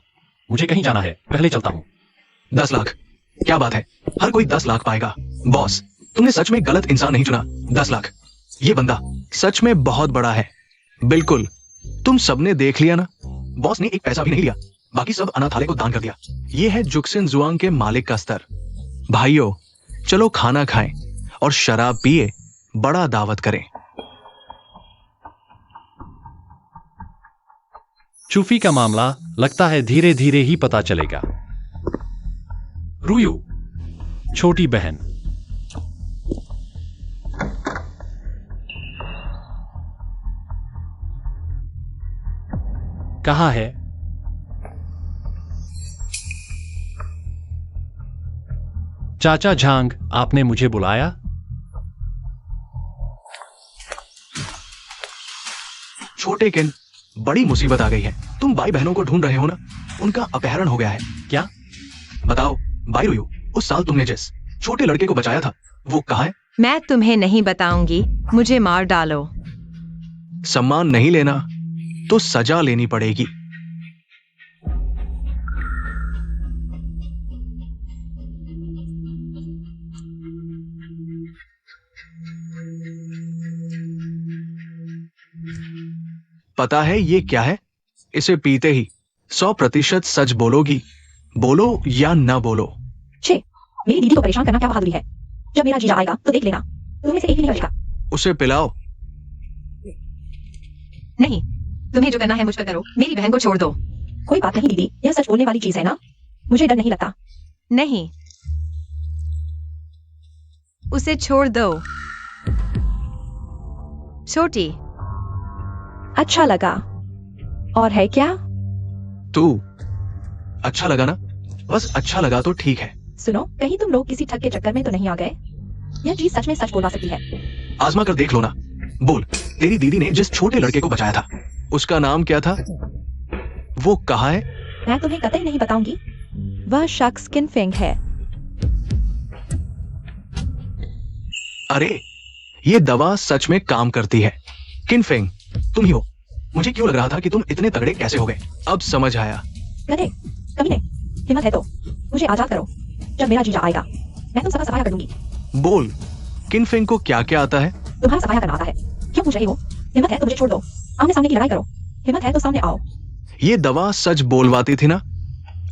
मुझे कहीं जाना है, पहले चलता हूं। 10 लाख? क्या बात है, हर कोई 10 लाख पाएगा। बॉस, तुमने सच में गलत इंसान नहीं चुना। 10 लाख, ये बंदा सच में बहुत बड़ा है। बिल्कुल, तुम सबने देख लिया ना। बॉस ने एक पैसा भी नहीं लिया, बाकी सब अनाथालय को दान कर दिया। ये है जुक्सिन जुआंग के मालिक का स्तर। भाइयों, चलो खाना खाएं और शराब पिए बड़ा दावत करें। चूफी का मामला लगता है धीरे धीरे ही पता चलेगा। रुयू, छोटी बहन। कहाँ है? चाचा झांग, आपने मुझे बुलाया? छोटे किन, बड़ी मुसीबत आ गई है। तुम भाई बहनों को ढूंढ रहे हो ना? उनका अपहरण हो गया है। क्या? बताओ भाई रुयू, उस साल तुमने जिस छोटे लड़के को बचाया था, वो कहाँ है? मैं तुम्हें नहीं बताऊंगी, मुझे मार डालो। सम्मान नहीं लेना तो सजा लेनी पड़ेगी। पता है ये क्या है? इसे पीते ही 100% सच बोलोगी। बोलो या ना बोलो। छे, मेरी दीदी को परेशान करना क्या बहादुरी है। जब मेरा जीजा आएगा तो देख लेना, तुम्हें से एक ही नहीं बचेगा। उसे पिलाओ। नहीं, तुम्हें जो करना है मुझ पर करो, मेरी बहन को छोड़ दो। कोई बात नहीं दीदी, यह सच बोलने वाली चीज है ना, मुझे डर नहीं लगता। नहीं, उसे छोड़ दो। छोटी, अच्छा लगा। और है क्या? तू अच्छा लगा ना? बस अच्छा लगा तो ठीक है। सुनो, कहीं तुम लोग किसी ठग के चक्कर में तो नहीं आ गए? यह चीज सच में सच बोलवा सकती है। आजमा कर देख लो ना। बोल, तेरी दीदी ने जिस छोटे लड़के को बचाया था, उसका नाम क्या था? वो कहाँ है? मैं तुम्हें कतई नहीं बताऊंगी। वह शख्स किनफेंग है। अरे, ये दवा सच में काम करती है। किनफेंग, तुम ही हो। मुझे क्यों लग रहा था कि तुम इतने तगड़े कैसे हो गए। अब समझ आया। गधे, कमीने, हिम्मत है तो मुझे आजाद करो। जब मेरा जीजा आएगा मैं तुम सबका सफाया कर दूंगी। बोल, किनफेंग को क्या क्या आता है? तुम्हारा सफाया करना आता है। क्यों पूछ रही हो? हिम्मत है तो मुझे छोड़ दो, आमने सामने की लड़ाई करो। हिम्मत है तो सामने आओ। ये दवा सच बोलवाती थी ना,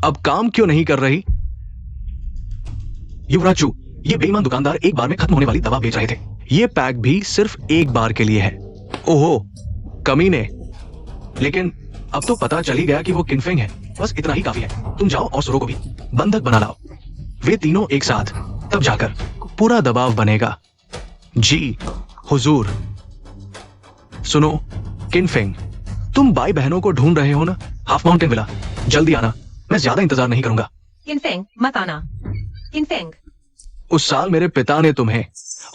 अब काम क्यों नहीं कर रही? युवराजू, ये बेईमान दुकानदार एक बार में खत्म होने वाली दवा बेच रहे थे। ये पैक भी सिर्फ एक बार के लिए है। ओहो, कमीने। लेकिन अब तो पता चल ही गया कि वो किनफेंग है। बस इतना ही काफी है। तुम जाओ और सुरो को भी बंधक बना लाओ। वे तीनों एक साथ, तब जाकर पूरा दबाव बनेगा। जी हुजूर। सुनो किनफेंग, तुम बाई बहनों को ढूंढ रहे हो ना? हाफ माउंटेन विला, जल्दी आना। मैं ज्यादा इंतजार नहीं करूंगा। किनफेंग, मत आना। किनफेंग, उस साल मेरे पिता ने तुम्हें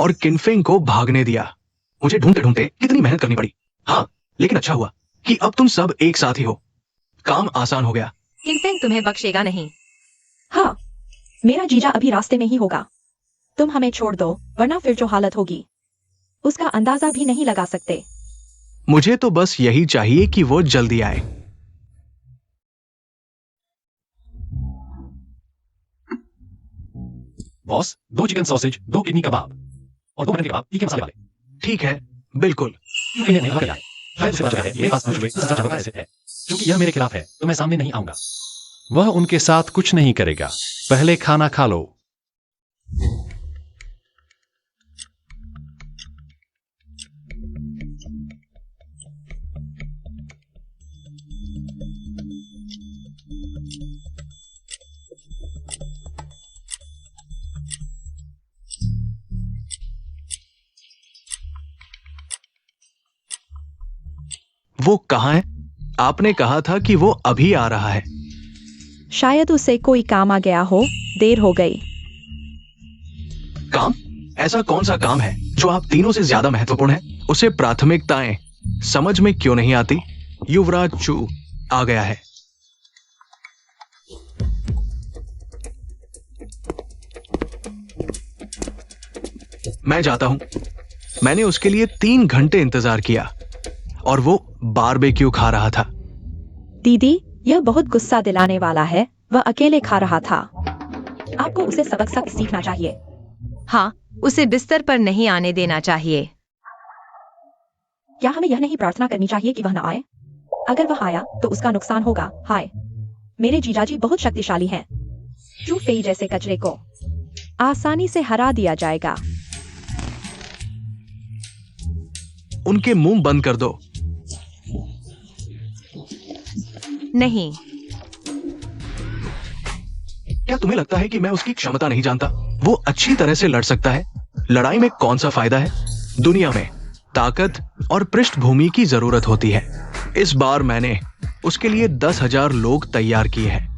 और किनफेंग को भागने दिया। मुझे ढूंढते ढूंढते कितनी मेहनत करनी पड़ी। हाँ, लेकिन अच्छा हुआ कि अब तुम सब एक साथ ही हो। काम आसान हो गया। किनफेंग तुम्हें बख्शेगा नहीं। हाँ, मेरा जीजा अभी रास्ते में ही होगा। तुम हमें छोड़ दो, वरना फिर जो हालत होगी उसका अंदाजा भी नहीं लगा सकते। मुझे तो बस यही चाहिए कि वो जल्दी आए। बॉस, 2 चिकन सॉसेज, 2 किडनी कबाब और 2 मटन कबाब तीखे मसाले वाले। ठीक है, बिल्कुल। इन्हें नहीं खाया। शायद उसे पता है मेरे पास मुझे सजा का ऐसे है। क्योंकि यह मेरे खिलाफ है तो मैं सामने नहीं आऊंगा। वह उनके साथ कुछ नहीं करेगा। पहले खाना खा लो। वो कहाँ है? आपने कहा था कि वो अभी आ रहा है। शायद उसे कोई काम आ गया हो, देर हो गई। काम? ऐसा कौन सा काम है जो आप तीनों से ज्यादा महत्वपूर्ण है? उसे प्राथमिकताएं समझ में क्यों नहीं आती? युवराज चू आ गया है। मैं जाता हूं। मैंने उसके लिए 3 घंटे इंतजार किया और वो बारबेक्यू खा रहा था। दीदी, यह बहुत गुस्सा दिलाने वाला है। वह अकेले खा रहा था। आपको उसे सबक सख्त सीखना चाहिए। हाँ, उसे बिस्तर पर नहीं आने देना चाहिए। क्या हमें यह नहीं प्रार्थना करनी चाहिए कि वह न आए? अगर वह आया तो उसका नुकसान होगा। हाय, मेरे जीजाजी बहुत शक्तिशाली हैं। चू फेई जैसे कचरे को आसानी से हरा दिया जाएगा। उनके मुंह बंद कर दो। नहीं, क्या तुम्हें लगता है कि मैं उसकी क्षमता नहीं जानता? वो अच्छी तरह से लड़ सकता है। लड़ाई में कौन सा फायदा है? दुनिया में ताकत और पृष्ठभूमि की जरूरत होती है। इस बार मैंने उसके लिए 10,000 लोग तैयार किए हैं।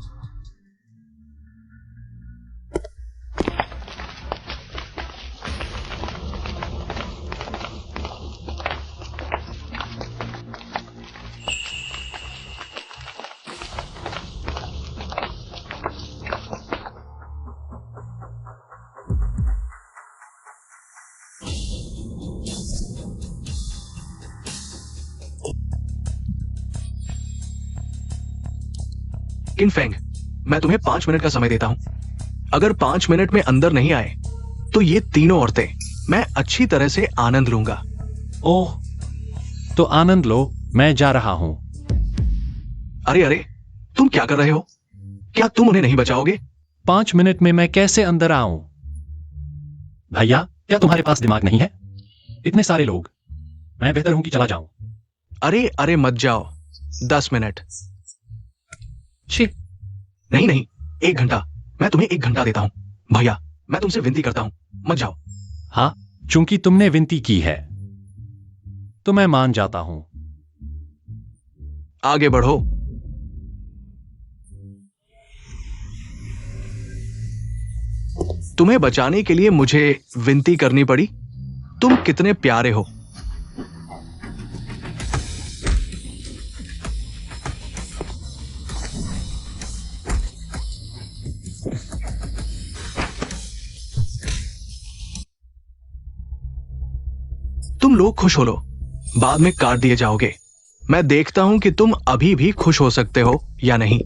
किन फेंग, मैं तुम्हें 5 मिनट का समय देता हूं। अगर 5 मिनट में अंदर नहीं आए तो ये तीनों औरतें मैं अच्छी तरह से आनंद लूंगा। ओह, तो आनंद लो, मैं जा रहा हूं। अरे अरे, तुम क्या कर रहे हो? क्या तुम उन्हें नहीं बचाओगे? 5 मिनट में मैं कैसे अंदर आऊं? भैया, क्या तुम्हारे पास दिमाग नहीं है? इतने सारे लोग, मैं बेहतर हूं कि चला जाऊं। अरे अरे मत जाओ, 10 मिनट। छी, नहीं नहीं, 1 घंटा। मैं तुम्हें 1 घंटा देता हूं। भैया, मैं तुमसे विनती करता हूं, मत जाओ। हाँ, चूंकि तुमने विनती की है तो मैं मान जाता हूं। आगे बढ़ो। तुम्हें बचाने के लिए मुझे विनती करनी पड़ी। तुम कितने प्यारे हो। तुम लोग खुश हो लो, बाद में काट दिए जाओगे। मैं देखता हूं कि तुम अभी भी खुश हो सकते हो या नहीं।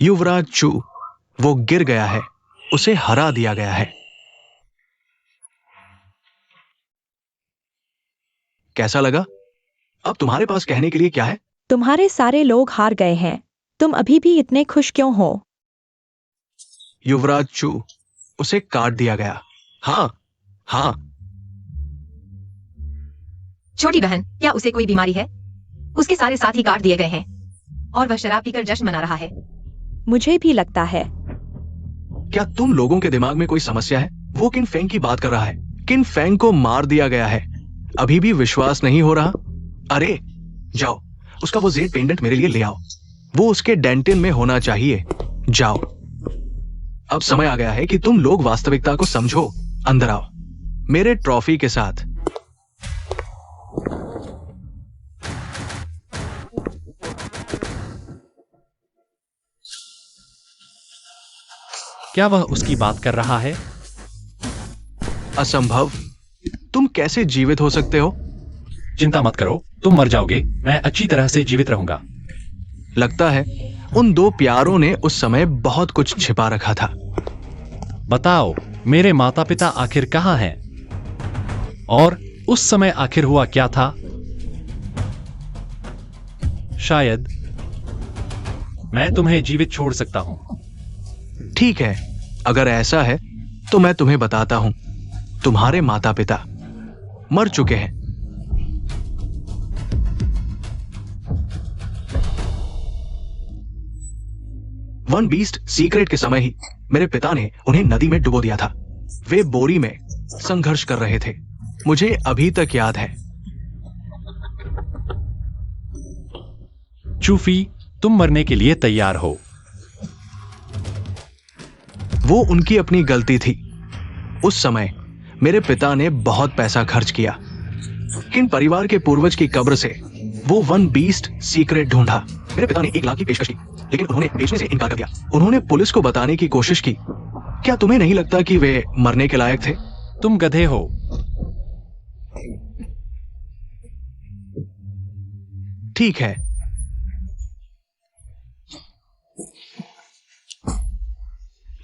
युवराज चू, वो गिर गया है, उसे हरा दिया गया है। कैसा लगा? अब तुम्हारे पास कहने के लिए क्या है? तुम्हारे सारे लोग हार गए हैं, तुम अभी भी इतने खुश क्यों हो? युवराज चू, उसे काट दिया गया। हाँ हाँ। छोटी बहन, क्या उसे कोई बीमारी है? उसके सारे साथी काट दिए गए हैं और वह शराब पीकर जश्न मना रहा है। मुझे भी लगता है। क्या तुम लोगों के दिमाग में कोई समस्या है? वो किन फेंग की बात कर रहा है। किन फेंग को मार दिया गया है, अभी भी विश्वास नहीं हो रहा? अरे जाओ, उसका वो जेड पेंडेंट मेरे लिए ले आओ। वो उसके डेंटिन में होना चाहिए। जाओ, अब समय आ गया है कि तुम लोग वास्तविकता को समझो। अंदर आओ मेरे ट्रॉफी के साथ। क्या वह उसकी बात कर रहा है? असंभव। तुम कैसे जीवित हो सकते हो? चिंता मत करो, तुम मर जाओगे, मैं अच्छी तरह से जीवित रहूंगा। लगता है उन दो प्यारों ने उस समय बहुत कुछ छिपा रखा था। बताओ, मेरे माता पिता आखिर कहां हैं? और उस समय आखिर हुआ क्या था? शायद मैं तुम्हें जीवित छोड़ सकता हूं। ठीक है, अगर ऐसा है तो मैं तुम्हें बताता हूं। तुम्हारे माता पिता मर चुके हैं। वन बीस्ट सीक्रेट के समय ही मेरे पिता ने उन्हें नदी में डुबो दिया था। वे बोरी में संघर्ष कर रहे थे, मुझे अभी तक याद है। चूफी, तुम मरने के लिए तैयार हो। वो उनकी अपनी गलती थी। उस समय मेरे पिता ने बहुत पैसा खर्च किया। किन परिवार के पूर्वज की कब्र से वो वन बीस्ट सीक्रेट ढूंढा। मेरे पिता ने 1 लाख की पेशकश की, लेकिन उन्होंने बेचने से इनकार कर दिया। उन्होंने पुलिस को बताने की कोशिश की। क्या तुम्हें नहीं लगता कि वे मरने के लायक थे? तुम गधे हो। ठीक है,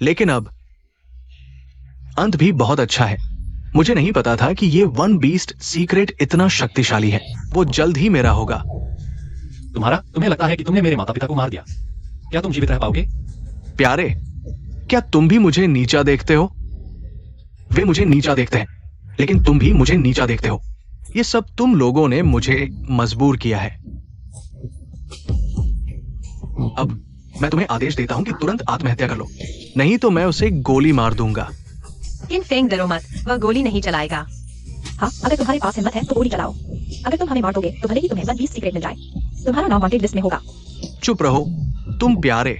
लेकिन अब अंत भी बहुत अच्छा है। मुझे नहीं पता था कि ये वन बीस्ट सीक्रेट इतना शक्तिशाली है। वो जल्द ही मेरा होगा। तुम्हें लगता है कि तुमने मेरे माता पिता को मार दिया? क्या तुम जीवित रह पाओगे? प्यारे, क्या तुम भी मुझे नीचा देखते हो? वे मुझे नीचा देखते हैं, लेकिन तुम भी मुझे नीचा देखते हो। ये सब तुम लोगों ने मुझे मजबूर किया है। अब मैं तुम्हें आदेश देता हूँ कि तुरंत आत्महत्या कर लो, नहीं तो मैं उसे गोली मार दूंगा। किन फेंग, डरो मत, वह गोली नहीं चलाएगा। हाँ, अगर तुम्हारे पास हिम्मत है तो गोली चलाओ। अगर तुम हमें मार दोगे तो भले ही तुम्हें 1 20 सीक्रेट मिल जाए, तुम्हारा नाम वांटेड लिस्ट में होगा। चुप रहो तुम प्यारे।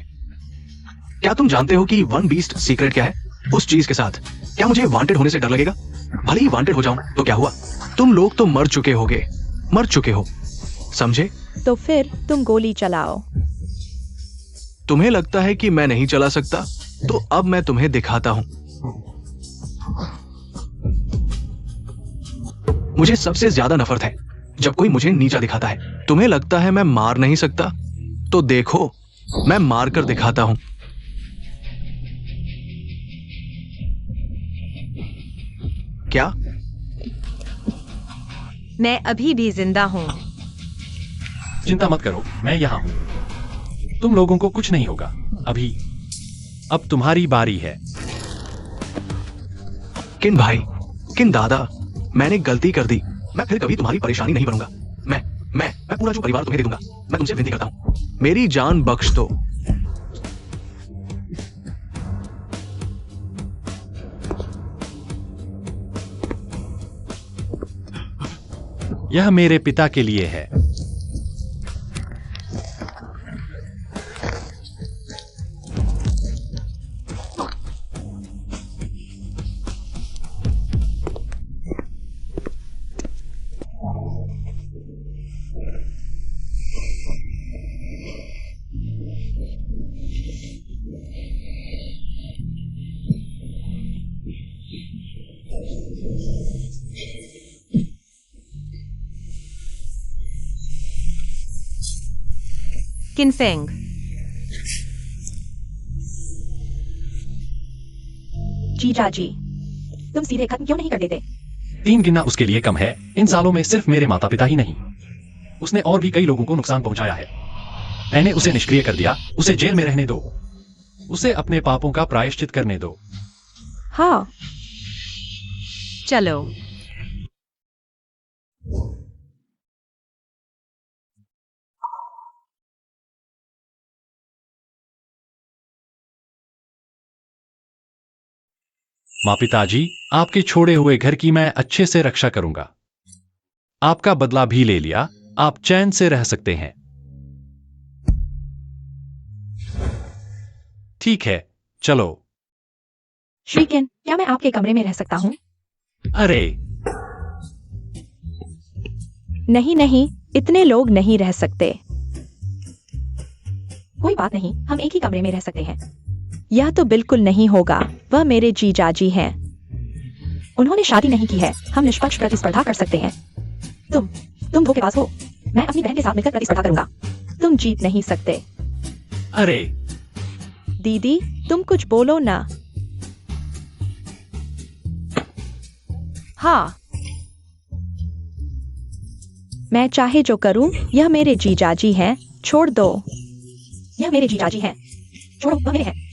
क्या तुम जानते हो कि 1 बीस्ट सीक्रेट क्या है? उस चीज के साथ क्या मुझे वांटेड होने से डर लगेगा? भले ही वांटेड हो जाऊं तो क्या हुआ? तुम लोग तो मर चुके होगे, मर चुके हो, समझे? तो फिर तुम गोली चलाओ। तुम्हें लगता है कि मैं नहीं चला सकता, तो अब मैं तुम्हें दिखाता हूं। मुझे सबसे ज्यादा नफरत है जब कोई मुझे नीचा दिखाता है। तुम्हें लगता है मैं मार नहीं सकता? तो देखो, मैं मार कर दिखाता हूं। क्या? मैं अभी भी जिंदा हूँ। चिंता मत करो, मैं यहां हूं। तुम लोगों को कुछ नहीं होगा अभी। अब तुम्हारी बारी है। किन भाई, किन दादा, मैंने गलती कर दी। मैं फिर कभी तुम्हारी परेशानी नहीं बनूंगा। मैं पूरा जो परिवार तुम्हें दे दूंगा। मैं तुमसे विनती करता हूं, मेरी जान बख्श दो। यह मेरे पिता के लिए है। किन फेंग, जीजा जी, तुम सीधे खत्म क्यों नहीं कर देते? 3 गिनना उसके लिए कम है। इन सालों में सिर्फ मेरे माता पिता ही नहीं, उसने और भी कई लोगों को नुकसान पहुंचाया है। मैंने उसे निष्क्रिय कर दिया। उसे जेल में रहने दो। उसे अपने पापों का प्रायश्चित करने दो। हाँ, चलो। माँ पिताजी, आपके छोड़े हुए घर की मैं अच्छे से रक्षा करूंगा। आपका बदला भी ले लिया, आप चैन से रह सकते हैं। ठीक है, चलो। श्रीकिन, क्या मैं आपके कमरे में रह सकता हूँ? अरे नहीं नहीं, इतने लोग नहीं रह सकते। कोई बात नहीं, हम एक ही कमरे में रह सकते हैं। यह तो बिल्कुल नहीं होगा, वह मेरे जीजाजी हैं। उन्होंने शादी नहीं की है, हम निष्पक्ष प्रतिस्पर्धा कर सकते हैं। तुम धोखेबाज हो। मैं अपनी बहन के साथ मिलकर प्रतिस्पर्धा करूंगा। तुम जीत नहीं सकते। अरे दीदी, तुम कुछ बोलो ना। हाँ, मैं चाहे जो करूं, यह मेरे जीजाजी हैं, छोड़ दो। यह मेरे जीजाजी हैं, छोड़ो, वह मेरे हैं।